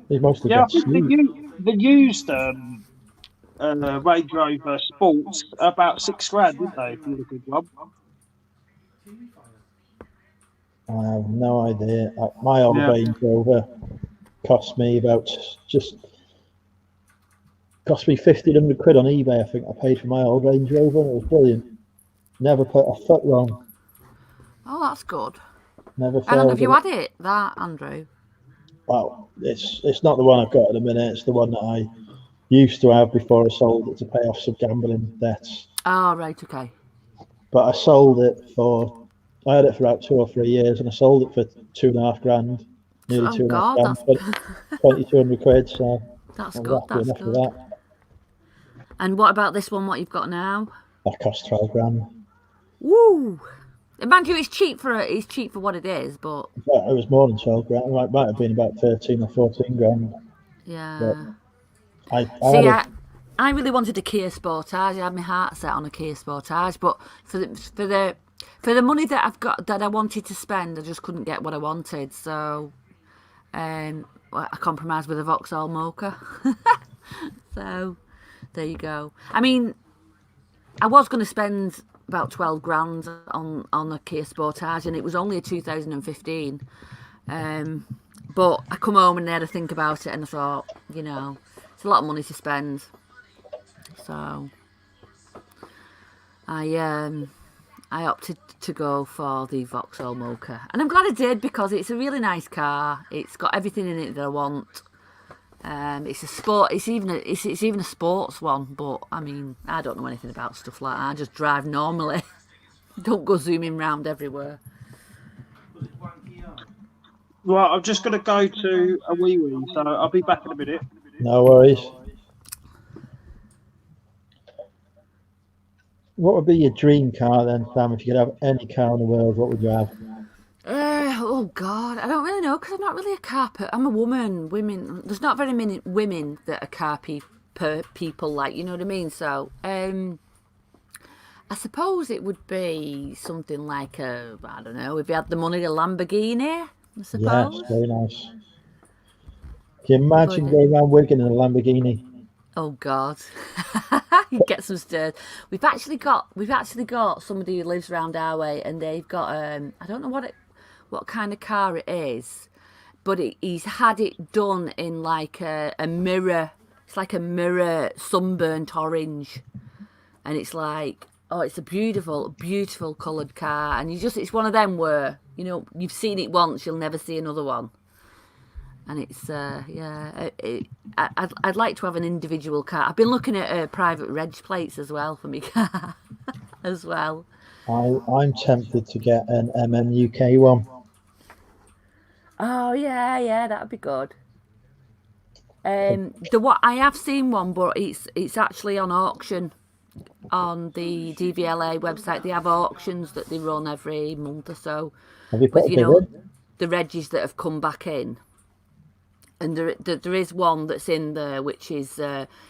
He mostly
I
gets
think the used Range Rover Sports about £6,000, didn't they? If you look at one.
I have no idea. My old Range Rover cost me 1,500 quid on eBay. I think I paid for my old Range Rover. It was brilliant. Never put a foot wrong.
Oh, that's good.
Never
How long
failed.
have you had it, that, Andrew?
Well, it's not the one I've got at the minute. It's the one that I used to have before I sold it to pay off some gambling debts.
Oh, right, okay.
But I sold it I had it for about 2 or 3 years, and I sold it for £2.5 grand, nearly £2.5 grand, 2,200 quid. So
that's good. That's good.
That.
And what about this one? What you've got now?
That cost 12 grand.
Woo! Mind you, it's cheap for what it is, but
it was more than 12 grand. It might have been about 13 or 14 grand.
Yeah.
I
really wanted a Kia Sportage. I had my heart set on a Kia Sportage, but for the money that I've got that I wanted to spend, I just couldn't get what I wanted. So, I compromised with a Vauxhall Mocha. So, there you go. I mean, I was going to spend about 12 grand on a Kia Sportage, and it was only a 2015. But I come home and I had to think about it, and I thought, it's a lot of money to spend. So I opted to go for the Vauxhall Mocha, and I'm glad I did, because it's a really nice car. It's got everything in it that I want. It's a sport. It's even a sports one. But I mean, I don't know anything about stuff like that. I just drive normally. Don't go zooming round everywhere.
Right, I'm just going to go to a wee, so I'll be back in a minute.
No worries. What would be your dream car then, Sam? If you could have any car in the world, what would you have?
Oh God, I don't really know, because I'm not really a car person. I'm a woman. There's not very many women that are car people, like, you know what I mean. So I suppose it would be something like I don't know, if you had the money, a Lamborghini. I suppose.
Yes, very nice. Can you imagine going around Wigan in a Lamborghini?
Oh God, you get some stares. We've actually got somebody who lives around our way, and they've got I don't know what kind of car it is, but he's had it done in like a mirror. It's like a mirror sunburnt orange, and it's like, oh, it's a beautiful coloured car, and it's one of them where you've seen it once, you'll never see another one. And it's I'd like to have an individual car. I've been looking at private reg plates as well for my car as well.
I'm tempted to get an MMUK one.
Oh yeah, that'd be good. I have seen one, but it's actually on auction on the DVLA website. They have auctions that they run every month or so.
Have you put
the reggies that have come back in. And there is one that's in there, which is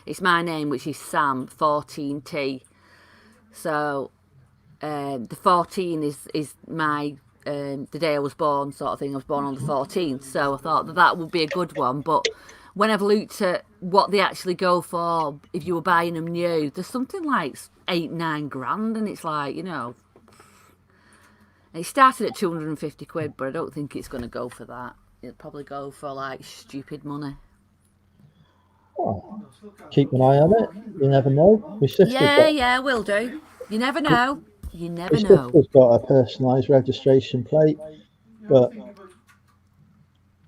it's my name, which is Sam 14T. So the 14 is my the day I was born, sort of thing. I was born on the 14th, so I thought that would be a good one. But when I've looked at what they actually go for, if you were buying them new, there's something like 8-9 grand, and it's like, it started at 250 quid, but I don't think it's going to go for that. It'll probably go for like stupid money.
Oh, keep an eye on it. You never know.
Yeah, will do. You never know.
My sister's got a personalised registration plate, but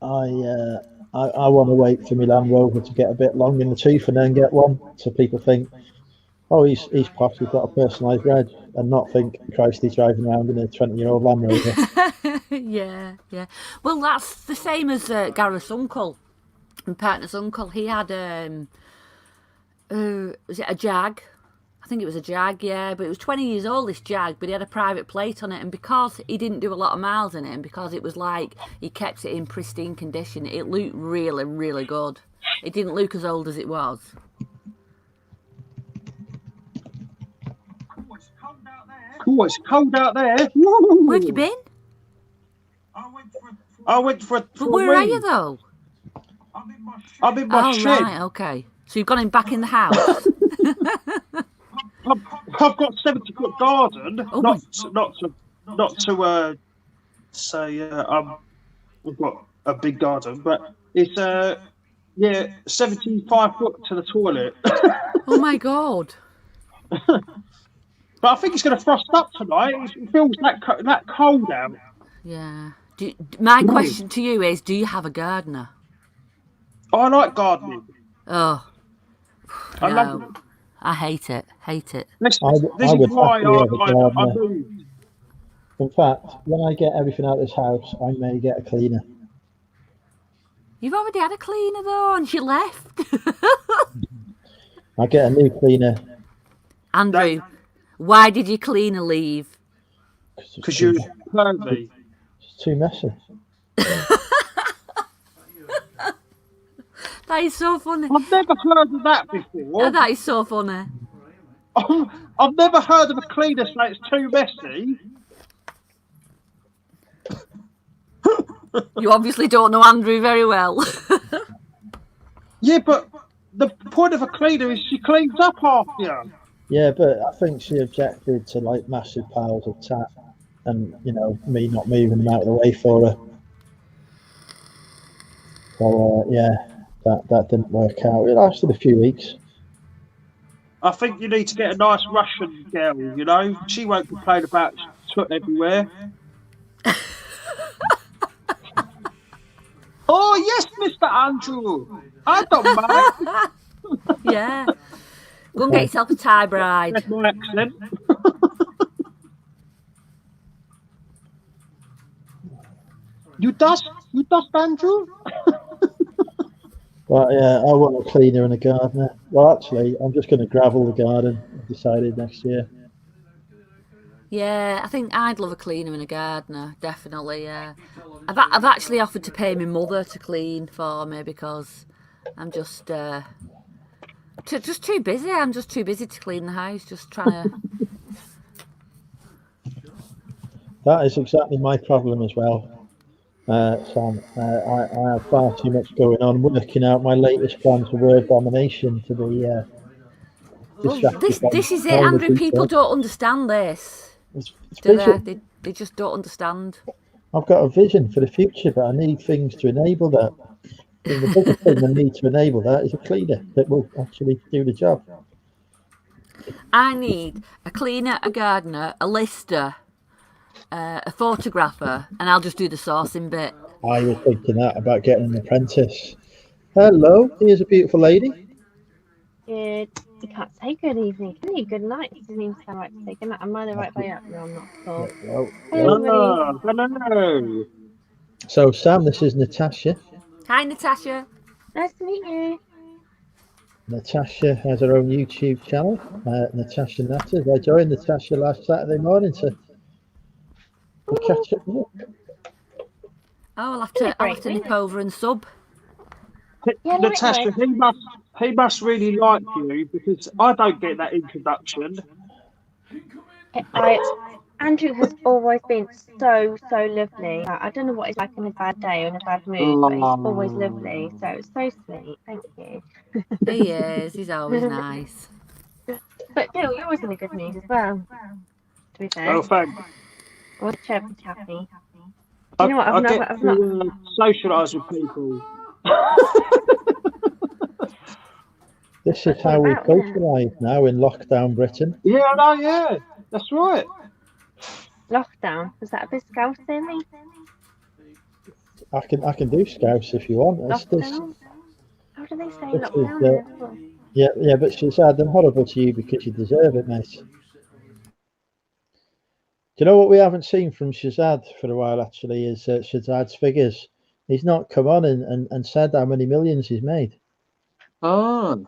I want to wait for my Land Rover to get a bit long in the tooth and then get one, so people think, oh, he's possibly got a personalised reg, and not think, Christ, he's driving around in a 20-year-old Land Rover.
Yeah. Well, that's the same as Gareth's uncle and partner's uncle. He had was it a Jag? I think it was a Jag, yeah. But it was 20 years old, this Jag, but he had a private plate on it, and because he didn't do a lot of miles in it, and because it was like he kept it in pristine condition, it looked really, really good. It didn't look as old as it was.
Oh, it's cold out there.
Where have you been?
I went for
But where are you though?
I'm in my shed.
Right, okay. So you've gone in back in the house.
I've got 70-foot garden.
Oh
not to So I've got a big garden, but it's 75 foot to the toilet.
Oh my God.
But I think it's going to frost up tonight. It feels that cold out.
Yeah. My question to you is, do you have a gardener?
I like gardening.
Oh,
I love
no.
it.
I hate it. Hate it.
This
I
is
would
why
happily have a
I
gardener.
moved.
In fact, when I get everything out of this house, I may get a cleaner.
You've already had a cleaner though, and she left.
I get a new cleaner.
Andrew, why did your cleaner leave?
Because you're pervy.
It's too messy.
That is so funny.
I've never heard of that before.
That is so funny.
I've never heard of a cleaner say it's too messy.
You obviously don't know Andrew very well.
Yeah, but the point of a cleaner is she cleans up after you.
Yeah, but I think she objected to like massive piles of tat and, you know, me not moving them out of the way for her. So, that didn't work out. It lasted a few weeks.
I think you need to get a nice Russian girl, you know? She won't complain about soot everywhere. Oh, yes, Mr. Andrew. I don't mind.
Yeah. Go and get yourself a Thai bride.
That's my accent. You dust, Andrew?
But yeah, I want a cleaner and a gardener. Well, actually, I'm just going to gravel the garden. I've decided next year.
Yeah, I think I'd love a cleaner and a gardener, definitely. Yeah, I've actually offered to pay my mother to clean for me because I'm just too busy. I'm just too busy to clean the house. Just trying to.
That is exactly my problem as well, Sam. I have far too much going on, working out my latest plan for word domination to be distracted.
This is it, Andrew. People don't understand this.
It's
Do they? They just don't understand.
I've got a vision for the future, but I need things to enable that. And the biggest thing I need to enable that is a cleaner that will actually do the job.
I need a cleaner, a gardener, a lister, a photographer, and I'll just do the sourcing bit.
I was thinking that about getting an apprentice. Hello, here's a beautiful lady.
Good. You can't say good evening, can you? Good night. It doesn't even sound right to say good night. Am I the right way up? No, I'm not. Cool.
Hello.
Hello.
So, Sam, this is Natasha.
Hi, Natasha.
Nice to meet you.
Natasha has her own YouTube channel, Natasha Natters. I joined Natasha last Saturday morning to catch up.
Oh, I'll have to nip over and sub.
Yeah,
Natasha, he must really like you because I don't get that introduction.
Andrew has always been so lovely. I don't know what he's like in a bad day or in a bad mood, but he's always lovely. So it's so sweet. Thank you.
He is. He's always nice.
But Jill, you're always in a good mood as well. To be fair.
Oh, thanks.
Always chirpy chappy. You know what?
I get to socialise with people.
This is how we socialise now in lockdown Britain.
Yeah, I know, yeah. That's right.
Lockdown? Was that a bit scousy?
I can do Scouse if you want.
Lockdown? How do they say lockdown?
Yeah, but Shazad, I'm horrible to you because you deserve it, mate. Do you know what we haven't seen from Shazad for a while, actually, is Shazad's figures. He's not come on and said how many millions he's made.
Oh.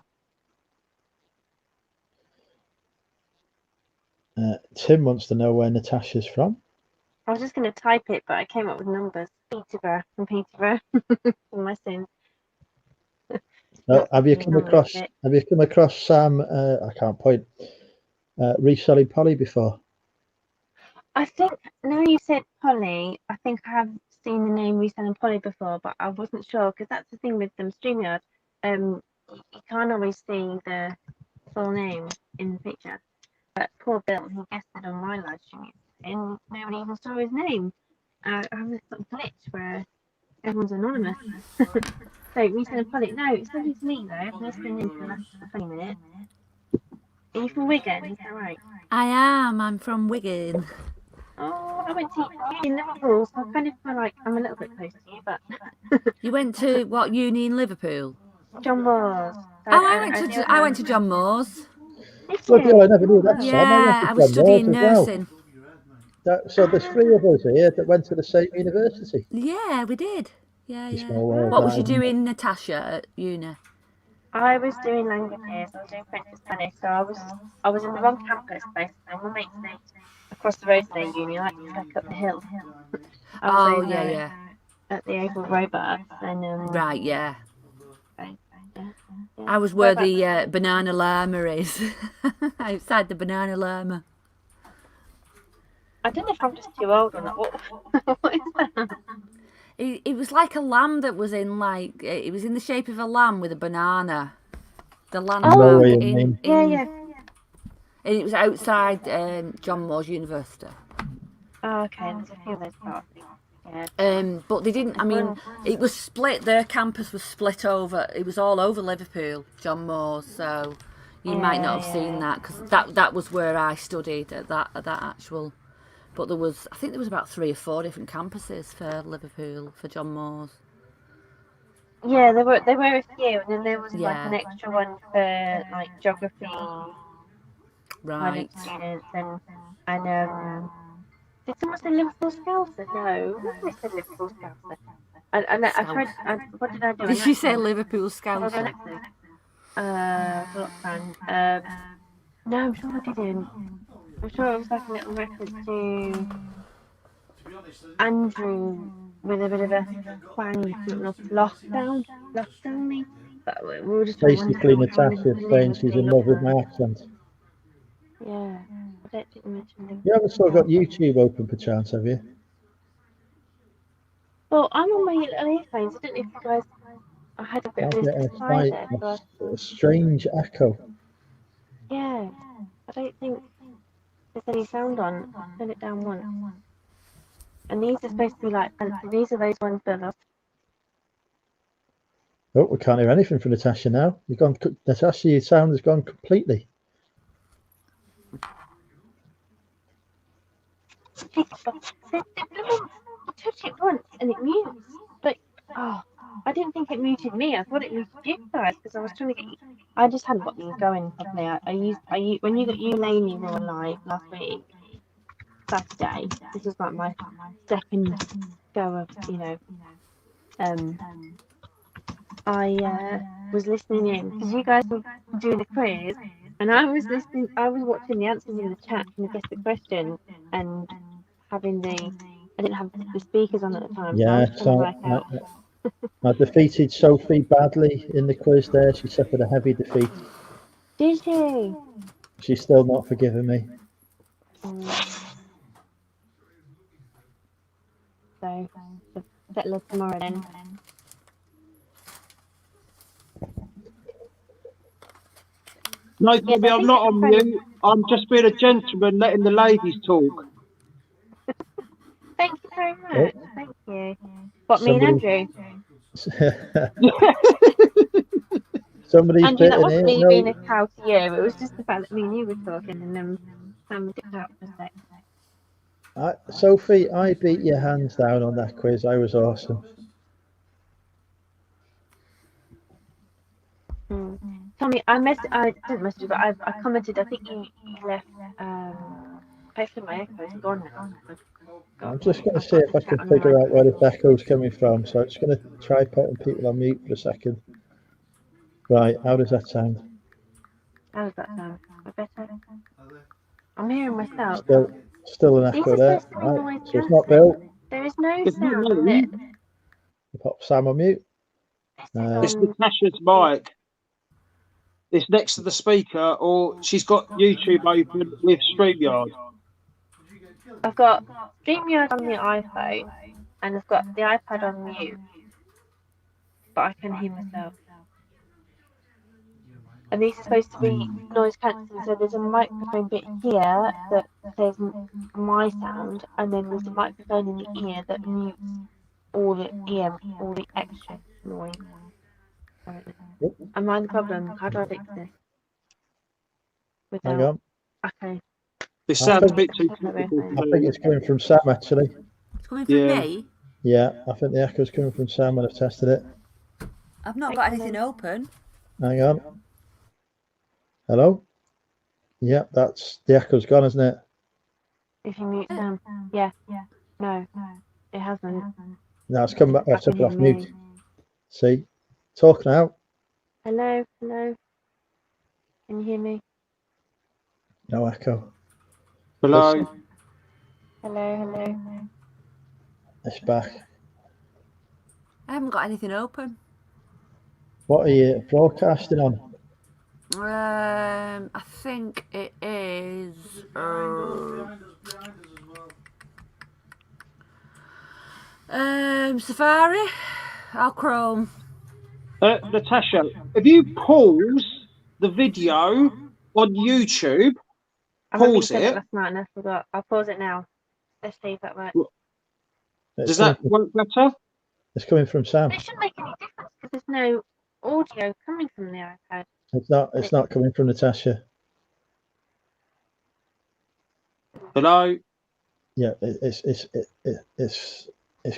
Tim wants to know where Natasha's from.
I was just going to type it, but I came up with numbers. Peterborough, from Peterborough. My sins.
Have you come across Sam? I can't point. Reselling Polly before?
I think now you said Polly. I think I have seen the name Reselling Polly before, but I wasn't sure because that's the thing with them StreamYard. You can't always see the full name in the picture. But poor Bill, he guessed it on my live stream, and nobody even saw his name. I have this sort of glitch where everyone's anonymous. So Reselling Polly, no, it's lovely to meet you though. I've listened in for the last 20 minutes. Are you from Wigan? Is that right?
I am. I'm from Wigan.
Oh, I went to uni in Liverpool, so I kind of feel like I'm a little bit close to you, but
You went to what uni in Liverpool?
John Moores. So
Oh, I went to John Moores.
Bloody hell, I never knew that. Sam.
Yeah, I was studying nursing.
So there's 3 of us here that went to the same university.
Yeah, we did. Yeah,
It's
yeah.
small world,
What was
that,
you
isn't it?
doing, Natasha, at uni?
I was doing languages. I was doing French and Spanish, so I was in the wrong campus basically. My mates lived across the road from their uni, like back up the hill. I was over
yeah.
at the Oval Robots, and
Right, yeah.
yeah.
I was where the banana llama is. Outside the banana llama.
I don't know if I'm just too old or not. What is that?
It was like a lamb that was in it was in the shape of a lamb with a banana. The landmark
Yeah.
And it was outside John Moores University.
Oh, okay, there's a few of those parts. Yeah.
But they didn't. I mean, it was split. Their campus was split over. It was all over Liverpool, John Moores. So you might not have seen that because that was where I studied at that actual. But I think there was about 3 or 4 different campuses for Liverpool for John Moores.
Yeah, there were a few, and then there was like an extra one for like geography,
right?
Students, and did someone say Liverpool Scouser? No, I said Liverpool Scouser. And I tried. What did I do?
Did she say Liverpool Scouser?
Block fan. No, I'm sure I didn't. I'm sure it was like a little reference to Andrew with a bit of a twang, lockdown. But we were just
basically Natasha saying she's in love with my accent.
Yeah, I don't think you mentioned them.
You haven't still got YouTube open per chance, have you?
Well, I'm on my little earphones. I don't know if you guys. I had a bit of
a strange echo.
Yeah, I don't think there's any sound on. I'll turn it down once. And these are supposed to be like fancy. These are those ones that are.
Oh, we can't hear anything from Natasha now. You've gone, Natasha. Your sound has gone completely.
You touch it once and it mutes. But I didn't think it muted me. I thought it muted you guys because I was trying to get you. I just hadn't got you going properly. I used when you got you Laney were live last week, Saturday. This was like my second go of I was listening in because you guys were doing the quiz, and I was listening. I was watching the answers in the chat and guess the question, and having I didn't have the speakers on at the time.
Yeah,
so
I defeated Sophie badly in the quiz there. She suffered a heavy defeat.
Did she?
She's still not forgiven me.
So, settle it tomorrow then.
No, Bobby, I'm not on mute. I'm just being a gentleman, letting the ladies talk.
Thank you very much. Thank you. What, me and Andrew?
Somebody's
Andrew, that wasn't me being
here.
a cow to you. It was just the fact that me and you were talking, and Sam dipped out for a sec.
Sophie, I beat your hands down on that quiz. I was awesome.
Tommy, I didn't message you, but I commented. I think you left. Hopefully my echo's gone now.
I'm just going to see if I can figure out where this echo's coming from. So I'm just going to try putting people on mute for a second. Right, how does that sound?
How does that sound? Better? I'm hearing myself.
Still an echo there. Right, so it's not Bill.
There is no sound on it.
You pop Sam on mute.
It's Natasha's mic. It's next to the speaker, or she's got YouTube open with StreamYard.
I've got StreamYard on the iPhone, and I've got the iPad on mute, but I can hear myself. And these are supposed to be noise cancelling. So there's a microphone bit here that says my sound, and then there's a microphone in the ear that mutes all the extra noise. Am I the problem? How do I fix this?
Hang on.
Okay.
This sounds a bit too technical.
I think it's coming from Sam, actually.
It's coming from me?
Yeah, I think the echo's coming from Sam when I've tested it.
I've not got anything open.
Hang on. Hello? Yeah, that's the echo's gone, isn't it?
If you mute Sam. Yeah. No, it hasn't.
No, it's come back. I took it off mute. See? Talk now.
Hello? Can you hear me?
No echo.
Hello?
Hello?
It's back.
I haven't got anything open.
What are you broadcasting on?
I think it is. Safari or Chrome.
Natasha, if you pause the video on YouTube, pause it.
Last night and I forgot. I'll pause it now. Let's see if that works.
Does that work better?
It's coming from Sam.
It shouldn't make any difference because there's no audio coming from the iPad.
It's not coming from Natasha.
Hello?
Yeah, it's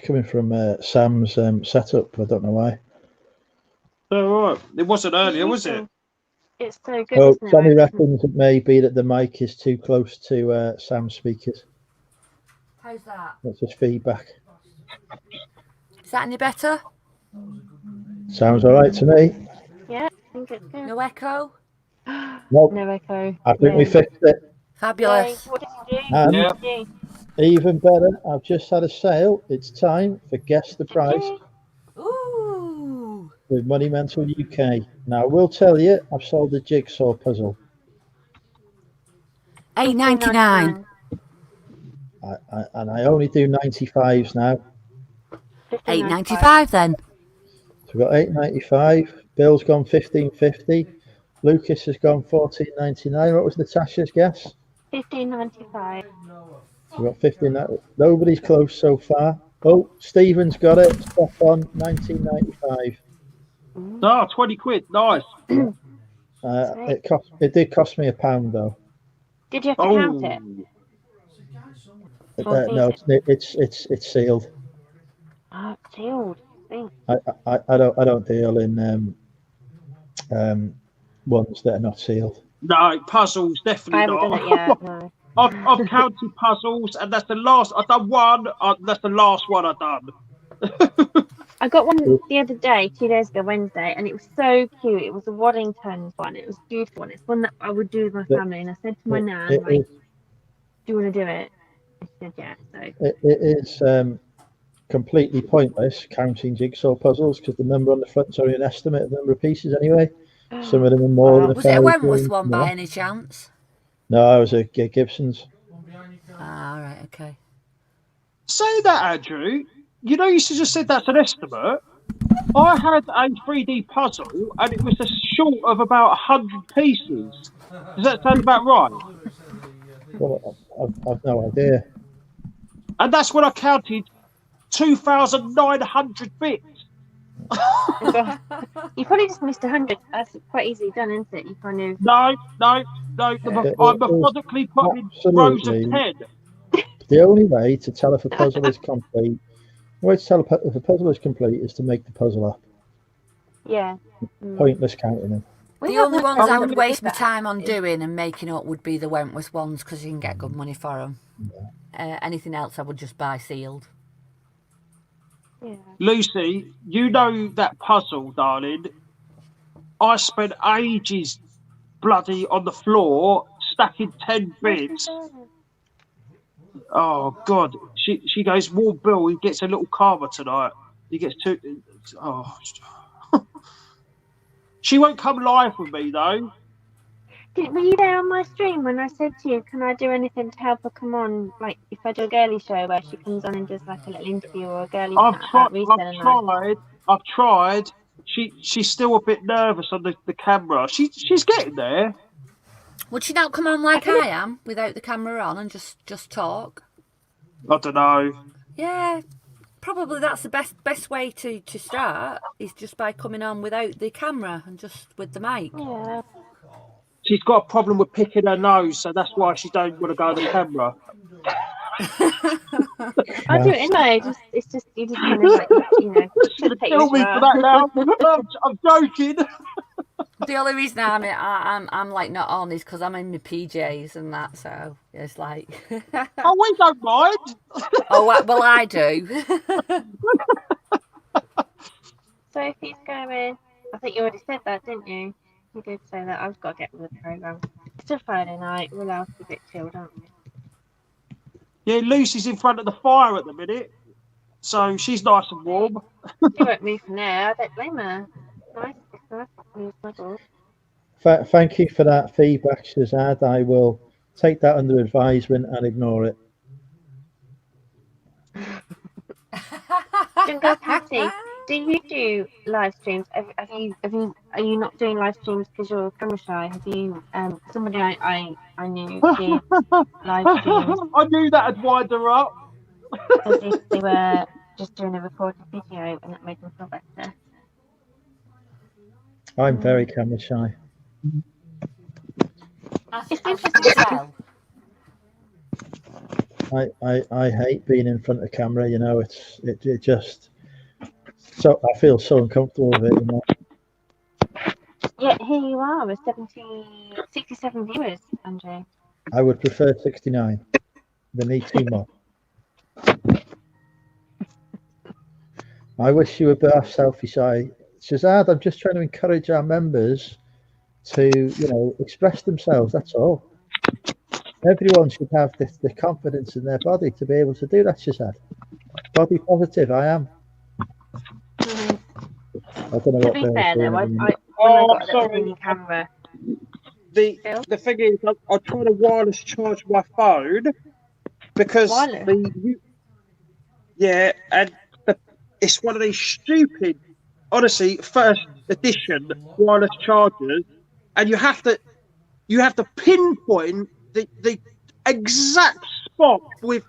coming from Sam's setup. I don't know why.
All right. It wasn't earlier, was it?
It's so good.
Oh, Sammy reckons it may be that the mic is too close to Sam's speakers.
How's that?
That's just feedback.
Is that any better?
Sounds all right to me.
Yeah, I think it's good.
No echo?
Nope.
No echo.
I think we fixed it.
Fabulous.
What did you do?
And even better, I've just had a sale. It's time for Guess the Price
Ooh.
with Money Mental UK. Now, I will tell you, I've sold a jigsaw puzzle.
$8.99.
And I only do 95s now.
$8.95 then.
So we've got $8.95. Bill's gone $15.50. Lucas has gone $14.99. What was Natasha's guess?
$15.95.
We've got 15. Nobody's close so far. Oh, Stephen's got it. Spot on, $19.95.
Oh, 20 quid. Nice.
It did cost me £1 though.
Did you have to count it?
No, it's sealed.
Oh, it's sealed.
I don't deal in ones that are not sealed.
No, puzzles definitely
I haven't
not.
done it yet. No.
I've counted puzzles, and that's the last. I've done one. That's the last one I've done.
I got one the other day, 2 days ago, Wednesday, and it was so cute. It was a Waddington's one. It was a beautiful one. It's one that I would do with my family, and I said to my nan, like, "Do you want to do it?" And she said, "Yeah." So
it is completely pointless counting jigsaw puzzles because the number on the front's only an estimate of the number of pieces anyway. Some of them are more than a
Was it a Wentworth one by any chance?
No, it was a Gibson's.
Ah, right, okay.
Say that, Andrew. You know, you just said that's an estimate. I had a 3D puzzle, and it was short of about 100 pieces. Does that sound about right?
Well, I've no idea.
And that's when I counted 2,900 bits.
you probably just missed 100. That's quite easily done, isn't it? You kind of
No. I'm methodically putting rows of 10.
The only way to tell if a puzzle is complete, the way to tell if a puzzle is complete is to make the puzzle up.
Yeah.
Pointless counting them.
The only ones I would waste my time on doing and making up would be the Wentworth ones because you can get good money for them. Yeah. Anything else I would just buy sealed.
Yeah.
Lucy, you know that puzzle, darling. I spent ages bloody on the floor stacking 10 bits. Oh God! She goes, "Well, Bill, he gets a little karma tonight. He gets two." Oh, she won't come live with me though.
Were you there on my stream when I said to you, "Can I do anything to help her come on?" Like if I do a girly show where she comes on and does like a little interview or a girly.
I've tried. she's still a bit nervous on the camera. She's getting there.
Would she not come on like I am, without the camera on, and just talk?
I don't know.
Yeah, probably that's the best way to start, is just by coming on without the camera and just with the mic.
Yeah.
She's got a problem with picking her nose, so that's why she don't want to go on the camera.
I do it anyway. It's just you just kind of like take
Kill me for that now. I'm joking.
The only reason I'm like not on is because I'm in my PJs and that, so it's like.
Oh, we don't mind.
Oh well, I do.
So if he's going, I think you already said that, didn't you? You did say that. I've got to get with the program. It's a Friday night. We're allowed to be a bit chilled, aren't we?
Yeah, Lucy's in front of the fire at the minute, so she's nice and warm.
She won't move from there. I don't blame her. It's nice to move muddles.
Thank you for that feedback, Shazad. I will take that under advisement and ignore it.
Jungle Patty, do you do live streams? Are you not doing live streams because you're camera shy? Have you? Somebody I knew did live streams.
I knew that would wind her up.
As if they were just doing a recorded video, and it made them feel better.
I'm very camera shy.
It's interesting.
I hate being in front of camera. It just so I feel so uncomfortable with it.
Yeah, here you are with 67 viewers, Andrew.
I would prefer 69. They need 2 more. I wish you were a bit off selfie shy. Shazad, I'm just trying to encourage our members to, express themselves. That's all. Everyone should have the confidence in their body to be able to do that, Shazad. Body positive, I am. I don't know
To
what
be fair, though, when I got a little camera.
The thing is, I try to wireless charge my phone because it's one of these stupid, honestly, first edition wireless chargers, and you have to pinpoint the exact spot with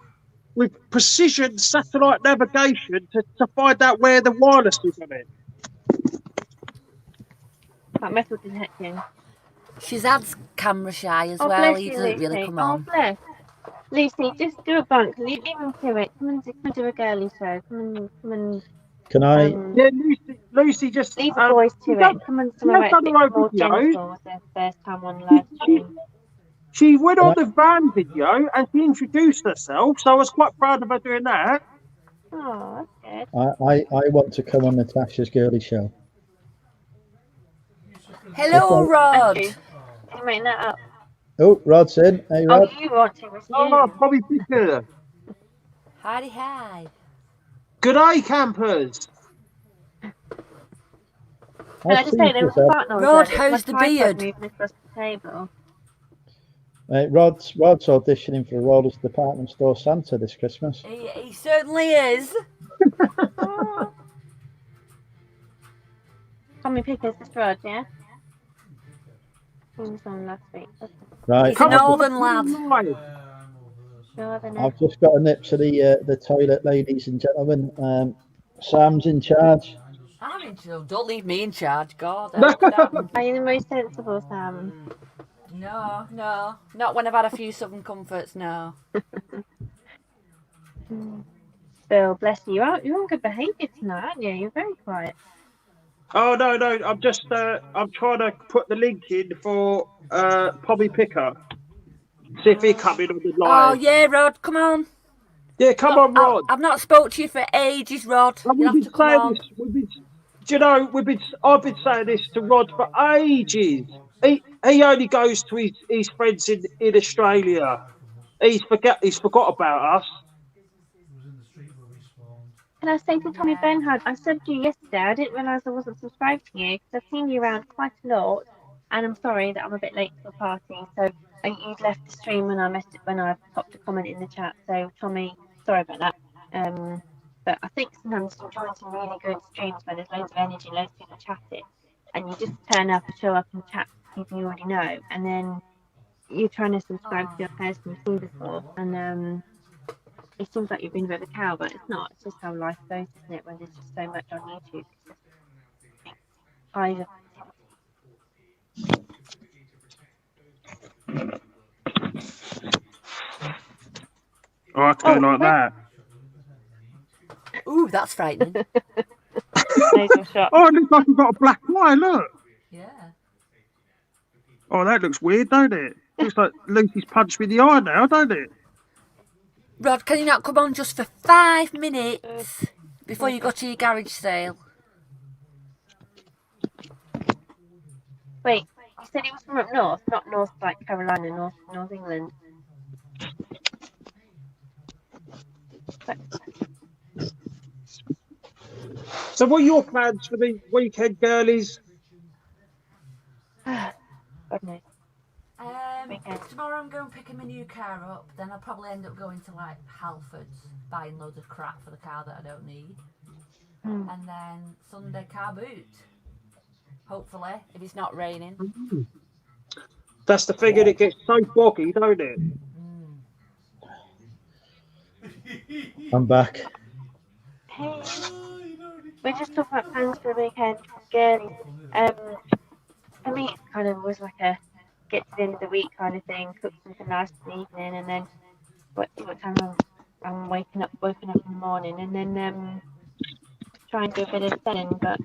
precision satellite navigation to find out where the wireless is on it.
That metal detecting.
Shazad's camera shy as well.
Bless
He
you,
doesn't really
Lucy.
come on.
Bless. Lucy, just do a bunk. Leave him to it. Come and do a girly show. Come and.
Can I?
Yeah, Lucy, just
leave the boys to it. Come and somewhere a bit more gentle with their first time on live stream.
She went on the van video and she introduced herself, so I was quite proud of her doing that.
Oh, that's good.
I want to come on Natasha's girly show.
Hello, Rod.
Andrew, you making that up?
Oh, Rod's in. Hey, Rod.
Oh, you want to?
Oh, Bobby Picker.
Hi.
Good day, campers.
Can I just say there was a partner?
Rod, how's the beard?
Moving across the table.
Rod's auditioning for a role as department store Santa this Christmas.
He certainly is.
Tommy Pickers, this Rod, yeah? He was on last week.
Right.
He's a northern lad.
I've just got a nip to the toilet, ladies and gentlemen. Sam's in charge.
I'm in charge. Don't leave me in charge, God.
Are you the most sensible, Sam?
No. Not when I've had a few Southern Comforts, no.
Bill, bless you. You're on good behaviour tonight, aren't you? You're very quiet.
Oh, no. I'm just, I'm trying to put the link in for Bobby Picker. See if he come in on the live.
Oh, yeah, Rod, come on.
Yeah, come on, Rod.
I've not spoke to you for ages, Rod. You'll have to come on.
I've been saying this to Rod for ages. He only goes to his friends in Australia. He's forgot about us.
Can I say to Tommy Bernhard, I subbed you yesterday. I didn't realise I wasn't subscribed to you because I've seen you around quite a lot, and I'm sorry that I'm a bit late to the party. So you'd left the stream when I popped a comment in the chat. So Tommy, sorry about that. But I think sometimes you join some really good streams where there's loads of energy, loads of people chatting, and you just turn up and show up and chat to people you already know, and then you're trying to subscribe to your person you've seen before, and it seems like you've been a bit of a cow, but it's not. It's just how life goes, isn't it? When there's just so much on YouTube, it's just hive of
Oh, I have to go like that.
Ooh, that's frightening.
nasal shot.
Oh, it looks like you've got a black eye, look.
Yeah.
Oh, that looks weird, don't it? Looks like Lucy's punched me in the eye now, don't it?
Rod, can you not come on just for 5 minutes before you go to your garage sale?
Wait, you said he was from up north, not North like Carolina, North England.
So what are your plans for the weekend, girlies?
God knows.
Tomorrow I'm going picking my new car up. Then I'll probably end up going to like Halfords, buying loads of crap for the car that I don't need. And then Sunday car boot. Hopefully, if it's not raining.
That's the thing, and it gets so boggy, don't it?
I'm back.
Hey, we're just talking about plans for the weekend, girlies. For me, it kind of was like a get to the end of the week kind of thing, cook something nice in the evening, and then what time I'm waking up in the morning, and then try and do a bit of selling, but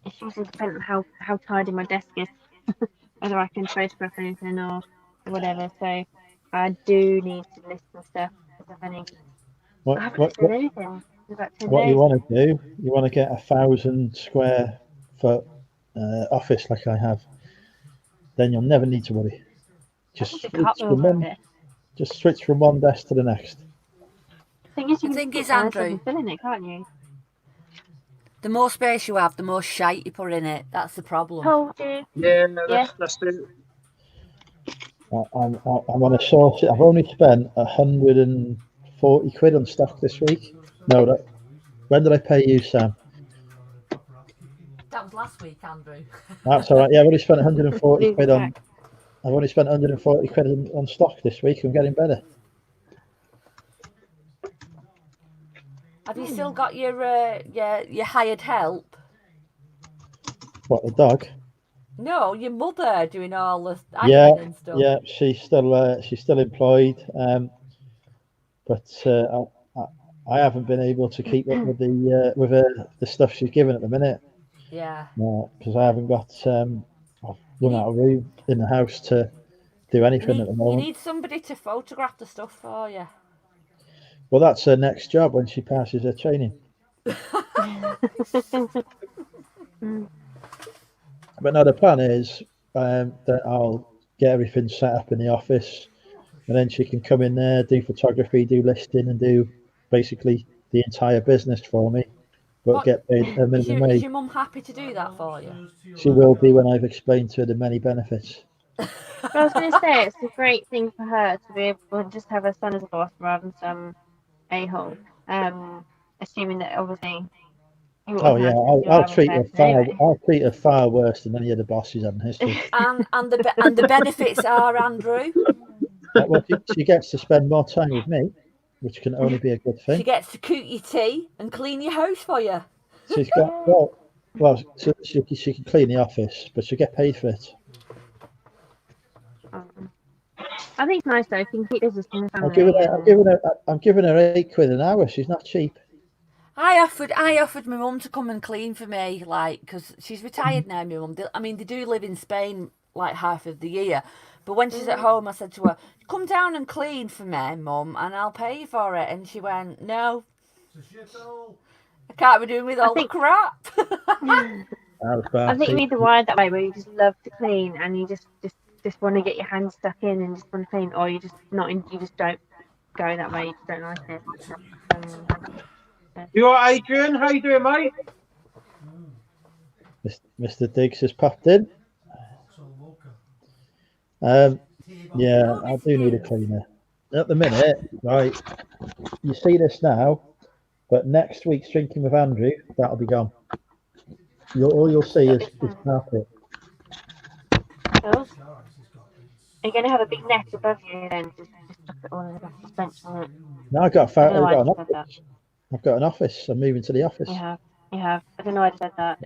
it's usually dependent on how tidy my desk is, whether I can photograph anything or whatever. So I do need to list some stuff because I haven't listed anything in about 10
What
days.
you want to do, you want to get 1,000 square foot office like I have. Then you'll never need to worry. Just switch from one desk to the next.
The thing is,
Andrew,
filling it, can't you?
The more space you have, the more shite you put in it. That's the problem.
Told you.
Yeah, that's it.
I'm on a short. I've only spent 140 quid on stock this week. No, when did I pay you, Sam?
That was last week, Andrew.
That's all right. Yeah, I've only spent 140 quid on. I've only spent 140 quid on stock this week. I'm getting better.
Have you still got your hired help?
What, the dog?
No, your mother doing all the admin and stuff.
Yeah, she's still employed, but I haven't been able to keep up with the stuff she's given at the minute.
Yeah.
Because I haven't got I've run out of room in the house to do anything at the moment.
You need somebody to photograph the stuff for you.
Well, that's her next job when she passes her training. But no, the plan is that I'll get everything set up in the office, and then she can come in there, do photography, do listing, and do basically the entire business for me, but get paid a minimum wage.
Is your mum happy to do that for you?
She will be when I've explained to her the many benefits.
I was going to say, it's a great thing for her to be able to just have her son as a boss rather than some a-hole. Assuming that obviously.
Oh yeah, I'll treat her I'll treat her far worse than any of the bosses had in history.
and the benefits are, Andrew.
Well, she gets to spend more time with me, which can only be a good thing.
She gets to cook your tea and clean your house for you.
She's got so she can clean the office, but she'll get paid for it.
I think it's nice though. If you can keep business in the family.
I'm giving her 8 quid an hour. She's not cheap.
I offered my mum to come and clean for me, like, because she's retired now, my mum. I mean, they do live in Spain, like, half of the year. But when she's at home, I said to her, come down and clean for me, Mum, and I'll pay you for it. And she went, no. I can't be doing with all the crap.
I think you need the wired that way, where you just love to clean and you just want to get your hands stuck in and just want to clean, or you just don't go that way. You just don't like it.
You all right, Adrian? How you doing, mate?
Mr. Diggs has popped in. Yeah, I do need a cleaner. At the minute, right, you see this now, But next week's drinking with Andrew, that'll be gone. All you'll see is carpet.
Cool. Are you going to have a big net above you then? Just stuff it all in the back of the bench on it.
No, I've got
I don't know why I
an
just said that.
office. I've got an office. I'm moving to the office.
You have. I don't know why I said that.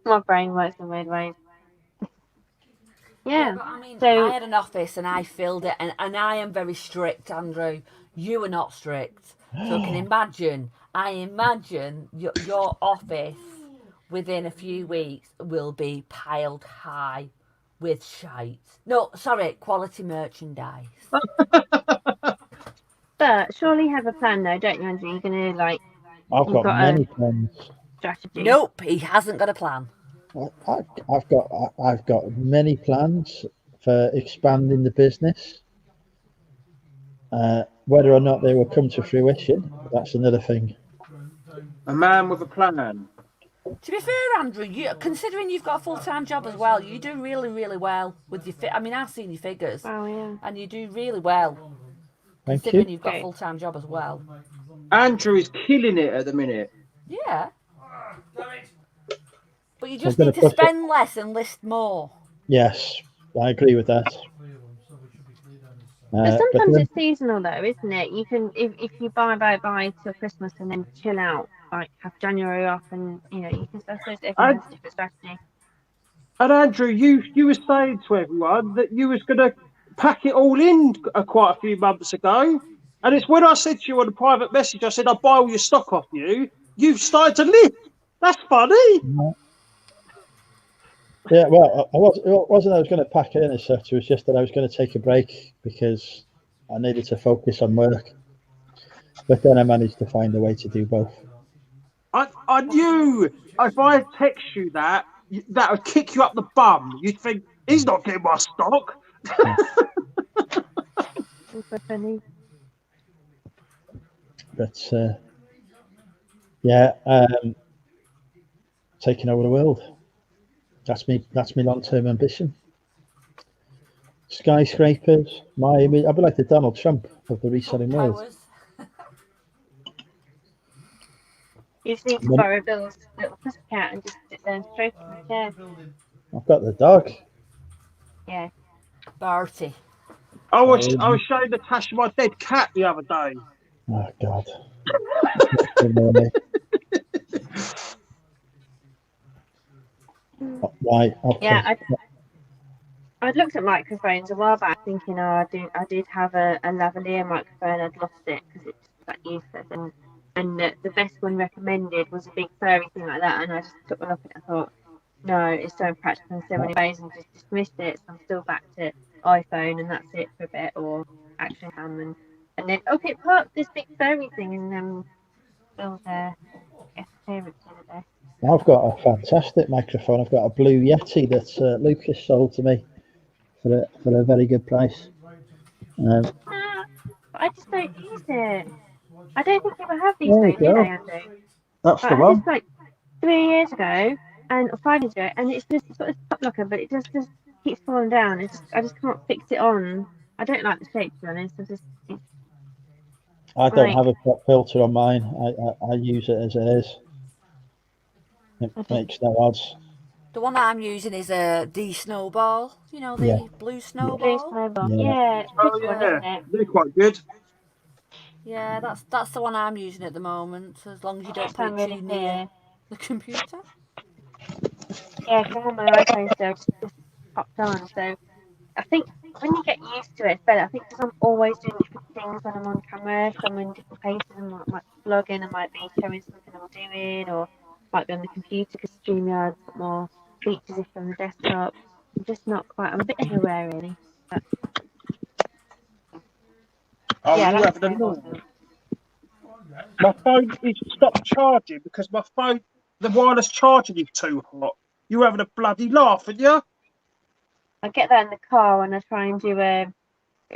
My brain works in weird ways. Yeah.
But I mean,
So
I had an office and I filled it, and I am very strict, Andrew. You are not strict. So I imagine your office within a few weeks will be piled high with shite. No, sorry, quality merchandise.
but surely you have a plan though, don't you, Andrew? You're going to like.
I've got many plans.
Strategy.
Nope, he hasn't got a plan.
I've got many plans for expanding the business. Whether or not they will come to fruition, that's another thing.
A man with a plan.
To be fair, Andrew, considering you've got a full-time job as well, you do really, really well with your I mean, I've seen your figures.
Oh, yeah.
And you do really well.
Thank
considering
you.
You've got a full-time job as well.
Andrew is killing it at the minute.
Yeah. But you just need to spend less and list more.
Yes, I agree with that.
But sometimes it's seasonal though, isn't it? You can if you buy till Christmas and then chill out, like have January off, and you know I suppose everyone has a different strategy.
And Andrew, you were saying to everyone that you was going to pack it all in quite a few months ago, and it's when I said to you on a private message, I said I'll buy all your stock off you. You've started to live. That's funny.
Yeah, well, it wasn't I was going to pack it in as such. It was just that I was going to take a break because I needed to focus on work. But then I managed to find a way to do both.
I knew if I text you that would kick you up the bum. You'd think he's not getting my stock.
Super funny.
But taking over the world. That's me long-term ambition. Skyscrapers. I'd be like the Donald Trump of the reselling world.
You just need to borrow Bill's little pussycat and just sit there and stroke him in the chair.
I've got the dog.
Yeah.
Barty.
I was showing Natasha my dead cat the other day.
Oh God. Right. Okay.
Yeah, I'd looked at microphones a while back, thinking, I did have a lavalier microphone. I'd lost it because it's that useless. And the best one recommended was a big furry thing like that. And I just took one off it. I thought, no, it's so impractical in so many ways, and just dismissed it. So I'm still back to iPhone, and that's it for a bit, or Action Cam, and then picked up this big furry thing, and Bill's appearance the other day.
I've got a fantastic microphone. I've got a Blue Yeti that Lucas sold to me for a very good price.
I just don't use it. I don't think people have these days, do they, Andrew?
That's the one.
It's like 3 years ago or 5 years ago, and it's just got this top locker, but it just keeps falling down. I just can't fix it on. I don't like the shape, to be honest.
I don't have a pop filter on mine. I use it as it is. It makes no odds.
The one that I'm using is a D Snowball. You know, the blue snowball.
Blue snowball. Yeah.
They're quite good.
Yeah, that's the one I'm using at the moment. As long as you don't put it too near the computer.
Yeah, because I have my iPhone still just popped on. So I think when you get used to it, it's better. I think because I'm always doing different things when I'm on camera. If I'm in different places, I might be vlogging, I might be showing something I'm doing, or might be on the computer because StreamYard's got more features if I'm on the desktop. I'm just not quite. I'm a bit everywhere really. But,
that's my phone is stopped charging because the wireless charging is too hot. You're having a bloody laugh, aren't you?
I get that in the car when I try and do a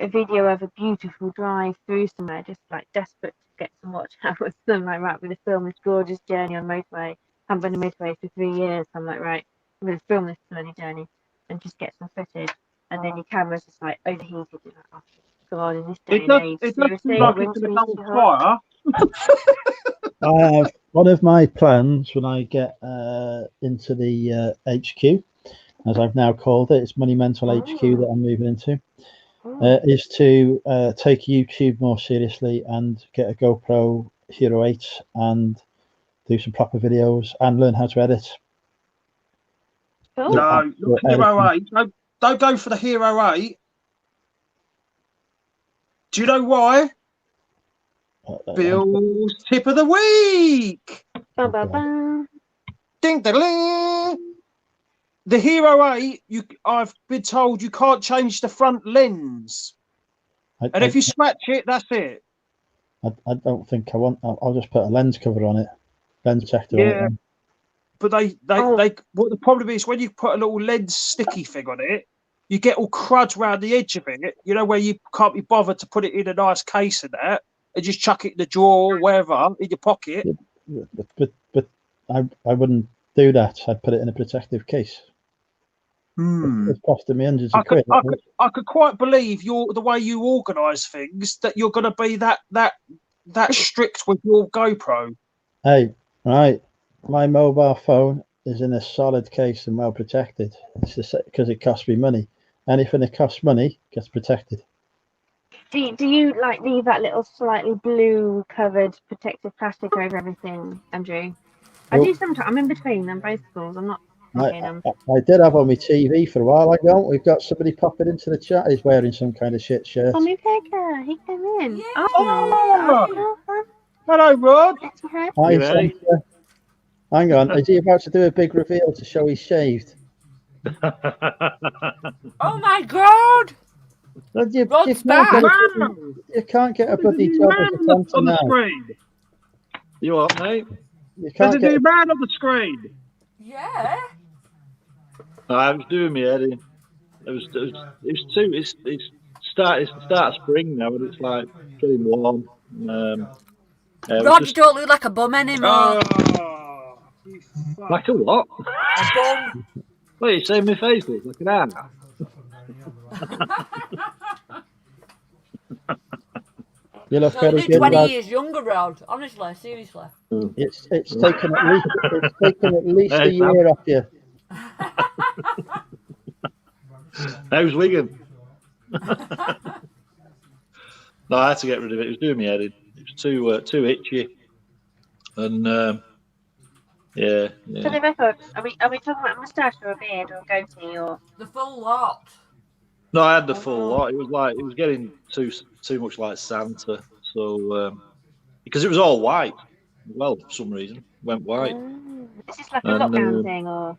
video of a beautiful drive through somewhere, just like desperate to get some watch hours. I'm like, right, I'm going to film this gorgeous journey on motorway. I haven't been on motorway for 3 years. I'm like, right, I'm going to film this bloody journey and just get some footage. And then your camera's just like overheated. You're like, oh, God, in this day and age,
It does seem like it's going to go on fire.
One of my plans when I get into the HQ, as I've now called it, it's Money Mental HQ that I'm moving into, is to take YouTube more seriously and get a GoPro Hero 8 and do some proper videos and learn how to edit.
Cool.
No, not Hero 8. Don't go for the Hero 8. Do you know why? Bill's tip of the week.
Ba, ba, ba.
Ding, ding, ding. The Hero 8, I've been told you can't change the front lens. And if you scratch it, that's it.
I don't think I want. I'll just put a lens cover on it. Lens protector on it.
Yeah. But what the problem is when you put a little lens sticky thing on it, you get all crud around the edge of it. You know, where you can't be bothered to put it in a nice case and that, and just chuck it in the drawer or wherever in your pocket.
But I wouldn't do that. I'd put it in a protective case. It's costing me hundreds of quid.
I could quite believe the way you organise things, that you're going to be that strict with your GoPro.
Hey, right. My mobile phone is in a solid case and well protected. It's just because it costs me money. Anything that costs money gets protected.
Do you like leave that little slightly blue covered protective plastic over everything, Andrew? I do sometimes. I'm in between them both schools. I'm not.
I did have on my TV for a while ago. We've got somebody popping into the chat. He's wearing some kind of shit shirt.
Tommy Pegger, he came in.
Yeah.
Oh, hello, Rod.
Hi, Santa. Hang on, is he about to do a big reveal to show he's shaved?
Oh my God!
You can't get a bloody job as a Santa
on the
now.
screen.
You what, mate?
You
There's
can't
a
get
new man on the screen.
Yeah.
I was doing me head in. It's start of spring now, and it's like getting warm.
Rod, you don't look like a bum anymore.
Like a what?
A bum.
Wait, you saying my face looks like an ant?
You look
So
very
you're
good.
20
Lad.
years younger, Rod. Honestly, seriously.
It's taken at least a year off you.
How's Wigan? No, I had to get rid of it. It was doing me head in. It was too itchy. And yeah.
For the record, are we talking about a moustache or a beard or a goatee or
The full lot.
No, I had the full lot. It was getting too much like Santa. So because it was all white. Well, for some reason, went white.
Is this like a lockdown thing or?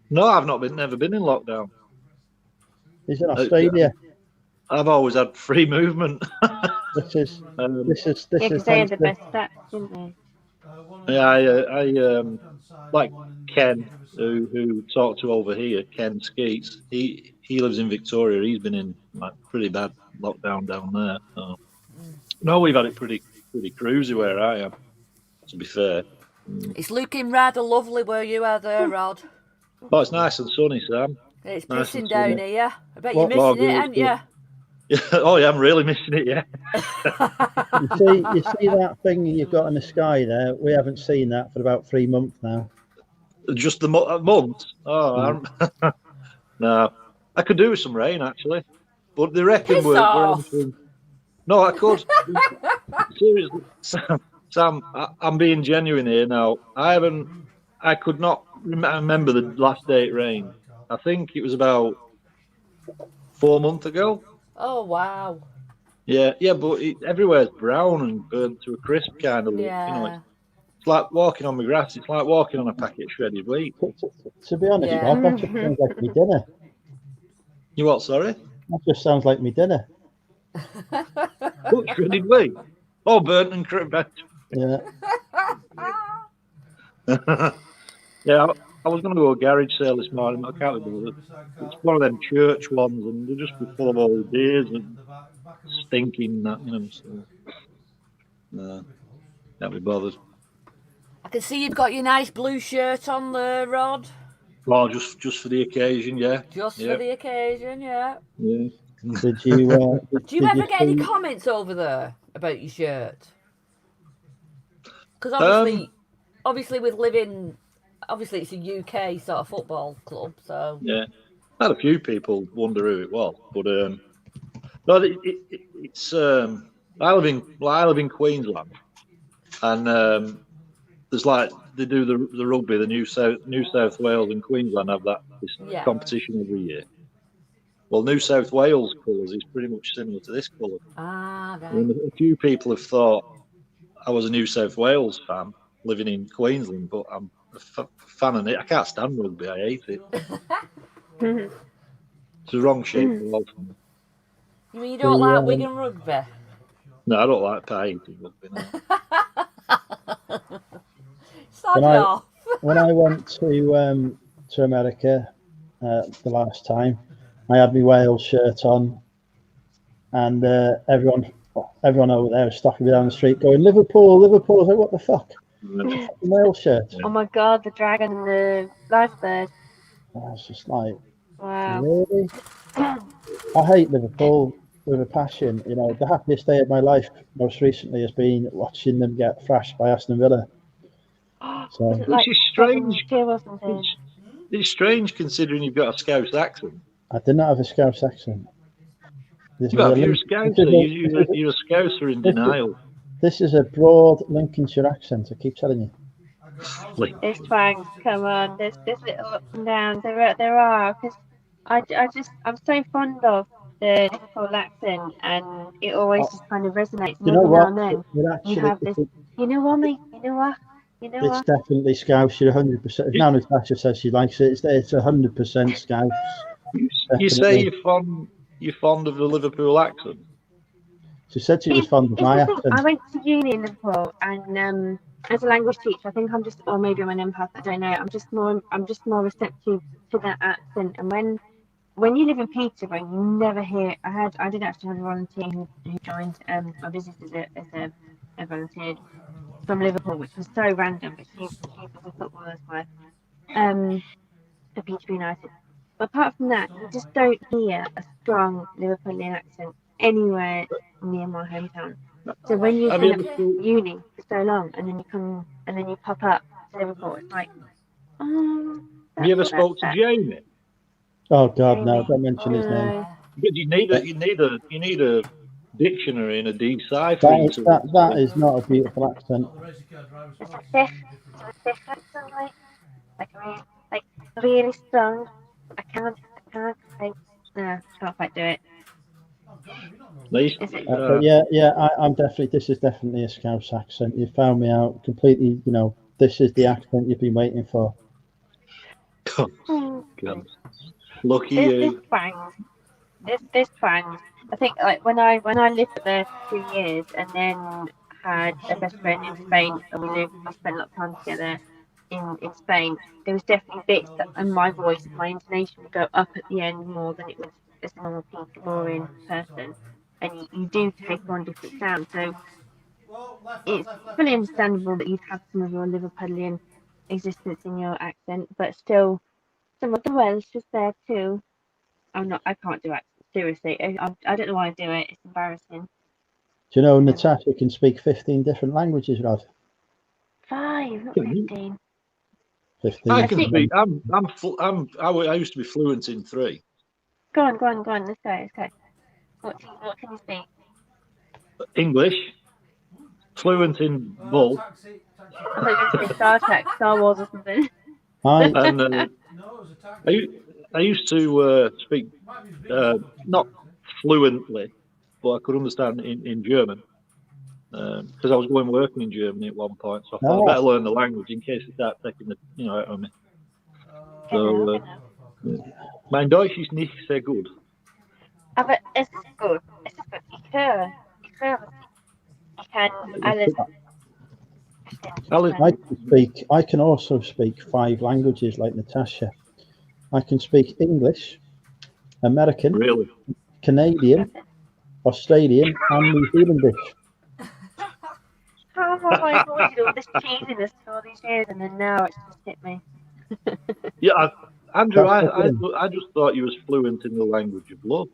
No, I've never been in lockdown.
He's in Australia.
I've always had free movement.
This is
They had the best stats, didn't they?
Yeah, I like Ken, who talked to over here, Ken Skeets. He lives in Victoria. He's been in like pretty bad lockdown down there. So. No, we've had it pretty cruisy where I am. To be fair,
It's looking rather lovely where you are there, Rod.
Oh, it's nice and sunny, Sam.
It's
Nice
pissing
and
down
sunny.
here. I bet you're missing it, aren't you?
Oh yeah, I'm really missing it. Yeah.
You see that thing you've got in the sky there? We haven't seen that for about 3 months now.
Just the month. Oh, no. I could do with some rain actually, but they reckon
Piss
we're
off.
entering. No, I could. Seriously, Sam, I'm being genuine here now. I could not remember the last day it rained. I think it was about 4 months ago.
Oh, wow.
Yeah, but everywhere's brown and burnt to a crisp kind of look.
Yeah.
You know, it's like walking on the grass. It's like walking on a packet of shredded wheat.
To be honest,
Yeah.
Rod, that just sounds like me dinner.
You what? Sorry?
That just sounds like me dinner.
What, shredded wheat? Oh, burnt and crisp.
Yeah.
Yeah, I was going to go to a garage sale this morning, but I can't be bothered. It's one of them church ones, and they're just full of all the beers and stinking that, you know. So, no, can't be bothered.
I can see you've got your nice blue shirt on there, Rod.
Well, just for the occasion, yeah.
Just for the occasion, yeah.
Yeah.
Did you?
Do you ever get any comments over there about your shirt? Because obviously with living, obviously it's a UK sort of football club, so
yeah, I had a few people wonder who it was, but no, it's I live in Queensland, and there's like they do the rugby, the New South Wales and Queensland have this competition every year. Well, New South Wales colours is pretty much similar to this colour.
right.
And a few people have thought I was a New South Wales fan living in Queensland, but I'm a fan of it. I can't stand rugby. I hate it. It's the wrong shape ball for me.
You mean you don't like Wigan rugby?
No, I don't like hating rugby. No.
When I went to America the last time, I had my Wales shirt on, and everyone over there was stopping me down the street going, Liverpool, Liverpool. I was like, what the fuck? Wales shirt.
Oh my god, the dragon and the lifebird.
I was just like,
wow.
Really? I hate Liverpool with a passion. You know, the happiest day of my life most recently has been watching them get thrashed by Aston Villa. So,
which is strange. It's strange considering you've got a Scouse accent.
I did not have a Scouse accent.
You're a Scouser. You're a Scouser in denial.
This is a broad Lincolnshire accent, I keep telling you.
There's twangs, come on. There's little ups and downs. There are, because I'm so fond of the Liverpool accent, and it always just kind of resonates.
You know what?
You have this. You know what, mate? You know what?
It's definitely Scouse. You're 100%. Now Natasha says she likes it. It's 100% Scouse.
You say you're fond of the Liverpool accent.
She said she was fond of my accent.
I went to uni in Liverpool, and as a language teacher, I think I'm just, or maybe I'm an empath. I don't know. I'm just more receptive to that accent. And when you live in Peterborough, you never hear. I did actually have a volunteer who joined my business as a volunteer from Liverpool, which was so random, but she was a footballer's wife for Peterborough United. But apart from that, you just don't hear a strong Liverpoolian accent anywhere near my hometown. So when you've been at uni for so long, and then you pop up to Liverpool, it's like, oh.
Have you ever spoke to Jamie?
Oh God, no! Don't mention his name.
But you need a dictionary and a decipher.
That is not a beautiful accent.
It's a thick accent, like really strong. I can't quite do it. I'm definitely. This is definitely a Scouse accent. You found me out completely. You know, this is the accent you've been waiting for.
God. Lucky you.
This twangs. I think like when I lived there for 2 years and then had a best friend in Spain, and I spent a lot of time together in Spain. There was definitely bits that, and my voice, my intonation would go up at the end more than it would as a normal Peterborough person, and you do take on different sounds. So it's fully understandable that you'd have some of your Liverpoolian existence in your accent, but still some of the Welsh is there too. I can't do accents, seriously. I don't know why I do it. It's embarrassing.
Do you know Natasha can speak 15 different languages, Rod?
5, not 15.
15.
I can speak. I used to be fluent in 3.
Go on. Let's go. What can you speak?
English. Fluent in Bull.
I thought you were going to say Star Trek, Star Wars or something.
And I used to speak not fluently, but I could understand in German because I was going working in Germany at one point. So I thought I better learn the language in case they start taking the out of me. So mein Deutsch ist nicht sehr gut.
Aber es ist gut. Ich höre. Ich kann alles.
I can also speak 5 languages like Natasha. I can speak English, American, Canadian, Australian, and New Zealandish.
How have I avoided all this cheesiness for all these years, and then now it's just hit me?
Yeah, Andrew, I just thought you was fluent in the language of love.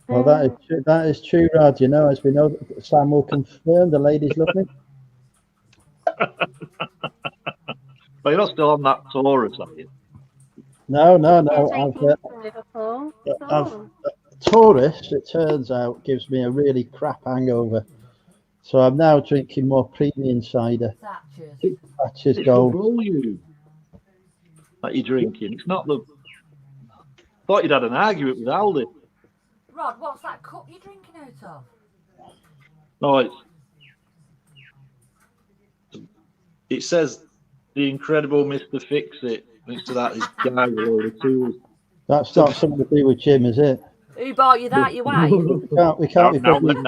Well, that is true, Rod. You know, as we know, Sam will confirm the ladies love me.
But you're not still on that Taurus, are you?
No.
From Liverpool.
I've Taurus, it turns out, gives me a really crap hangover. So I'm now drinking more premium cider. Thatcher's
It's the
Gold.
volume that you're drinking. It's not the. Thought you'd had an argument with Aldi.
Rod, what's that cup you're drinking out of?
No, it says the incredible Mr. Fix-It. Next to that is guy with all the tools.
That's not something to do with Jim, is it?
Who bought you that? Your wife?
We can't be
Now
putting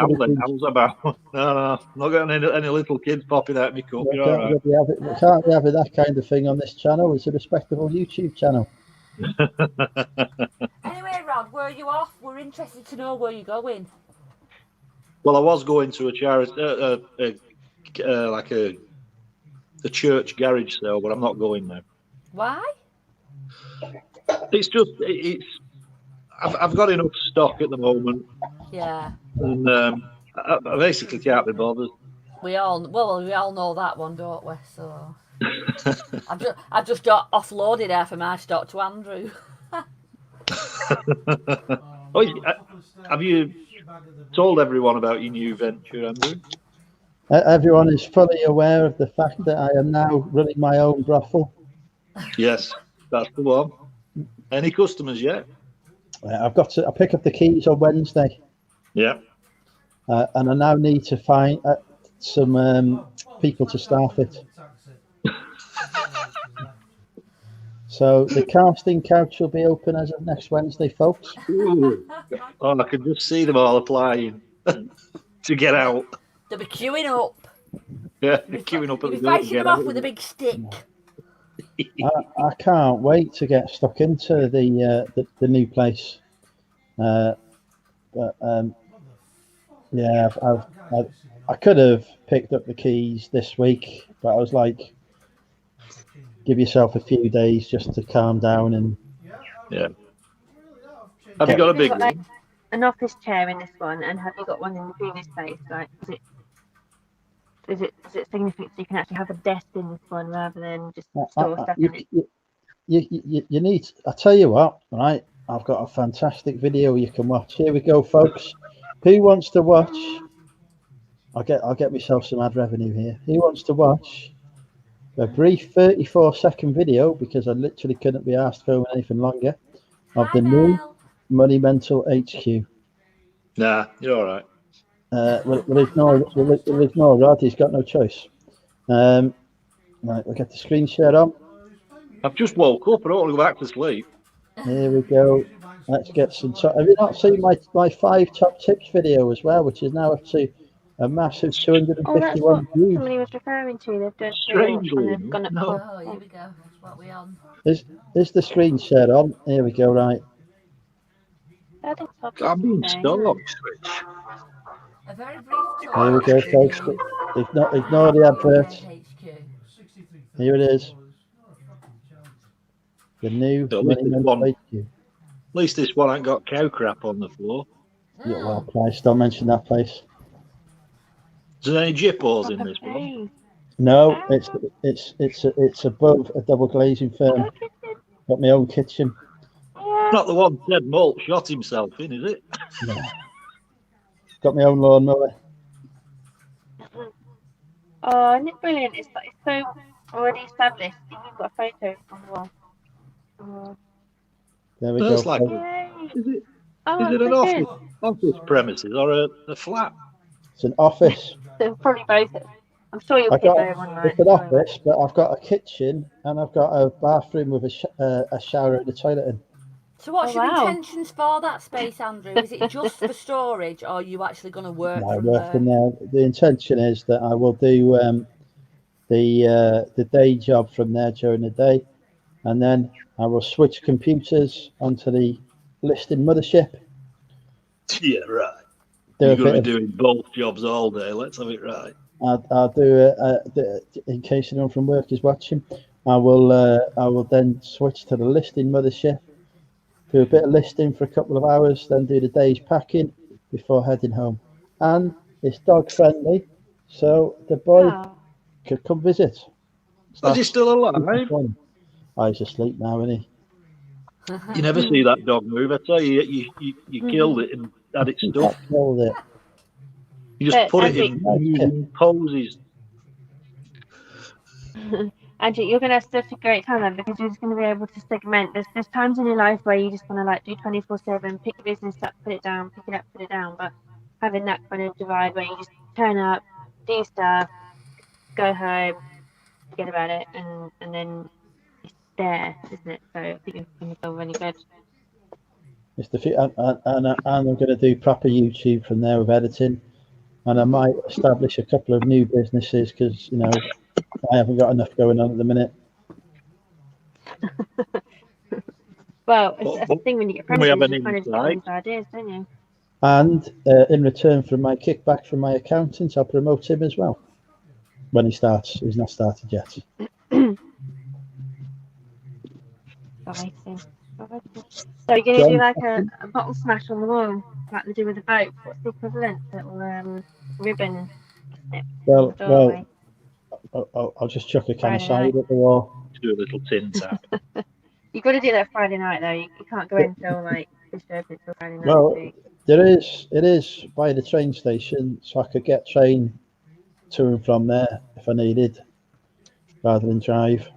about. No, not getting any little kids popping out of my cup.
we
You're all right.
we can't be having that kind of thing on this channel. It's a respectable YouTube channel.
Anyway, Rod, where are you off? We're interested to know where you're going.
Well, I was going to a charity, like a church garage sale, but I'm not going now.
Why?
It's just I've got enough stock at the moment.
Yeah.
And I basically can't be bothered.
We all know that one, don't we? So I've just offloaded half of my stock to Andrew.
Have you told everyone about your new venture, Andrew?
Everyone is fully aware of the fact that I am now running my own brothel.
Yes, that's the one. Any customers yet?
I pick up the keys on Wednesday.
Yeah.
And I now need to find some people to staff it. So the casting couch will be open as of next Wednesday, folks.
Ooh. Oh, I can just see them all applying to get out.
They'll be queuing up.
Yeah, queuing up at the door.
Fighting them off with a big stick.
I can't wait to get stuck into the new place. Yeah, I could have picked up the keys this week, but I was like, give yourself a few days just to calm down and.
Yeah. Have you got a big one?
Like an office chair in this one, and have you got one in the previous place? Like, is it significant so you can actually have a desk in this one rather than just store stuff in it?
You need. I tell you what, right? I've got a fantastic video you can watch. Here we go, folks. Who wants to watch? I'll get myself some ad revenue here. Who wants to watch a brief 34-second video, because I literally couldn't be asked for anything longer, of the new Money Mental HQ?
Nah, you're all right.
We'll ignore Rod. He's got no choice. Right, we'll get the screen share on.
I've just woke up. I don't want to go back to sleep.
Here we go. Let's get some. Have you not seen my 5 top tips video as well, which is now up to a massive 251
that's what
views?
somebody was referring to. They've done
Strangely,
they've gone up.
no.
Oh, here we go. That's what we on.
Is the screen share on? Here we go. Right.
I think so.
I'm being stalked.
A very brief
Here we go, folks. Ignore the advert. Here it is. The new Money Mental HQ.
At least this one ain't got cow crap on the floor.
Yeah, well placed. Don't mention that place.
Is there any jippos in this one?
No, it's above a double glazing firm. Got my own kitchen.
Not the one Ted Malt shot himself in, is it?
No. Got my own lawnmower.
Oh, isn't it brilliant? It's so already established. You've got a photo on the wall. Oh.
There we
That's
go.
like, is it an office premises or a flat?
It's an office.
So probably both. I'm sure you'll get there one right.
It's an office, but I've got a kitchen and I've got a bathroom with a shower and a toilet in.
So what's your intentions for that space, Andrew? Is it just for storage, or are you actually going to work from there?
The intention is that I will do the day job from there during the day, and then I will switch computers onto the listing mothership.
Yeah, right. You're going to be doing both jobs all day. Let's have it right.
I'll do it in case anyone from work is watching. I will then switch to the listing mothership, do a bit of listing for a couple of hours, then do the day's packing before heading home. And it's dog friendly, so the boy could come visit.
Is he still alive?
Oh, he's asleep now, isn't he?
You never see that dog move. I tell you, you killed it and had it stuffed.
Killed it.
You just put it in moving poses.
Andrew, you're going to have such a great time then, because you're just going to be able to segment. There's times in your life where you just want to like do 24/7, pick your business up, put it down, pick it up, put it down. But having that kind of divide where you just turn up, do stuff, go home, forget about it, and then it's there, isn't it? So I think it's going to feel really good.
And I'm going to do proper YouTube from there with editing, and I might establish a couple of new businesses because I haven't got enough going on at the minute.
Well, that's the thing when you get promoted, you kind of get these ideas, don't you?
And in return for my kickback from my accountant, I'll promote him as well when he starts. He's not started yet.
So you're going to do like a bottle smash on the wall, like they do with the boat. What's the equivalent? Little ribbon snip.
Well, I'll just chuck a can of cider at the wall.
Do a little tin tap.
You've got to do that Friday night though. You can't go in until like disturbed until Friday night.
Well, it is by the train station, so I could get train to and from there if I needed, rather than drive.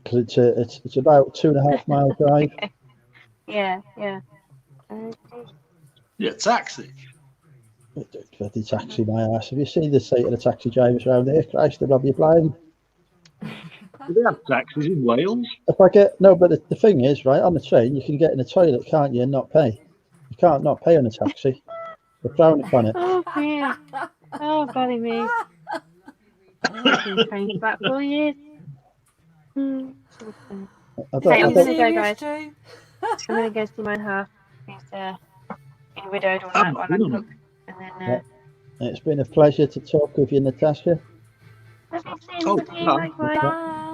Because it's about 2.5 mile drive.
Yeah.
Yeah, taxi.
Bloody taxi, my ass. Have you seen the state of the taxi drivers around here? Christ, they'll rob you blind.
Do they have taxis in Wales?
But the thing is, right, on the train, you can get in the toilet, can't you, and not pay? You can't not pay on a taxi. They're frowning upon it.
Oh, dear. Oh, golly me. I've been trained for about 4 years. I'm going to go, guys. I'm going to go see my half, who's been widowed all night while I cook. And then,
it's been a pleasure to talk with you, Natasha.
Lovely seeing you, likewise.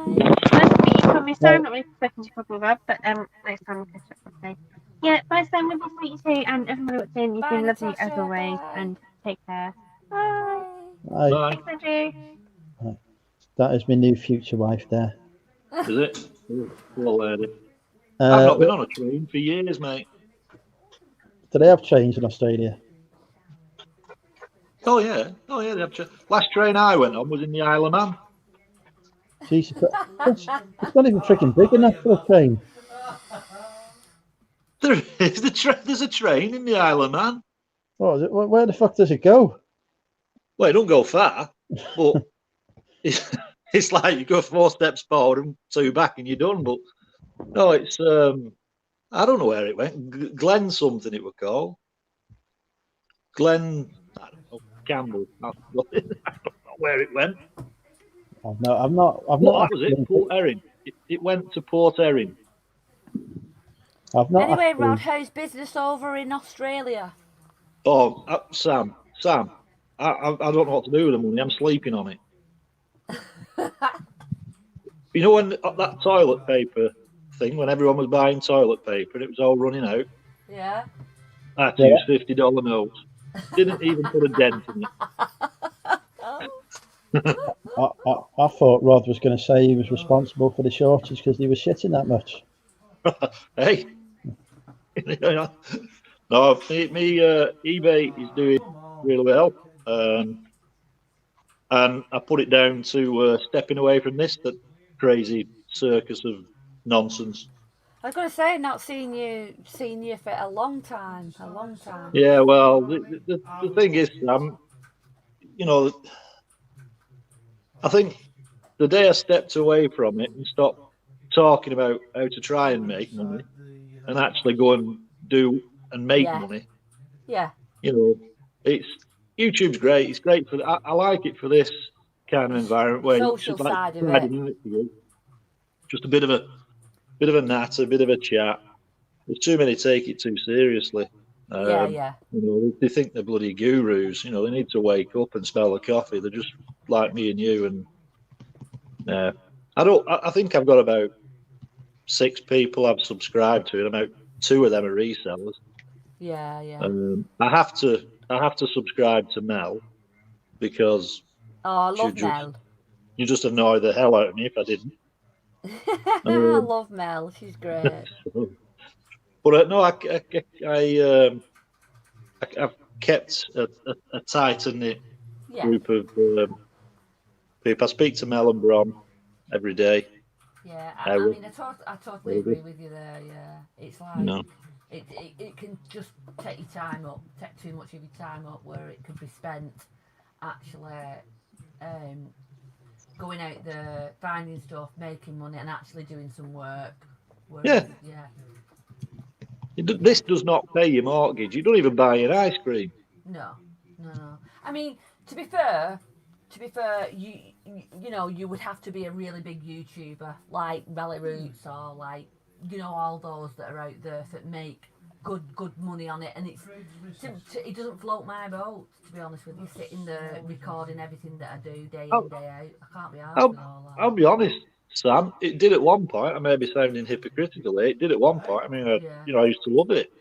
Nice to meet you, Tommy. Sorry, I'm not really spoken to you properly, Rob, but next time we'll catch up properly. Yeah, bye, Sam. Lovely to meet you too, and everybody watching. You've been lovely as always, and take care. Bye.
Bye.
Thanks, Andrew.
That is my new future wife there.
Is it? Well, lady. I've not been on a train for years, mate.
Do they have trains in Australia?
Oh yeah, they have last train I went on was in the Isle of Man.
Jesus, it's not even freaking big enough for a train.
There's a train in the Isle of Man.
Oh, where the fuck does it go?
Well, it don't go far, but it's like you go 4 steps forward and 2 back and you're done. But no, it's I don't know where it went. Glen something it was called. Glen, I don't know, Campbell. I don't know where it went.
I've not.
What was it? Port Erin. It went to Port Erin.
I've not.
Anyway, Rod, how's business over in Australia?
Oh, Sam, I don't know what to do with the money. I'm sleeping on it. You know when that toilet paper thing, when everyone was buying toilet paper and it was all running out?
Yeah.
I had to use $50 notes. Didn't even put a dent in it.
I thought Rod was going to say he was responsible for the shortage because he was shitting that much.
Hey. No, eBay is doing really well. And I put it down to stepping away from this crazy circus of nonsense.
I was going to say, I've not seen you for a long time.
Yeah, well, the thing is, I think the day I stepped away from it and stopped talking about how to try and make money and actually go and do and make money.
Yeah.
YouTube's great. It's great for I like it for this kind of environment where
social
it's just
side of
it. Just a bit of a natter, a bit of a chat. There's too many take it too seriously. They think they're bloody gurus. They need to wake up and smell the coffee. They're just like me and you. And I think I've got about 6 people I've subscribed to, and about 2 of them are resellers.
Yeah.
I have to subscribe to Mel because
I love Mel.
You just annoy the hell out of me if I didn't.
I love Mel. She's great.
But no, I've kept a tight knit group of people. I speak to Mel and Bron every day.
Yeah, I mean, I totally agree with you there. Yeah, it's like it can just take your time up, take too much of your time up, where it could be spent actually going out there, finding stuff, making money, and actually doing some work. Whereas,
This does not pay your mortgage. You don't even buy your ice cream.
No. I mean, to be fair, you know, you would have to be a really big YouTuber like Rally Roots or like, you know, all those that are out there that make good money on it, and it doesn't float my boat, to be honest with you, sitting there recording everything that I do day in, day out. I can't be arsed with all that.
I'll be honest, Sam, it did at one point. I may be sounding hypocritical. It did at one point. I mean, I used to love it,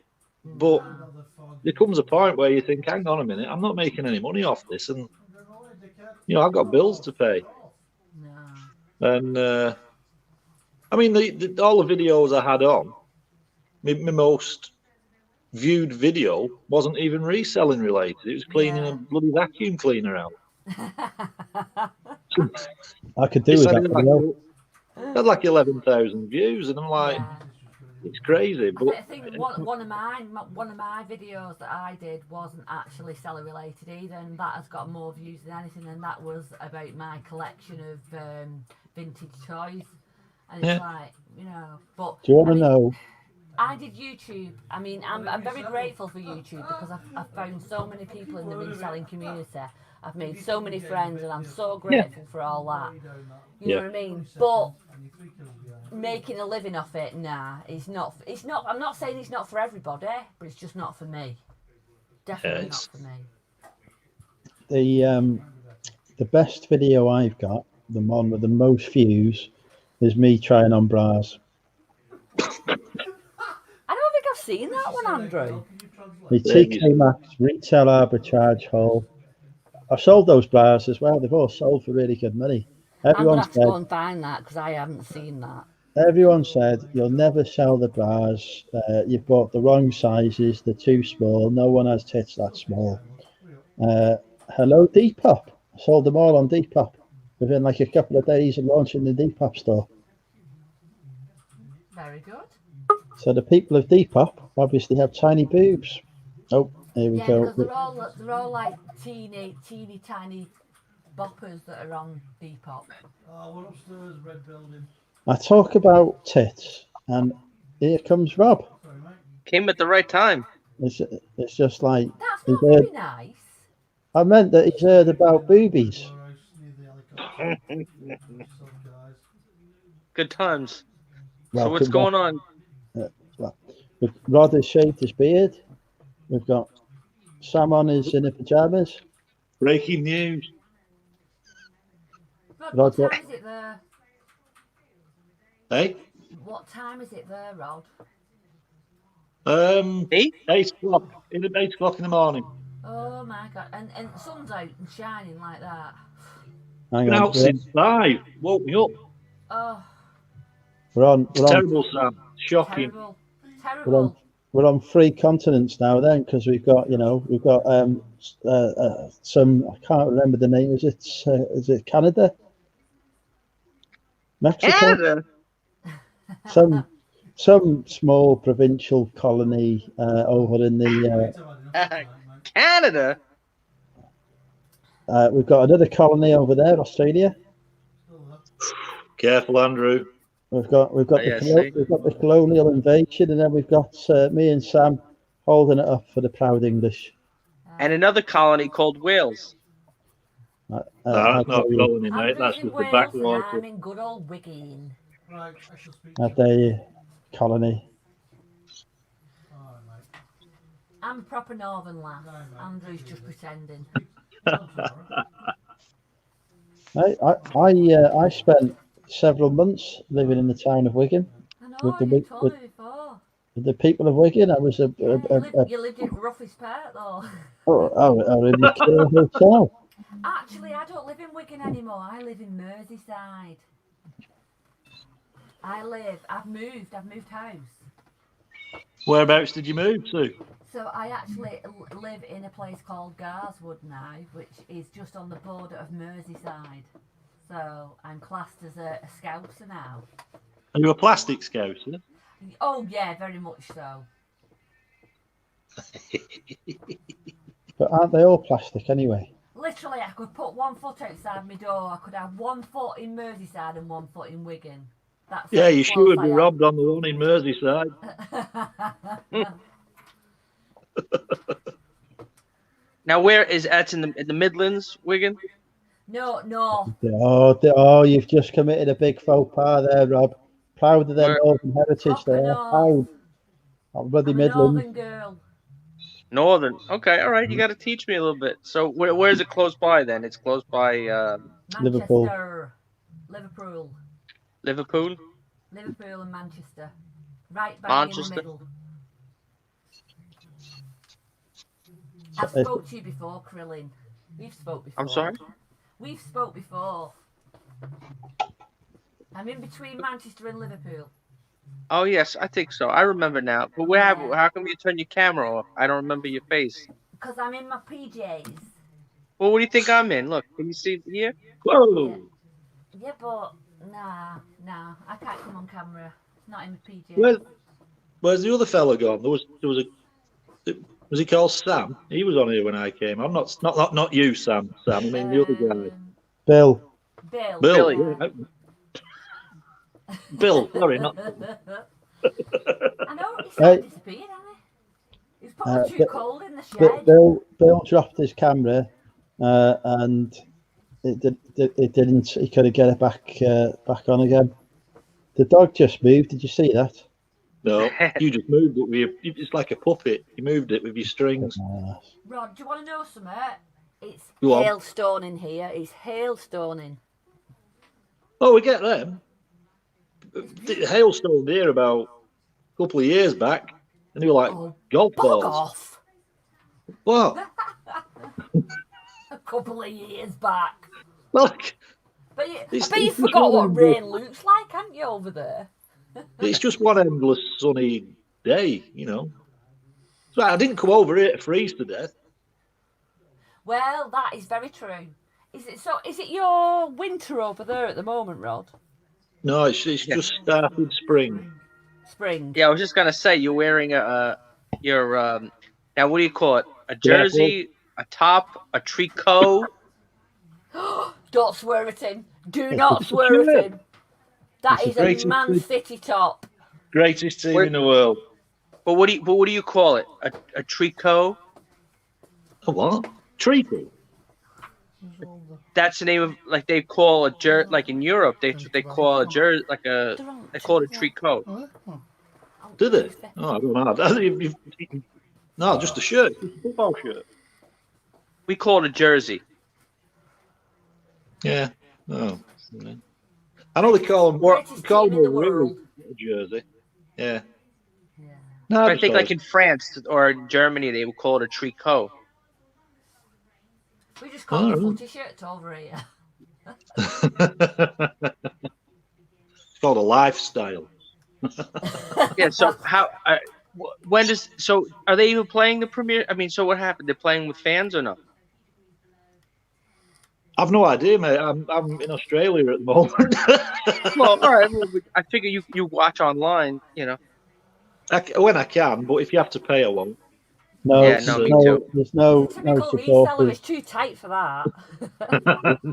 but there comes a point where you think, hang on a minute, I'm not making any money off this, and I've got bills to pay. And I mean, all the videos I had on, my most viewed video wasn't even reselling related. It was cleaning a bloody vacuum cleaner out.
I could do with that.
Had like 11,000 views, and I'm like, it's crazy. But
I think one of my videos that I did wasn't actually seller related either, and that has got more views than anything. And that was about my collection of vintage toys. And it's like, but
do you want to know?
I did YouTube. I mean, I'm very grateful for YouTube because I've found so many people in the reselling community. I've made so many friends, and I'm so grateful for all that. You know what I mean? But making a living off it, nah, it's not. I'm not saying it's not for everybody, but it's just not for me. Definitely not for me.
The best video I've got, the one with the most views, is me trying on bras.
I don't think I've seen that one, Andrew.
The TK Maxx retail arbitrage haul. I've sold those bras as well. They've all sold for really good money.
I'm going to have to go and find that because I haven't seen that.
Everyone said, you'll never sell the bras. You've bought the wrong sizes. They're too small. No one has tits that small. Hello, Depop. I sold them all on Depop within like a couple of days of launching the Depop store.
Very good.
So the people of Depop obviously have tiny boobs. Oh, here we go.
Because they're all like teeny tiny boppers that are on Depop.
Oh, we're upstairs, red building.
I talk about tits, and here comes Rob.
Sorry, mate.
Came at the right time.
It's just like
that's not very nice.
I meant that he's heard about boobies.
Good times.
Welcome
so what's going on?
Rod has shaved his beard. We've got Sam on his inner pajamas.
Breaking news.
Rod, what time is it there?
Hey?
What time is it there, Rod?
8 o'clock. 8 o'clock in the morning.
Oh my god! And the sun's out and shining like that.
Been out since 5. Woke me up.
Oh.
We're on
terrible, Sam. Shocking.
Terrible.
We're on 3 continents now, then, because we've got some. I can't remember the name. Is it Canada? Mexico?
Canada.
Some small provincial colony over in the
Canada.
We've got another colony over there, Australia.
Careful, Andrew.
We've got the colonial invasion, and then we've got me and Sam holding it up for the proud English.
And another colony called Wales.
That's not a colony, mate. That's just the backwater.
I'm in good old Wigan.
Right, I shall speak.
At the colony.
I'm a proper northern lass. Andrew's just pretending.
I spent several months living in the town of Wigan.
I know, you told me before.
With the people of Wigan. I was
you lived in roughest part though.
I was in the Care Hotel.
Actually, I don't live in Wigan anymore. I live in Merseyside. I've moved house.
Whereabouts did you move to?
So I actually live in a place called Garswood now, which is just on the border of Merseyside. So I'm classed as a Scouser now.
Are you a plastic Scouser?
Oh yeah, very much so.
But aren't they all plastic anyway?
Literally, I could put one foot outside my door. I could have 1 foot in Merseyside and 1 foot in Wigan. That's
Yeah, you sure would be
I am.
robbed on the one in Merseyside.
Now, where is that's in the Midlands, Wigan?
No.
Oh, you've just committed a big faux pas there, Rob. Proud of their
Where?
Northern heritage there. Proud. Oh, bloody
I'm a
Midlands.
Northern girl.
Northern. Okay, all right. You got to teach me a little bit. So, where is it close by then? It's close by
Manchester, Liverpool.
Liverpool
And Manchester. Right bang
Manchester.
in the middle. I've spoke to you before, Krillin. We've spoke before.
I'm sorry?
We've spoke before. I'm in between Manchester and Liverpool.
Oh yes, I think so. I remember now. But how come you turn your camera off? I don't remember your face.
Because I'm in my PJs.
Well, what do you think I'm in? Look, can you see here?
Whoa!
Yeah, but nah, I can't come on camera. It's not in my PJs.
Where's the other fella gone? There was was he called Sam? He was on here when I came. I'm not you, Sam. I mean the other guy.
Bill.
Bill.
Yeah.
Bill. Sorry, not.
I know he's disappeared, hasn't he? He's probably too cold in the shed.
Bill dropped his camera, and it didn't. He couldn't get it back on again. The dog just moved. Did you see that?
No, you just moved it with it's like a puppet. You moved it with your strings.
Rod, do you want to know something? It's
Go on.
hailstoning here. It's hailstoning.
Oh, we get them. The hailstone here about a couple of years back, and they were like golf balls.
Off.
What?
A couple of years back.
Look.
But I bet you forgot what rain looks like, haven't you, over there?
It's just one endless sunny day, you know. So I didn't come over here to freeze to death.
Well, that is very true. Is it your winter over there at the moment, Rod?
No, it's just started spring.
Spring.
Yeah, I was just gonna say you're wearing your now what do you call it? A jersey, a top, a tricot.
Don't swear at him. Do not swear at him. That is a Man City top.
Greatest team in the world.
But what do you call it? A tricot?
A what? Treacle.
That's the name of like they call a like in Europe they call a jersey like they call it a tricot.
Do they? Oh, I don't know. No, just a shirt, just a football shirt.
We call it a jersey.
Yeah. Oh. Yeah. I know they call them a jersey. Yeah. No,
I think like in France or Germany they would call it a tricot.
We just call it a footy shirt over here.
It's called a lifestyle.
Yeah. So are they even playing the Premier? I mean, so what happened? They're playing with fans or not?
I've no idea, mate. I'm in Australia at the moment.
Well, all right. Well, I figure you watch online, you know.
When I can, but if you have to pay, I won't.
No,
yeah, no, me too.
There's no
Reseller is too tight for that.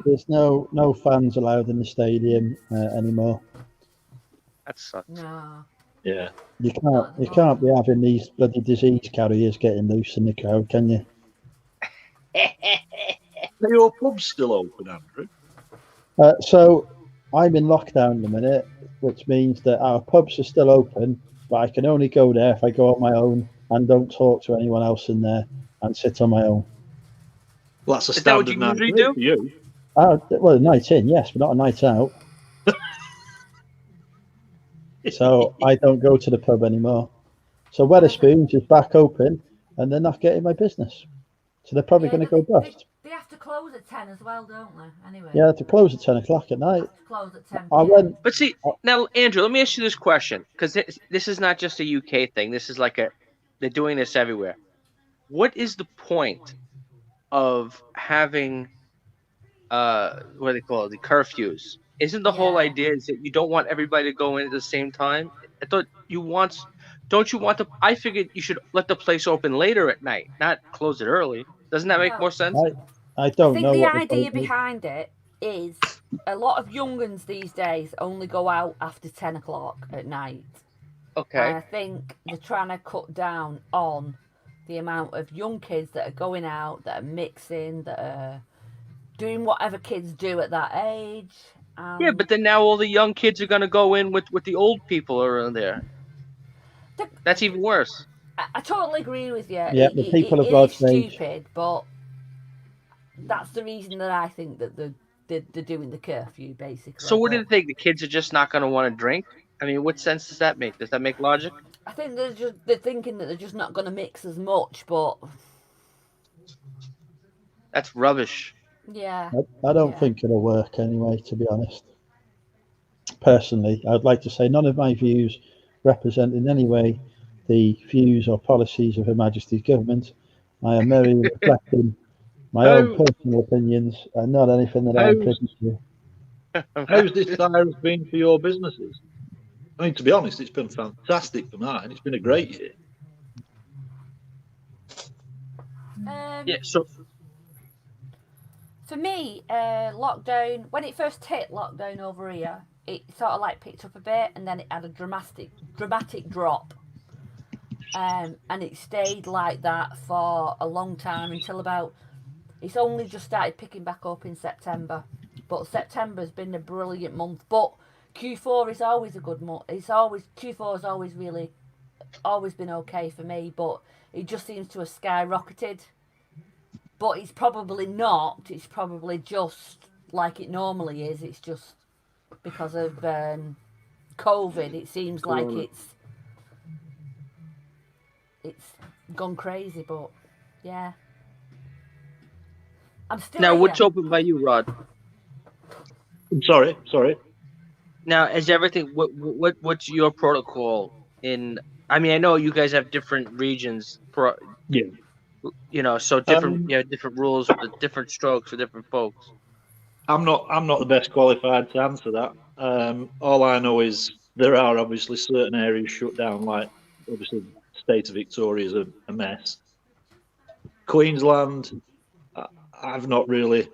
There's no fans allowed in the stadium anymore.
That sucks.
No.
Yeah.
You can't be having these bloody disease carriers getting loose in the crowd, can you?
Are your pubs still open, Andrew?
So I'm in lockdown at the minute, which means that our pubs are still open, but I can only go there if I go on my own and don't talk to anyone else in there and sit on my own.
Well, that's a standard night for you.
Well, a night in, yes, but not a night out. So I don't go to the pub anymore. So Wetherspoons is back open, and they're not getting my business. So they're probably going to go bust.
They have to close at 10 as well, don't they? Anyway.
Yeah, to close at 10 o'clock at night.
To close at 10
I
p.m.
went.
But see, now, Andrew, let me ask you this question, because this is not just a UK thing. This is like they're doing this everywhere. What is the point of having what do they call it, the curfews? Isn't the whole idea is that you don't want everybody to go in at the same time? I thought don't you want I figured you should let the place open later at night, not close it early. Doesn't that make more sense?
I don't
think
know
the
what
idea behind it is a lot of young uns these days only go out after 10 o'clock at night.
Okay.
And I think they're trying to cut down on the amount of young kids that are going out, that are mixing, that are doing whatever kids do at that age.
Yeah, but then now all the young kids are going to go in with the old people around there. That's even worse.
I totally agree with you.
Yeah, the people of God's age.
Stupid, but that's the reason that I think that they're doing the curfew, basically.
So what do you think? The kids are just not going to want to drink? I mean, what sense does that make? Does that make logic?
I think they're thinking that they're just not going to mix as much, but
that's rubbish.
Yeah.
I don't think it'll work anyway, to be honest. Personally, I'd like to say none of my views represent in any way the views or policies of Her Majesty's government. I am merely reflecting my own personal opinions and not anything that I'm privy to.
How's this virus been for your businesses? I mean, to be honest, it's been fantastic for mine. It's been a great year.
Yeah, so
for me, lockdown, when it first hit lockdown over here, it sort of like picked up a bit and then it had a dramatic drop. And it stayed like that for a long time until it's only just started picking back up in September. But September's been a brilliant month. But Q4 is always a good month. Q4 has always been okay for me, but it just seems to have skyrocketed. But it's probably not. It's probably just like it normally is. It's just because of COVID. It seems like it's gone crazy. But yeah, I'm still
now.
here.
What's open by you, Rod?
I'm sorry.
Now, is everything? What's your protocol in? I mean, I know you guys have different regions.
Yeah.
You know, so different. Different rules, different strokes for different folks.
I'm not the best qualified to answer that. All I know is there are obviously certain areas shut down, like obviously the state of Victoria is a mess. Queensland, I've not really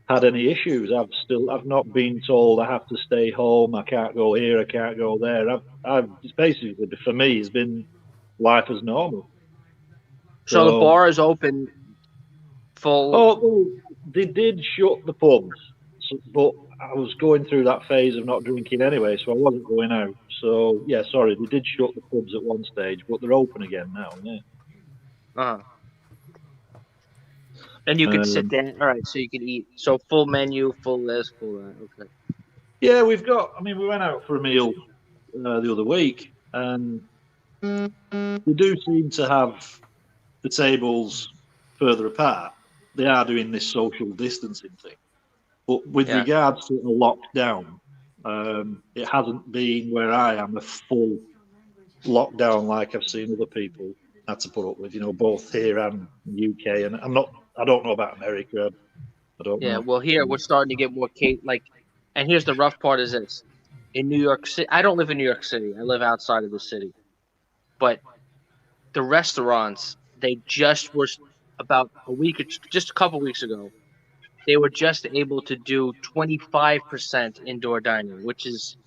had any issues. I've not been told I have to stay home. I can't go here. I can't go there. It's basically, for me, it's been life as normal.
So the bar is open full.
Oh, they did shut the pubs, but I was going through that phase of not drinking anyway, so I wasn't going out. So yeah, sorry, they did shut the pubs at one stage, but they're open again now. Yeah.
And you can sit down. All right, so you can eat. So full menu, full this, full that. Okay.
Yeah, we went out for a meal the other week, and they do seem to have the tables further apart. They are doing this social distancing thing. But with regards to a lockdown, it hasn't been where I am a full lockdown like I've seen other people had to put up with, both here and UK. And I don't know about America. I don't know.
Yeah, well, here we're starting to get more and here's the rough part is this. In New York City, I don't live in New York City. I live outside of the city. But the restaurants, they just were about just a couple weeks ago, they were just able to do 25% indoor dining, which is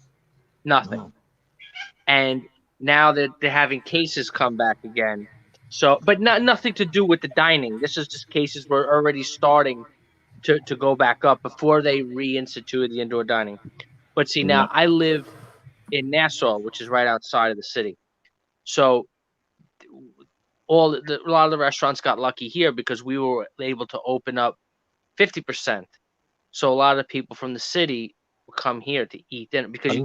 nothing. Oh. And now that they're having cases come back again. So, but nothing to do with the dining. This is just cases were already starting to go back up before they reinstituted the indoor dining. But see, now I live in Nassau, which is right outside of the city. So a lot of the restaurants got lucky here because we were able to open up 50%. So a lot of people from the city will come here to eat dinner because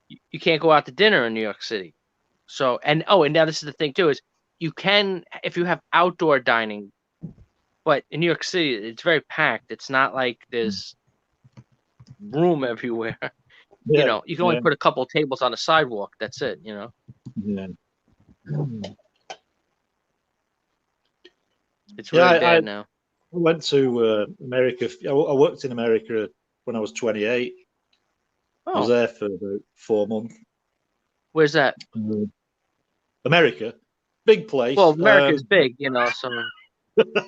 you can't go out to dinner in New York City. So and now this is the thing too is you can, if you have outdoor dining, But in New York City, it's very packed. It's not like there's room everywhere.
Yeah,
You know, you can only
yeah,
put a couple of tables on the sidewalk. That's it. You know,
yeah.
it's
Yeah,
really
I
bad now.
went to America. I worked in America when I was 28. I was
Oh,
there for about 4 months.
where's that?
America, big place.
Well, America's big, you know, so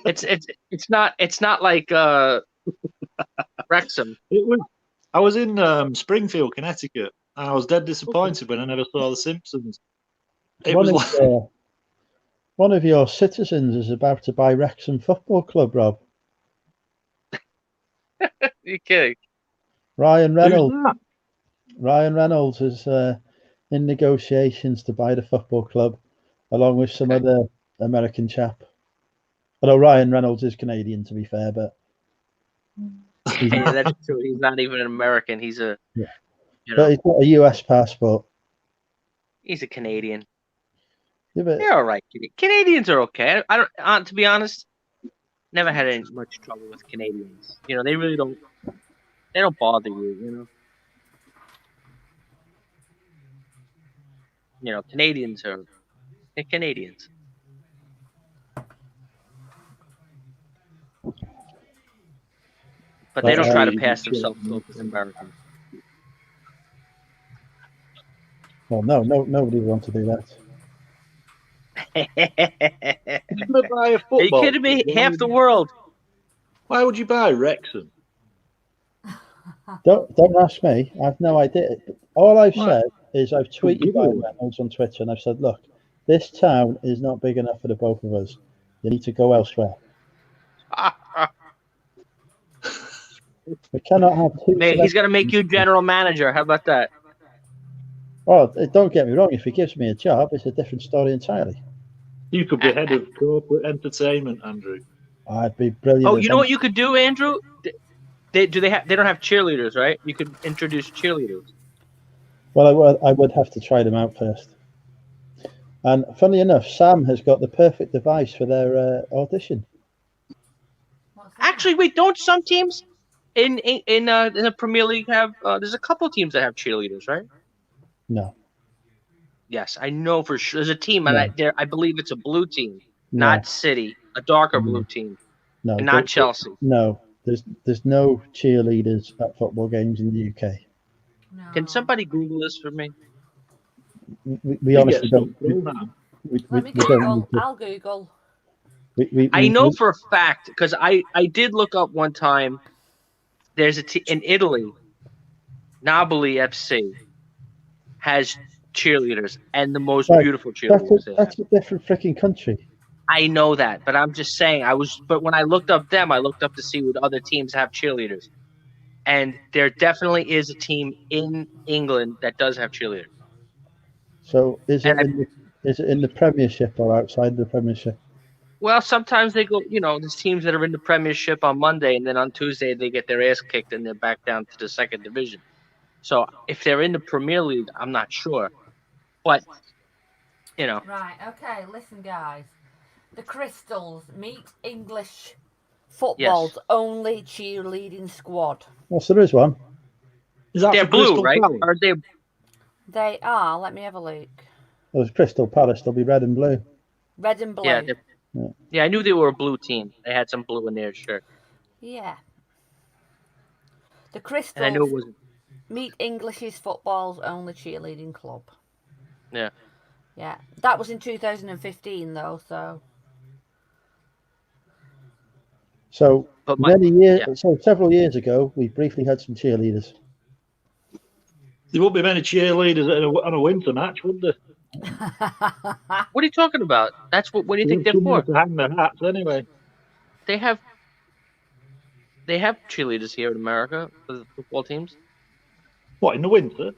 it's not like Wrexham.
It was. I was in Springfield, Connecticut, and I was dead disappointed when I never saw The Simpsons. It was like,
one of your citizens is about to buy Wrexham Football Club, Rob.
You kidding?
Ryan Reynolds.
who's that?
Ryan Reynolds is in negotiations to buy the football club, along with some other American chap. Although Ryan Reynolds is Canadian, to be fair, but
Yeah, that's true. He's not even an American. He's a,
yeah.
you know,
But he's got a US passport.
he's a Canadian.
Yeah, but
They're all right. Canadians are okay. I don't. To be honest, never had any much trouble with Canadians. You know, they really don't. They don't bother you. You know. You know, Canadians are. They're Canadians. But they don't try to pass themselves off as Americans.
well, no, nobody would want to do that.
You could buy a
Are you
football
kidding me?
club.
Half the world.
Why would you buy Wrexham?
Don't ask me. I've no idea. All I've
What?
said is I've tweeted
Google
Ryan
it.
Reynolds on Twitter, and I've said, look, this town is not big enough for the both of us. You need to go elsewhere. We cannot have two.
Mate, he's gonna make you general manager. How about that?
Well, don't get me wrong. If he gives me a job, it's a different story entirely.
You could be head of corporate entertainment, Andrew.
I'd be brilliant.
Oh, you know what you could do, Andrew? They don't have cheerleaders, right? You could introduce cheerleaders.
Well, I would have to try them out first. And funnily enough, Sam has got the perfect device for their audition.
Actually, wait, don't some teams in the Premier League have? There's a couple teams that have cheerleaders, right?
No.
Yes, I know for sure. There's a team,
No.
and I believe it's a blue team,
No.
not City, a darker blue team,
No.
and not Chelsea.
No. There's no cheerleaders at football games in the UK.
No.
Can somebody Google this for me?
We honestly don't.
Let me Google. I'll Google.
I know for a fact because I did look up one time. There's a team in Italy, Napoli FC, has cheerleaders and the most beautiful cheerleaders.
That's a different freaking country.
I know that, but I'm just saying but when I looked up them, I looked up to see what other teams have cheerleaders. And there definitely is a team in England that does have cheerleaders.
So is it in the Premiership or outside the Premiership?
Well, sometimes they go, there's teams that are in the Premiership on Monday, and then on Tuesday they get their ass kicked and they're back down to the second division. So if they're in the Premier League, I'm not sure. But,
Right, okay, listen, guys. The Crystals meet English football's only cheerleading squad.
Yes, there is one.
Is that
they're
for
blue,
Crystal
right?
Palace?
Are they?
They are. Let me have a look.
There's Crystal Palace. They'll be red and blue.
Red and blue.
Yeah, I knew they were a blue team. They had some blue in their shirt.
Yeah. The Crystals
And I knew it wasn't.
meet English's football's only cheerleading club.
Yeah.
Yeah. That was in 2015, though, so.
So several years ago, we briefly had some cheerleaders.
There won't be many cheerleaders on a winter match, would there?
What are you talking about? What do you think they're for?
To hang their hats anyway.
They have cheerleaders here in America for the football teams.
What, in the winter?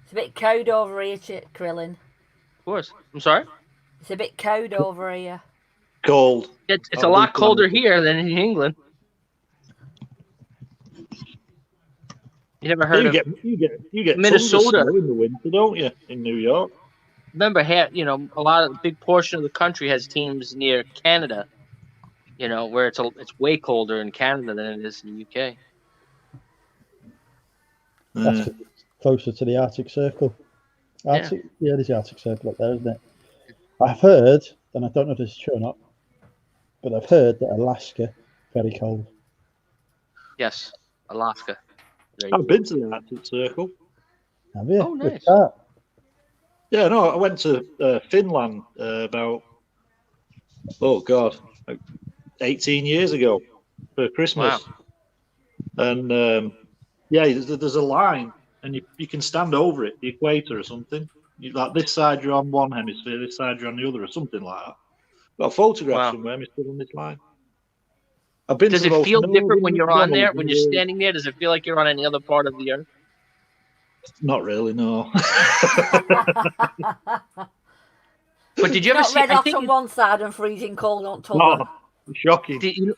It's a bit cold over here, Krillin.
Of course. I'm sorry?
It's a bit cold over here.
Cold.
It's a lot colder here than in England. You never heard of
you get
Minnesota
tons of snow in the winter, don't you? In New York.
Remember, a big portion of the country has teams near Canada. You know, where it's way colder in Canada than it is in the UK.
That's 'cause it's closer to the Arctic Circle. Arctic, yeah, there's the Arctic Circle up there, isn't it? I've heard, and I don't know if this is true or not, but I've heard that Alaska very cold.
Yes, Alaska.
I've been to the Arctic Circle.
Have you?
Oh, nice.
Yeah, no, I went to Finland about, like 18 years ago for Christmas.
Wow.
And there's a line, and you can stand over it, the equator or something. Like this side you're on one hemisphere, this side you're on the other, or something like that. Got a photograph somewhere, me stood on this line. I've been.
Does
to
it feel different when you're on
McDonald's
there? When you're standing there, does it feel like you're on any other part of the earth?
Not really, no.
But did you ever
Not
see?
red
I
hot
think
on one side and freezing cold on top.
Shocking.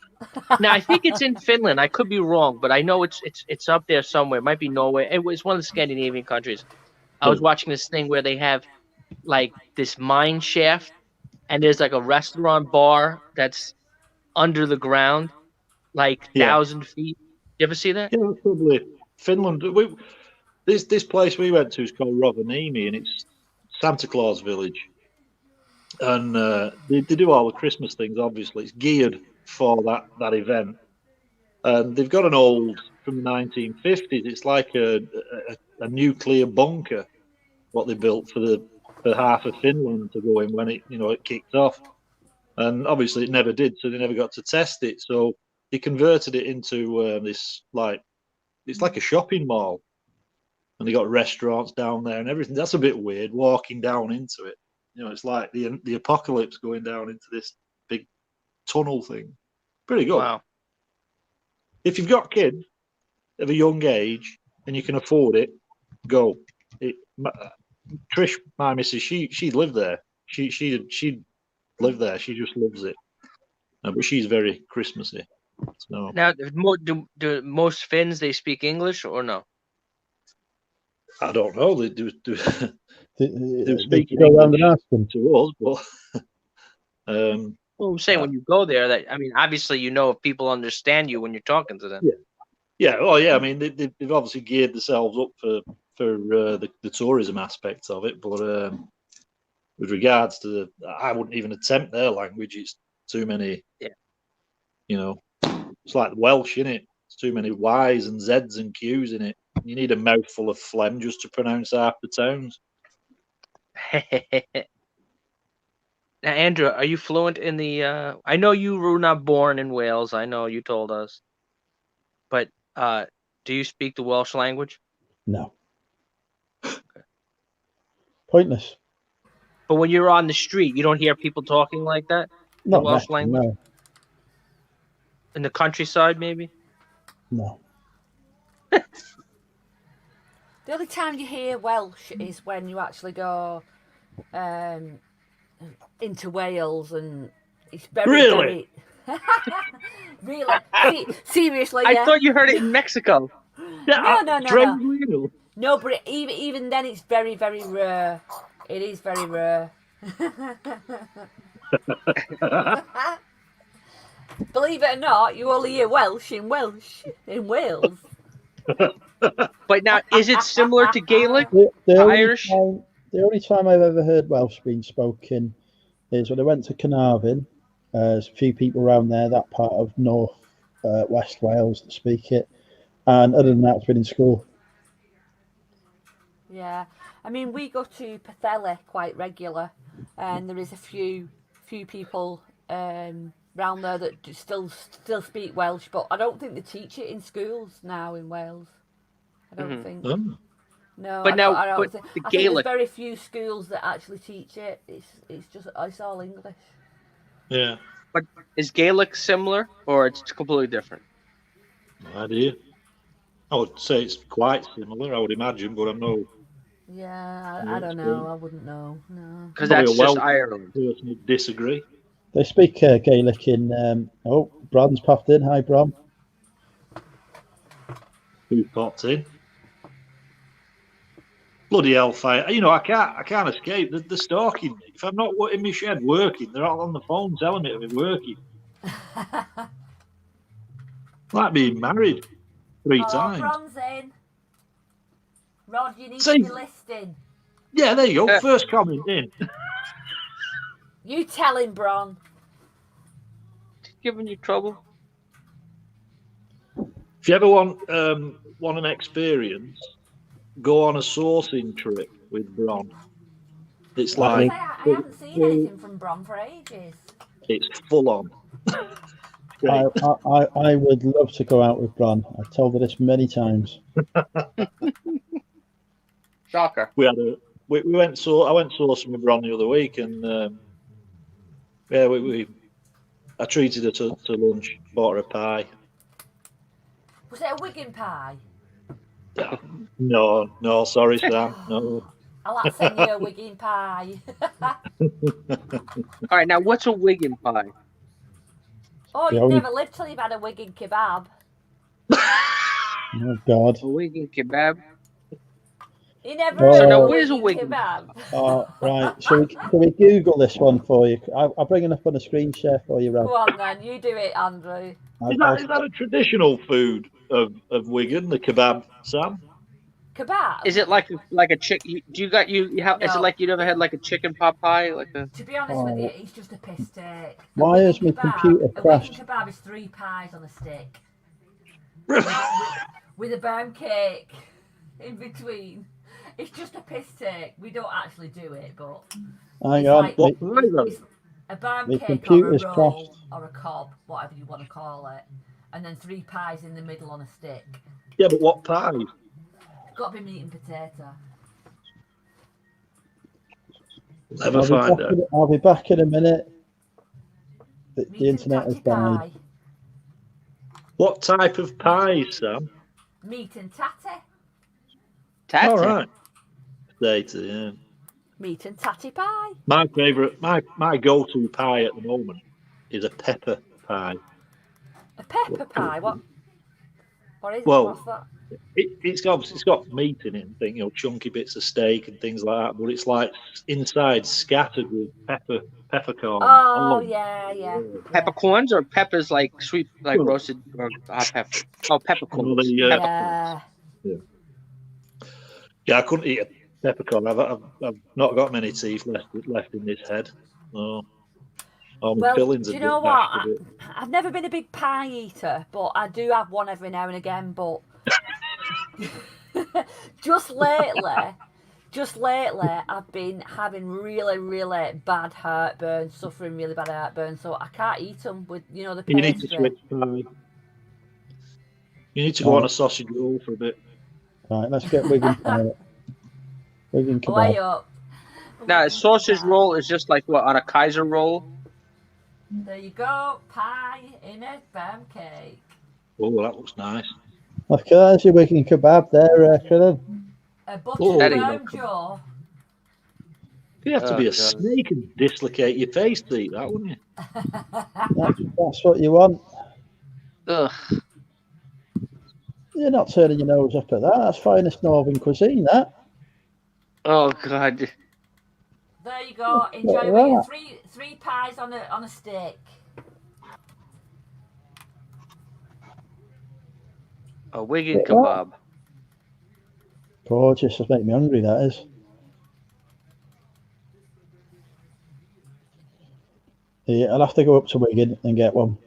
Now I think it's in Finland. I could be wrong, but I know it's up there somewhere. It might be Norway. It was one of the Scandinavian countries. I was watching this thing where they have like this mine shaft, and there's like a restaurant bar that's under the ground, like 1,000 feet. You ever see that?
Yeah, probably Finland. This place we went to is called Rovaniemi, and it's Santa Claus Village. And they do all the Christmas things, obviously. It's geared for that event. And they've got an old, from the 1950s, it's like a nuclear bunker, what they built for half of Finland to go in when it kicked off. And obviously it never did, so they never got to test it. So they converted it into this, it's like a shopping mall. And they got restaurants down there and everything. That's a bit weird, walking down into it. It's like the apocalypse going down into this big tunnel thing. Pretty good.
Wow.
If you've got kids of a young age and you can afford it, go. Trish, my missus, she'd live there. She'd live there. She just loves it. But she's very Christmassy. So.
Now, do most Finns, they speak English or no?
I don't know. They do. They speak
go around and ask them
to us, but
well, I'm saying when you go there, obviously if people understand you when you're talking to them.
Yeah. Oh, yeah. I mean, they've obviously geared themselves up for the tourism aspect of it, but with regards to I wouldn't even attempt their language. It's too many. Yeah. It's like Welsh, isn't it? It's too many Y's and Z's and Q's in it. You need a mouthful of phlegm just to pronounce half the tones.
Now, Andrew, are you fluent in the? I know you were not born in Wales. I know you told us, but do you speak the Welsh language?
No. Okay. Pointless.
But when you're on the street, you don't hear people talking like that.
Not
Welsh language.
No.
In the countryside, maybe.
No.
The only time you hear Welsh is when you actually go into Wales, and it's very really seriously.
I thought you heard it in Mexico.
No. No, but even then, it's very, very rare. It is very rare. Believe it or not, you only hear Welsh in Wales.
But now, is it similar to Gaelic? Irish?
The only time I've ever heard Welsh being spoken is when I went to Carnarvon. There's a few people around there, that part of North West Wales, that speak it. And other than that, it's been in school.
Yeah, I mean, we go to Pwllheli quite regular, and there is a few people around there that still speak Welsh, but I don't think they teach it in schools now in Wales. I don't think. No,
but
I don't
think.
I think there's very few schools that actually teach it. It's all English.
Yeah.
But is Gaelic similar, or it's completely different?
No idea. I would say it's quite similar, I would imagine, but I'm no.
Yeah, I don't know. I wouldn't know. No.
Because that's just Ireland.
Personally disagree.
They speak Gaelic in. Bron's popped in. Hi, Bron.
Who popped in? Bloody hellfire! I can't escape. They're stalking me. If I'm not in my shed working, they're all on the phone telling me to be working. Like being married 3 times.
Bron's in. Rod, you need
See?
to be listening.
Yeah, there you go. First comment in.
You tell him, Bron.
Giving you trouble.
If you ever want an experience, go on a sourcing trip with Bron. It's like
I haven't seen anything from Bron for ages.
it's full on.
I would love to go out with Bron. I've told her this many times.
Shocker.
We went sourcing with Bron the other week, and I treated her to lunch, bought her a pie.
Was it a Wigan pie?
No, sorry, Sam. No.
I'll have to send you a Wigan pie.
All right, now what's a Wigan pie?
Oh, you've never lived till you've had a Wigan kebab.
Oh, God.
A Wigan kebab?
You never heard of
what is a
Wigan
Wigan
kebab?
Oh, right. Shall we Google this one for you? I'll bring it up on a screen share for you, Rob.
Go on, then. You do it, Andrew.
Is that a traditional food of Wigan, the kebab, Sam?
Kebab?
Is it like a chicken? Is it like you never had like a chicken pot pie?
To be honest with you, it's just a piss take.
Why is my computer crashed?
A Wigan kebab is 3 pies on a stick. with a pound cake in between. It's just a piss take. We don't actually do it, but
hang on.
It's a pound cake or a roll or a cob, whatever you want to call it, and then 3 pies in the middle on a stick.
Yeah, but what pie?
It's got to be meat and potato.
Never find out.
I'll be back in a minute. The internet has died.
What type of pie, Sam?
Meat and tatty.
Tatty?
All right. Potato, yeah.
Meat and tatty pie.
My favourite, my go-to pie at the moment is a pepper pie.
A pepper pie? What is it?
Well,
What's that?
It's got meat in it and chunky bits of steak and things like that, but it's like inside scattered with peppercorn.
Oh yeah.
Peppercorns or peppers like sweet, like roasted or hot pepper? Oh, peppercorns.
Yeah, I couldn't eat a peppercorn. I've not got many teeth left in this head. Oh.
Well, do you know what? I've never been a big pie eater, but I do have one every now and again. But just lately, I've been having really, really bad heartburn, suffering really bad heartburn, so I can't eat them with, the pastry.
You need to switch pie. You need to go on a sausage roll for a bit.
Right, let's get Wigan pie. Wigan kebab.
Way up.
Now, a sausage roll is just like what, on a Kaiser roll?
There you go, pie in a pound cake.
Oh, that looks nice.
Okay, there's your Wigan kebab there, Crinan.
A buttered bone jaw.
You have to be a snake and dislocate your face to eat that, wouldn't you?
That's what you want.
Ugh.
You're not turning your nose up at that. That's finest northern cuisine, that.
Oh, God.
There you go. Enjoy three pies on a stick.
A Wigan kebab.
Gorgeous. That's making me hungry, that is. Yeah, I'll have to go up to Wigan and get one.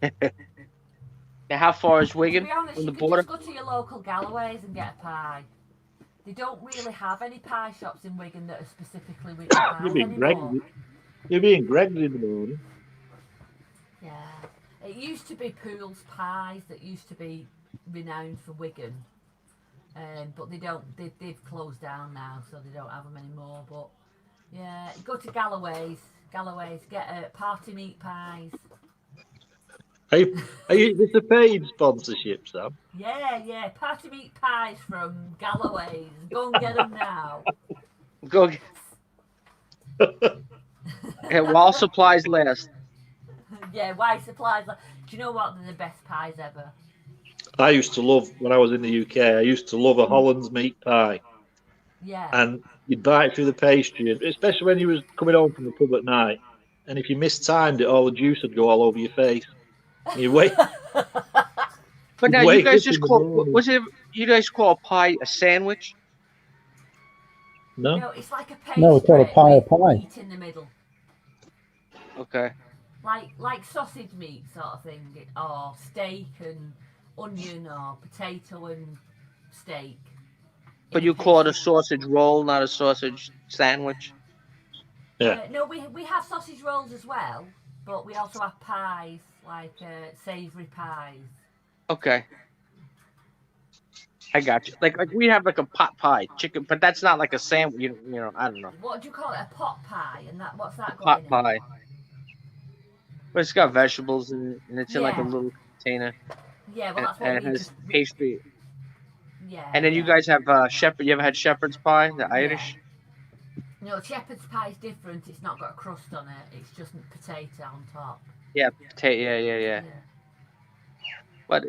Now, how far is Wigan
honest,
from the border?
Just go to your local Galloway's and get a pie. They don't really have any pie shops in Wigan that are specifically Wigan pies anymore.
You're being Gregory in the morning.
Yeah. It used to be Poole's Pies that used to be renowned for Wigan. But they've closed down now, so they don't have them anymore. But yeah, go to Galloway's, get party meat pies.
Are you this a paid sponsorship, Sam?
Yeah, party meat pies from Galloway's. Go and get them now.
Go get... And while supplies last.
Yeah, why supplies? Do you know what? They're the best pies ever.
I used to love, when I was in the UK, I used to love a Hollands meat pie.
Yeah.
And you'd bite through the pastry, especially when you was coming home from the pub at night, and if you mistimed it, all the juice would go all over your face. You wait.
But now you
wake
guys
up
just
in the
call
morning.
was it? You guys call a pie a sandwich?
No,
No, it's like a pastry
No, we call it pie a
with
pie.
meat in the middle.
Okay.
Like sausage meat sort of thing, or steak and onion, or potato and steak.
But you call it a sausage roll, not a sausage sandwich?
Yeah.
No, we have sausage rolls as well, but we also have pies, like savoury pies.
Okay. I got you. Like we have like a pot pie, chicken, but that's not like a sandwich. You know, I don't know.
What do you call it? A pot pie, and what's that got
Pot
in it?
pie. But it's got vegetables in it, and it's in like a
Yeah.
little container,
Yeah, well, that's
and
what
it
we
has
just.
pastry.
Yeah.
And then you guys have shepherd. You ever had shepherd's pie, the Irish?
No, shepherd's pie is different. It's not got a crust on it. It's just potato on top.
Yeah, potato. Yeah. But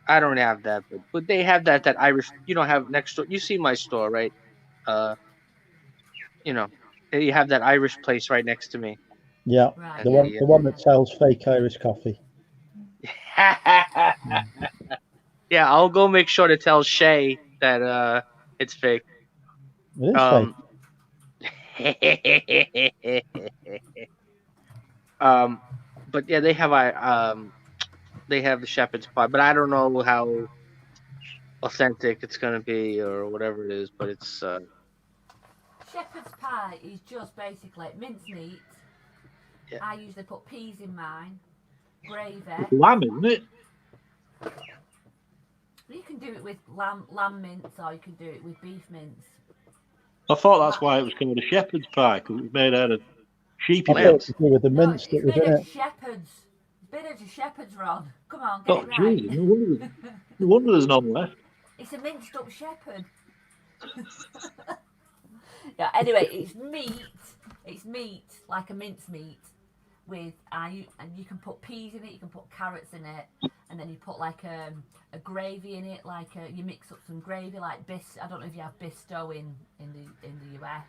I don't have that. But they have that Irish. You don't have next door. You see my store, right? You know, you have that Irish place right next to me.
Yeah,
Right.
the one that sells fake Irish coffee.
Yeah, I'll go make sure to tell Shay that it's fake.
It is fake.
But yeah, they have the shepherd's pie, but I don't know how authentic it's gonna be or whatever it is, but it's
Shepherd's pie is just basically mincemeat.
Yeah.
I usually put peas in mine, gravy.
It's lamb, isn't it?
You can do it with lamb mince, or you can do it with beef mince.
I thought that's why it was called a shepherd's pie, because it was made out of sheepy
I thought it
bits.
was with the
No,
mince
it's
that was
been
in
a
it.
shepherd's. It's been a shepherd's, Ron. Come on, get
Oh,
it right.
Jesus, no wonder there's none left.
It's a minced up shepherd. Yeah. Anyway, it's meat. It's meat like a mince meat with and you can put peas in it. You can put carrots in it, and then you put like a gravy in it. Like you mix up some gravy, like I don't know if you have Bisto in the US.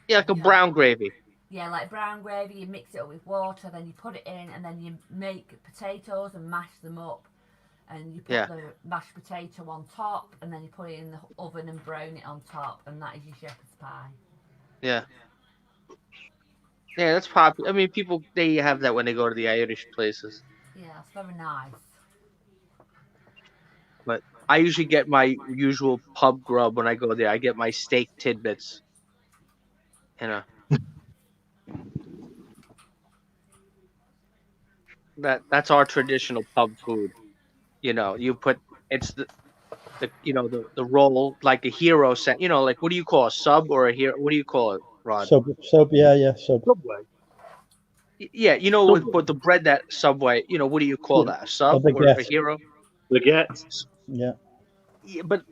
yeah, like a brown gravy.
Yeah, like brown gravy. You mix it up with water, then you put it in, and then you make potatoes and mash them up. And you put the mashed potato on top, and then you put it in the oven and brown it on top, and that is your shepherd's pie.
Yeah. Yeah, that's popular. I mean, people, they have that when they go to the Irish places.
Yeah, it's very nice.
But I usually get my usual pub grub when I go there. I get my steak tidbits. You know. That's our traditional pub food. You know, it's the roll, like a hero set. You know, like what do you call a sub or a hero? What do you call it, Rod?
Sub, sub.
Subway.
Yeah, you know, with the bread that Subway. You know, what do you call that? A sub or a hero?
Baguette.
Yeah.
Yeah, but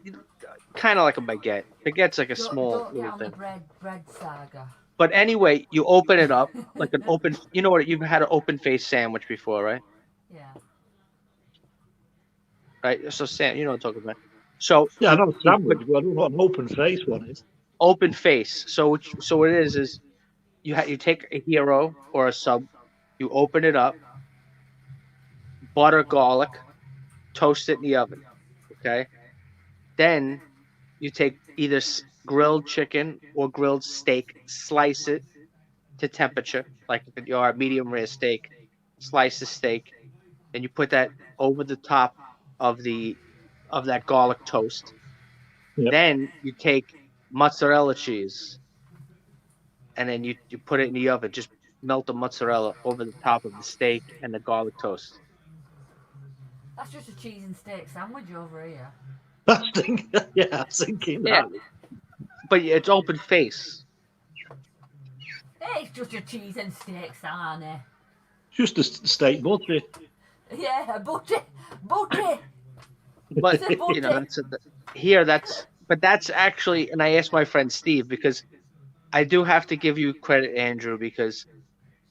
kind of like a baguette. Baguette's like a small
don't
little
get on
thing.
the bread saga.
But anyway, you open it up like an open. You know what? You've had an open face sandwich before, right?
Yeah.
Right. So Sam, you know what I'm talking about. So
Yeah, I know sandwich, but I don't know what an open face one is.
Open face. So what it is you take a hero or a sub, you open it up, butter garlic, toast it in the oven. Okay. Then you take either grilled chicken or grilled steak, slice it to temperature, like if you are a medium rare steak, slice the steak, and you put that over the top of that garlic toast.
Yep.
Then you take mozzarella cheese, and then you put it in the oven. Just melt the mozzarella over the top of the steak and the garlic toast.
That's just a cheese and steak sandwich over here.
I was thinking that.
But it's open face.
It's just a cheese and steak sandwich.
Just a steak butty.
Yeah, butty.
But you know, that's actually, and I asked my friend Steve, because I do have to give you credit, Andrew, because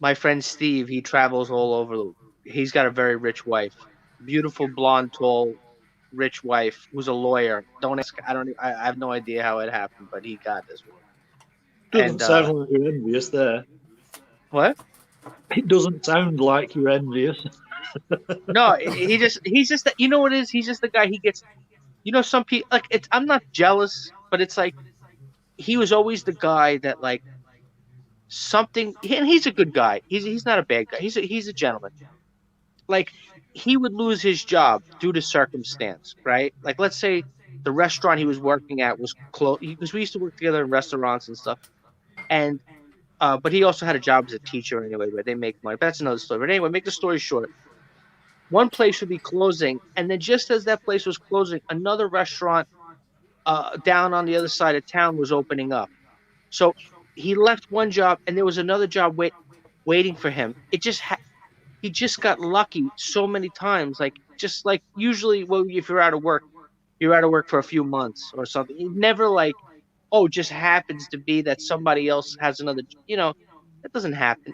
my friend Steve, he travels all over. He's got a very rich wife, beautiful, blonde, tall, rich wife who's a lawyer. Don't ask. I have no idea how it happened, but he got this one.
Doesn't sound like you're envious there.
What?
It doesn't sound like you're envious.
No, he's just that. You know what it is? He's just the guy. He gets. You know, some people like it's. I'm not jealous, but it's like he was always the guy that like something. And he's a good guy. He's not a bad guy. He's a gentleman. Like he would lose his job due to circumstance, right? Like let's say the restaurant he was working at was closed because we used to work together in restaurants and stuff. And but he also had a job as a teacher anyway, where they make money. But that's another story. But anyway, make the story short. One place would be closing, and then just as that place was closing, another restaurant down on the other side of town was opening up. So he left one job, and there was another job waiting for him. He just got lucky so many times. Like just like usually, well, if you're out of work, you're out of work for a few months or something. It never like, oh, just happens to be that somebody else has another. You know, that doesn't happen.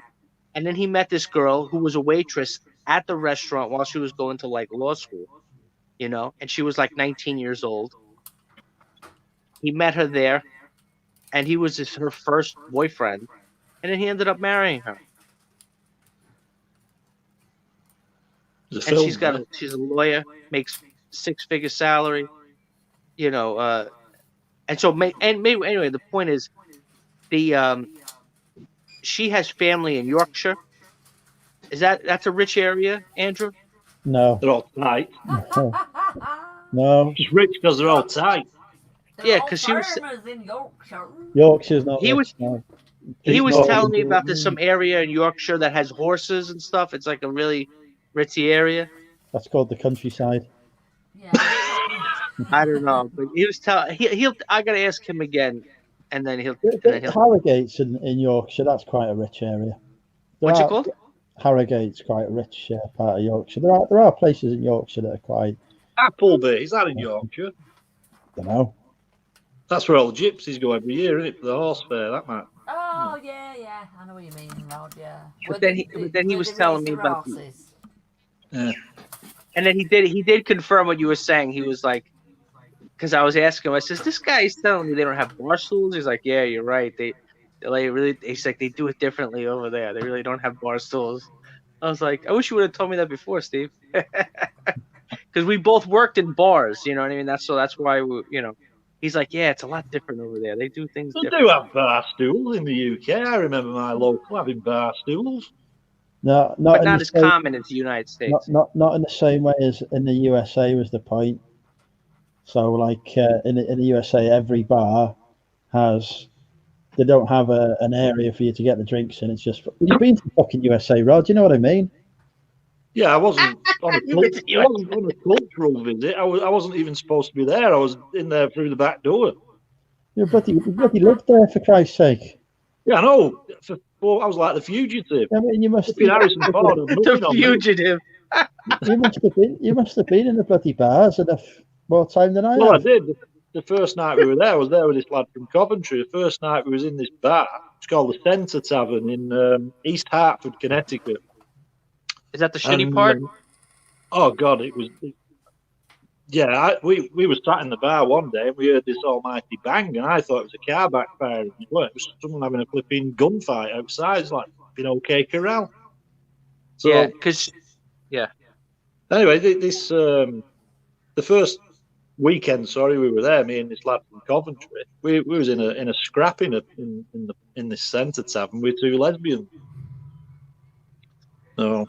And then he met this girl who was a waitress at the restaurant while she was going to like law school, you know, and she was like 19 years old. He met her there, and he was her first boyfriend, and then he ended up marrying her. And she's a lawyer, makes 6-figure salary, you know, and so maybe anyway, the point is she has family in Yorkshire. That's a rich area, Andrew?
No.
They're all tight.
No.
She's rich because they're all tight.
Yeah, because she was
in Yorkshire.
Yorkshire's not
he
rich,
was
no.
he was telling me about there's some area in Yorkshire that has horses and stuff. It's like a really ritzy area.
That's called the countryside.
Yeah.
I don't know, but he was telling he'll I gotta ask him again, and then he'll.
Harrogate's in Yorkshire. That's quite a rich area.
What's it called?
Harrogate's quite a rich part of Yorkshire. There are places in Yorkshire that are quite.
Appleby, is that in Yorkshire?
Don't know.
That's where all the gypsies go every year, isn't it? For the horse fair, that might.
Oh yeah, I know what you mean, Rod. Yeah.
But then he was telling me about.
Yeah.
And then he did confirm what you were saying. He was like, because I was asking him, I says, this guy is telling me they don't have bar stools. He's like, yeah, you're right. They really. He's like, they do it differently over there. They really don't have bar stools. I was like, I wish you would have told me that before, Steve. Because we both worked in bars, you know what I mean? That's why we, you know. He's like, yeah, it's a lot different over there. They do things different.
They do have bar stools in the UK. I remember my local having bar stools.
No,
but not as common as the United States.
Not in the same way as in the USA was the point. So, like in the USA, every bar they don't have an area for you to get the drinks in. It's just you've been to fucking USA, Rod. Do you know what I mean?
Yeah, I wasn't on a cultural visit. I wasn't even supposed to be there. I was in there through the back door.
You bloody lived there, for Christ's sake.
Yeah, I know. I was like the fugitive.
I mean, you must
be Harrison Ford.
The fugitive.
You must have been in the bloody bars enough more time than I have.
Well, I did. The first night we were there, I was there with this lad from Coventry. The first night we was in this bar. It's called the Centre Tavern in East Hartford, Connecticut.
Is that the shitty part?
Oh God, it was. Yeah, we were sat in the bar one day and we heard this almighty bang, and I thought it was a car backfiring. It was someone having a flipping gunfight outside. It's like OK Corral. So,
yeah, because
Anyway, this the first weekend, we were there. Me and this lad from Coventry. We was in a scrap in this Centre Tavern with two lesbians. No.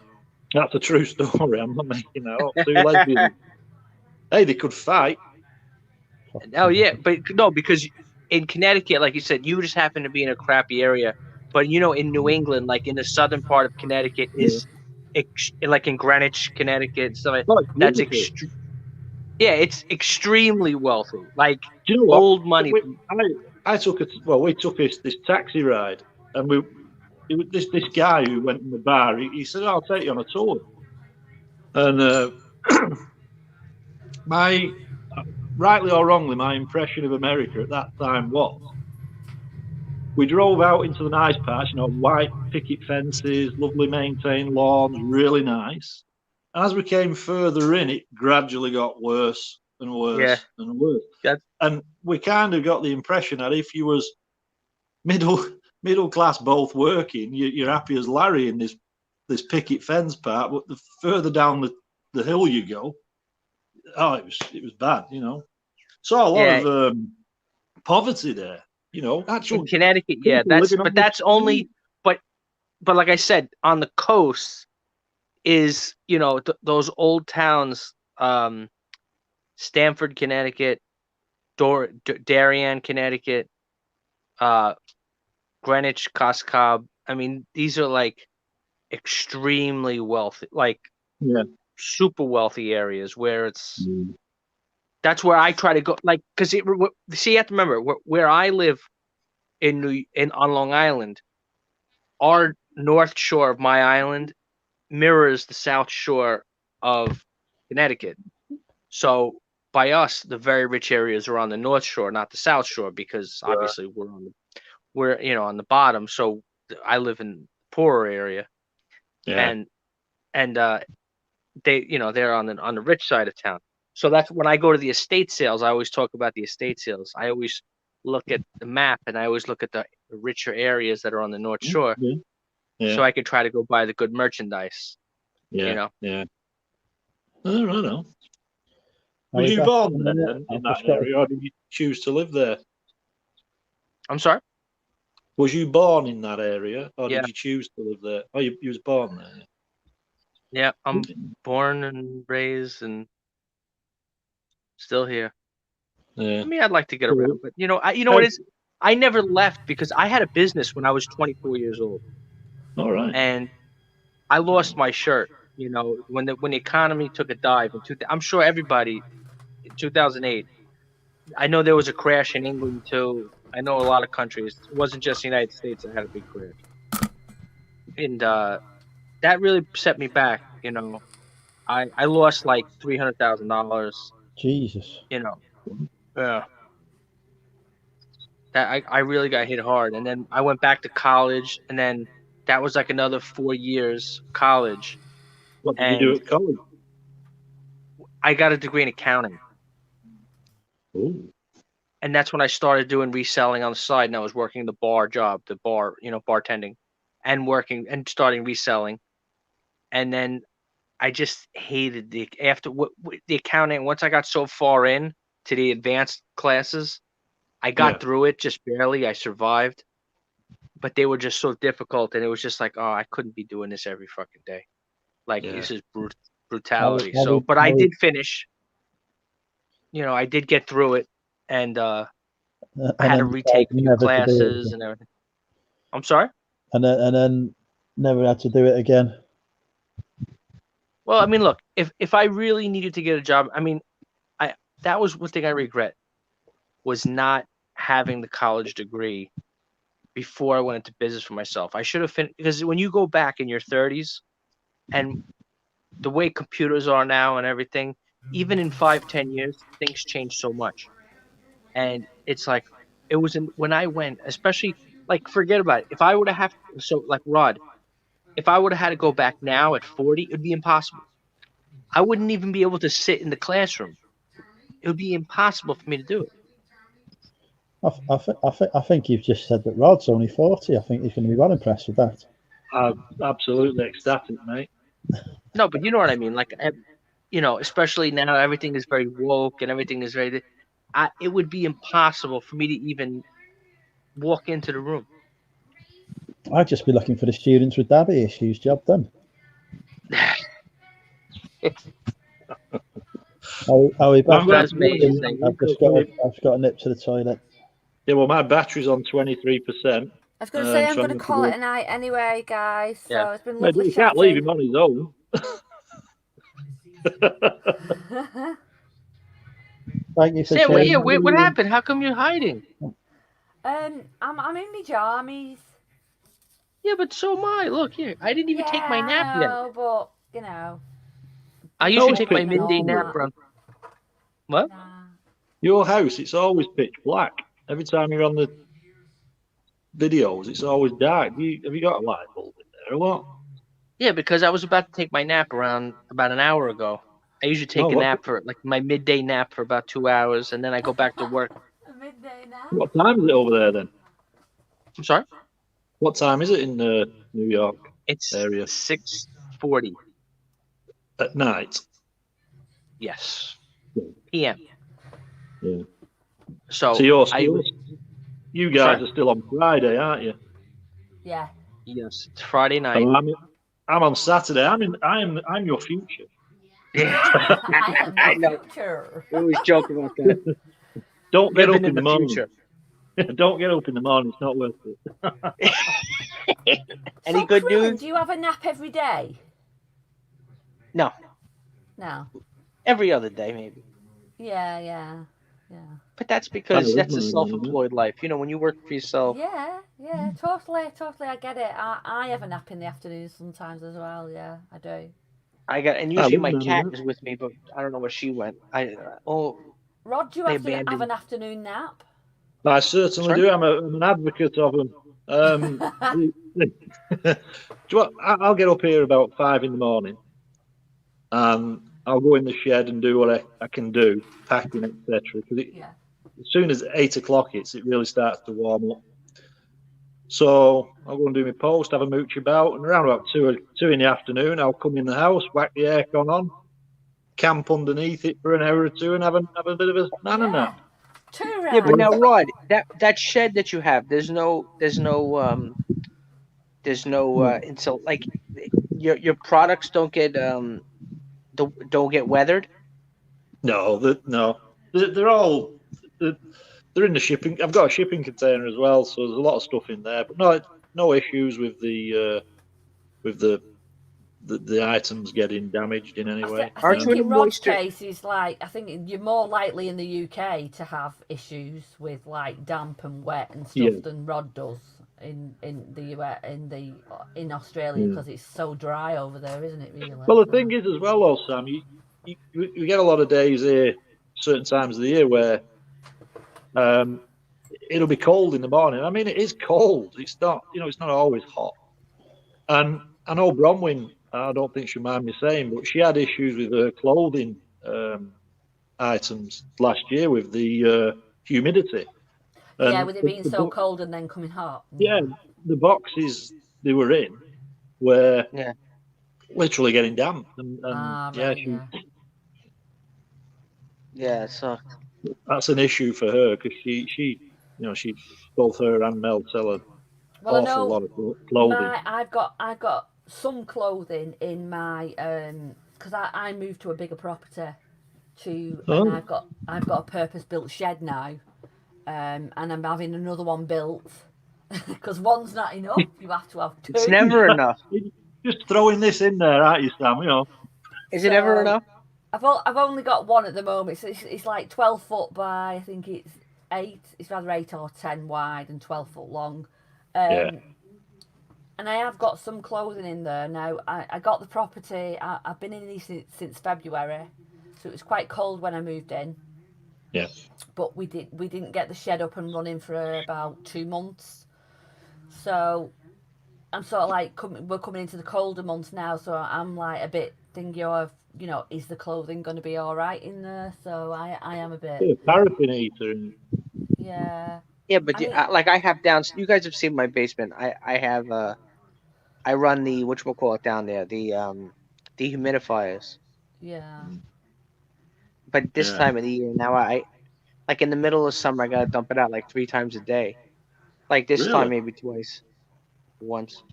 That's a true story. I'm not making that up. Two lesbians. Hey, they could fight.
Oh yeah, but no, because in Connecticut, like you said, you just happen to be in a crappy area. But you know, in New England, like in the southern part of Connecticut, is like in Greenwich, Connecticut, stuff like that's extreme. Yeah, it's extremely wealthy. Like
do you know what?
Old money.
We took this taxi ride, and this guy who went in the bar, he said, I'll take you on a tour. And rightly or wrongly, my impression of America at that time was, we drove out into the nice parts, white picket fences, lovely maintained lawns, really nice. And as we came further in, it gradually got worse and worse and worse. And we kind of got the impression that if you was middle middle class both working, you're happy as Larry in this picket fence part. But the further down the hill you go, it was bad. Saw a lot of poverty there. Actual
in Connecticut, that's only. But like I said, on the coast is those old towns, Stamford, Connecticut, Darien, Connecticut, Greenwich, Coscob. I mean, these are like extremely wealthy, like super wealthy areas where it's. That's where I try to go, like, because see, you have to remember where I live on Long Island. Our north shore of my island mirrors the south shore of Connecticut. So by us, the very rich areas are on the north shore, not the south shore, because obviously we're on the bottom. So I live in the poorer area, and they they're on the rich side of town. So that's when I go to the estate sales. I always talk about the estate sales. I always look at the map, and I always look at the richer areas that are on the North Shore, so I can try to go buy the good merchandise.
Yeah. I don't know. Was you born there in that area, or did you choose to live there?
I'm sorry?
Was you born in that area, or did you choose to live there? Oh, you was born there.
Yeah, I'm born and raised and still here.
Yeah.
I mean, I'd like to get around, but what is? I never left because I had a business when I was 24 years old.
All right.
And I lost my shirt. When the economy took a dive in I'm sure everybody in 2008. I know there was a crash in England too. I know a lot of countries. It wasn't just the United States that had a big crash, and that really set me back. I lost like $300,000.
Jesus.
Yeah. That I really got hit hard, and then I went back to college, and then that was like another 4 years college.
What did you do at college?
I got a degree in accounting.
Ooh.
And that's when I started doing reselling on the side, and I was working the bar job, bartending, and starting reselling. And then I just hated the accounting. Once I got so far in to the advanced classes, I got through it just barely. I survived, but they were just so difficult, and it was just like, oh, I couldn't be doing this every fucking day. Like this is brutality. But I did finish. I did get through it, and I had to retake a few classes and everything. I'm sorry?
And then never had to do it again.
Well, I mean, look, if I really needed to get a job, I mean, that was one thing I regret, was not having the college degree before I went into business for myself. I should have finished, because when you go back in your 30s, and the way computers are now and everything, even in 5-10 years, things change so much. And it's like, it was when I went, especially, like, forget about it. If I would have like Rod, if I would have had to go back now at 40, it would be impossible. I wouldn't even be able to sit in the classroom. It would be impossible for me to do it.
I think you've just said that Rod's only 40. I think he's going to be well impressed with that.
Absolutely ecstatic, mate.
No, but you know what I mean. Like, especially now, everything is very woke and everything is very. It would be impossible for me to even walk into the room.
I'd just be looking for the students with daddy issues. Job done. Are we back?
That's
amazing. I've just got a nip to the toilet.
Yeah, well, my battery's on 23%.
I was going to say I'm going to call it a night anyway, guys. So it's been lovely.
You can't leave him on his own.
Thank you for
what happened? How come you're hiding?
I'm in my jammies.
Yeah, but so am I. Look here, I didn't even take my nap yet.
But
I usually take my midday nap around. What?
Your house, it's always pitch black. Every time you're on the videos, it's always dark. Have you got a light bulb in there or what?
Yeah, because I was about to take my nap around about an hour ago. I usually take a nap for my midday nap for about 2 hours, and then I go back to work.
A midday nap.
What time is it over there then?
I'm sorry?
What time is it in New York
It's
area
6:40.
at night?
Yes,
Yeah.
p.m.
Yeah.
So
So
I was
you guys
sorry?
are still on Friday, aren't you?
Yeah.
Yes, it's Friday night.
So I'm on Saturday. I'm your future.
Yeah,
I am
I
your
know.
future.
We always joke about that.
Don't get
Living
up
in
in the
the
morning.
future.
Don't get up in the morning. It's not worth it.
Any
So,
good
Krillin,
news?
do you have a nap every day?
No,
No.
every other day maybe.
Yeah.
But that's
Kind
because
of
that's a
live mine, isn't it?
self-employed life. You know, when you work for yourself.
Yeah, totally. I get it. I have a nap in the afternoon sometimes as well. Yeah, I do.
And
I
usually
wouldn't
my
have
cat
that.
is with me, but I don't know where she went.
Rod, do you
They
have to have
abandoned.
an afternoon nap?
I certainly
Sorry?
do. I'm an advocate of them. I'll get up here about 5 in the morning, and I'll go in the shed and do what I can do, packing, etc. Because
Yeah.
as soon as 8 o'clock hits, it really starts to warm up. So I'll go and do my post, have a mooch about, and around about 2 in the afternoon, I'll come in the house, whack the aircon on, camp underneath it for an hour or two, and have a bit of a nana nap.
Too
Yeah, but
right.
now, Rod, that shed that you have, there's no until like your products don't get don't get weathered.
No, they're all they're in the shipping. I've got a shipping container as well, so there's a lot of stuff in there. But no issues with the items getting damaged in any way.
I
Aren't you
think
in a
in Rod's
moisture?
case, is like I think you're more likely in the UK to have issues with like damp and wet and stuff
Yeah.
than Rod does in the US in Australia because it's so dry over there, isn't it? Really.
Well, the thing is as well, though, Sam, you get a lot of days here, certain times of the year where it'll be cold in the morning. I mean, it is cold. It's not, it's not always hot. And I know Bronwyn, I don't think she'll mind me saying, but she had issues with her clothing items last year with the humidity.
Yeah,
And
with it being so cold and then coming hot.
Yeah, the boxes they were in were literally getting damp. And
Yeah, so
that's an issue for her because she both her and Mel sell an awful lot of clothing.
I've got some clothing in my because I moved to a bigger property and I've got a purpose built shed now, and I'm having another one built because one's not enough. You have to have two.
It's never enough.
Just throwing this in there, aren't you, Sam?
Is it ever enough?
I've only got one at the moment. It's like 12 foot by I think it's 8. It's either 8 or 10 wide and 12 foot long. And I have got some clothing in there now. I got the property. I've been in these since February, so it was quite cold when I moved in.
Yeah.
But we didn't get the shed up and running for about 2 months. So I'm sort of like we're coming into the colder months now. So I'm like a bit thinking of is the clothing going to be all right in there? So I am a bit.
Paraffin heater.
Yeah.
Yeah, but I have down. You guys have seen my basement. I have I run the whatchamacallit down there, the dehumidifiers.
Yeah.
But this time of the year now, I like in the middle of summer, I gotta dump it out like 3 times a day. Like this time, maybe twice, once.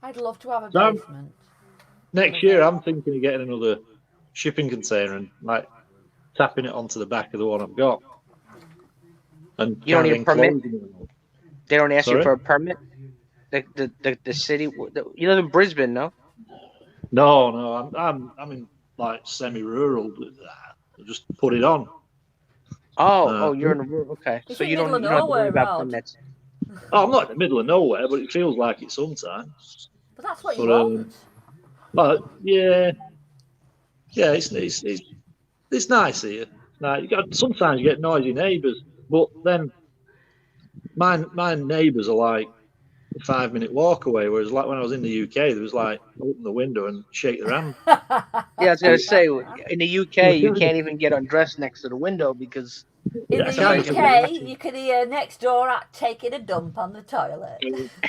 I'd love to have a basement.
Next year, I'm thinking of getting another shipping container and like tapping it onto the back of the one I've got. And
you don't need a permit. They don't ask you for a permit. The city. You live in Brisbane, no?
No. I'm in like semi-rural. Just put it on.
Oh, you're in the rural. Okay, so you don't have to worry about permits.
Oh, I'm not in the middle of nowhere, but it feels like it sometimes.
But that's what you want.
But it's nice here. Sometimes you get noisy neighbours, but then my neighbours are like a 5-minute walk away. Whereas like when I was in the UK, there was like open the window and shake their hand.
Yeah, I was gonna say in the UK you can't even get undressed next to the window because
In the
can't
even
UK,
watching.
you can hear next door at taking a dump on the toilet.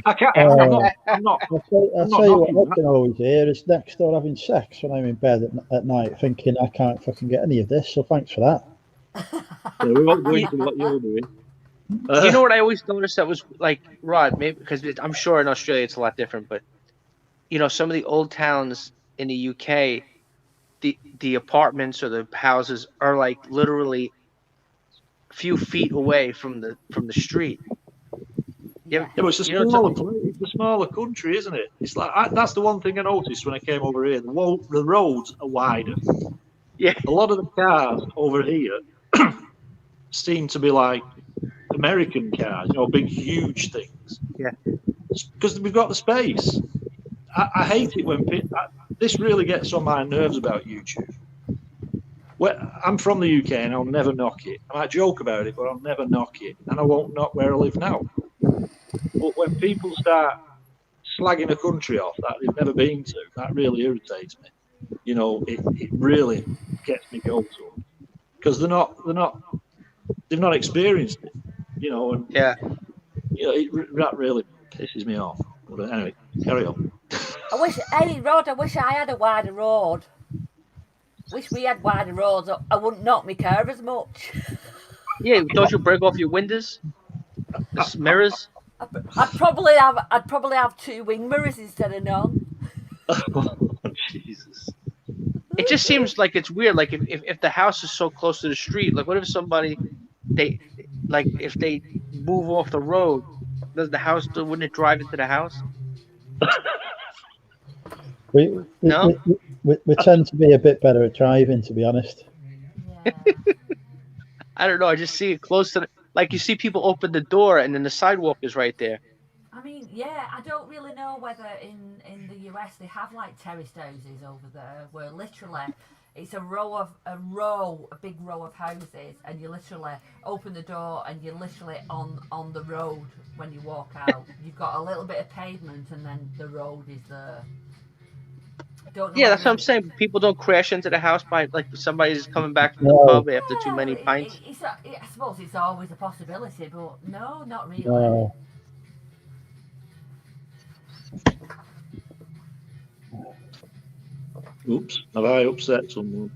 I can't. I'm not.
I'll tell you what I can always hear is next door having sex when I'm in bed at night, thinking I can't fucking get any of this. So thanks for that.
Yeah, we won't go into what you're doing.
You know what I always noticed that was like, Rod, maybe because I'm sure in Australia it's a lot different, but you know, some of the old towns in the UK, the apartments or the houses are like literally a few feet away from the street.
Yeah.
Yeah, but it's a smaller country, isn't it? It's like that's the one thing I noticed when I came over here. The roads are wider.
Yeah.
A lot of the cars over here seem to be like American cars, you know, big, huge things.
Yeah.
Because we've got the space. I hate it when this really gets on my nerves about YouTube. I'm from the UK and I'll never knock it. I might joke about it, but I'll never knock it. And I won't knock where I live now. But when people start slagging a country off that they've never been to, that really irritates me. You know, it really gets me going to them. Because they've not experienced it. You know, and
yeah.
You know, that really pisses me off. But anyway, carry on.
Hey Rod, I wish I had a wider road. Wish we had wider roads. I wouldn't knock my car as much.
Yeah, don't you break off your windows? The mirrors?
I'd probably have 2 wing mirrors instead of none.
Oh, Jesus.
It just seems like it's weird. Like if the house is so close to the street, like what if somebody if they move off the road, does the house wouldn't it drive into the house?
We tend to be a bit better at driving, to be honest.
Yeah.
I don't know. I just see it close to like you see people open the door and then the sidewalk is right there.
I mean, yeah, I don't really know whether in the US they have like terraced houses over there where literally it's a big row of houses, and you literally open the door and you're literally on the road when you walk out. You've got a little bit of pavement and then the road is there.
Yeah, that's what I'm saying. People don't crash into the house by like somebody's coming back from the pub after too many pints.
I suppose it's always a possibility, but no, not really.
No.
Oops, have I upset someone?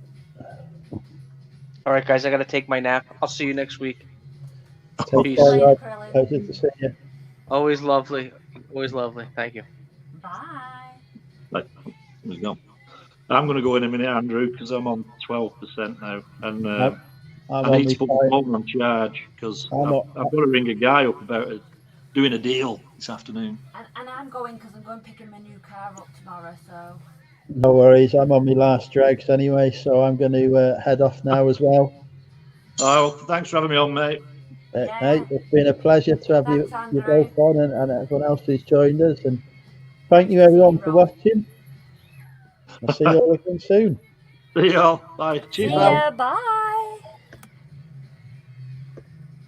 All right, guys, I got to take my nap. I'll see you next week.
Take care, Rod. Pleasure to see you.
Always lovely. Always lovely. Thank you.
Bye.
Right, there we go. I'm going to go in a minute, Andrew, because I'm on 12% now. And I need to put my phone on charge because I've got to ring a guy up about doing a deal this afternoon.
And I'm going because I'm going picking my new car up tomorrow, so...
No worries, I'm on my last dregs anyway, so I'm going to head off now as well.
Oh, thanks for having me on, mate.
Hey, it's been a pleasure to have you both on and everyone else who's joined us. And thank you everyone for watching. I'll see you all again soon.
See you all. Bye. Cheers.
Bye.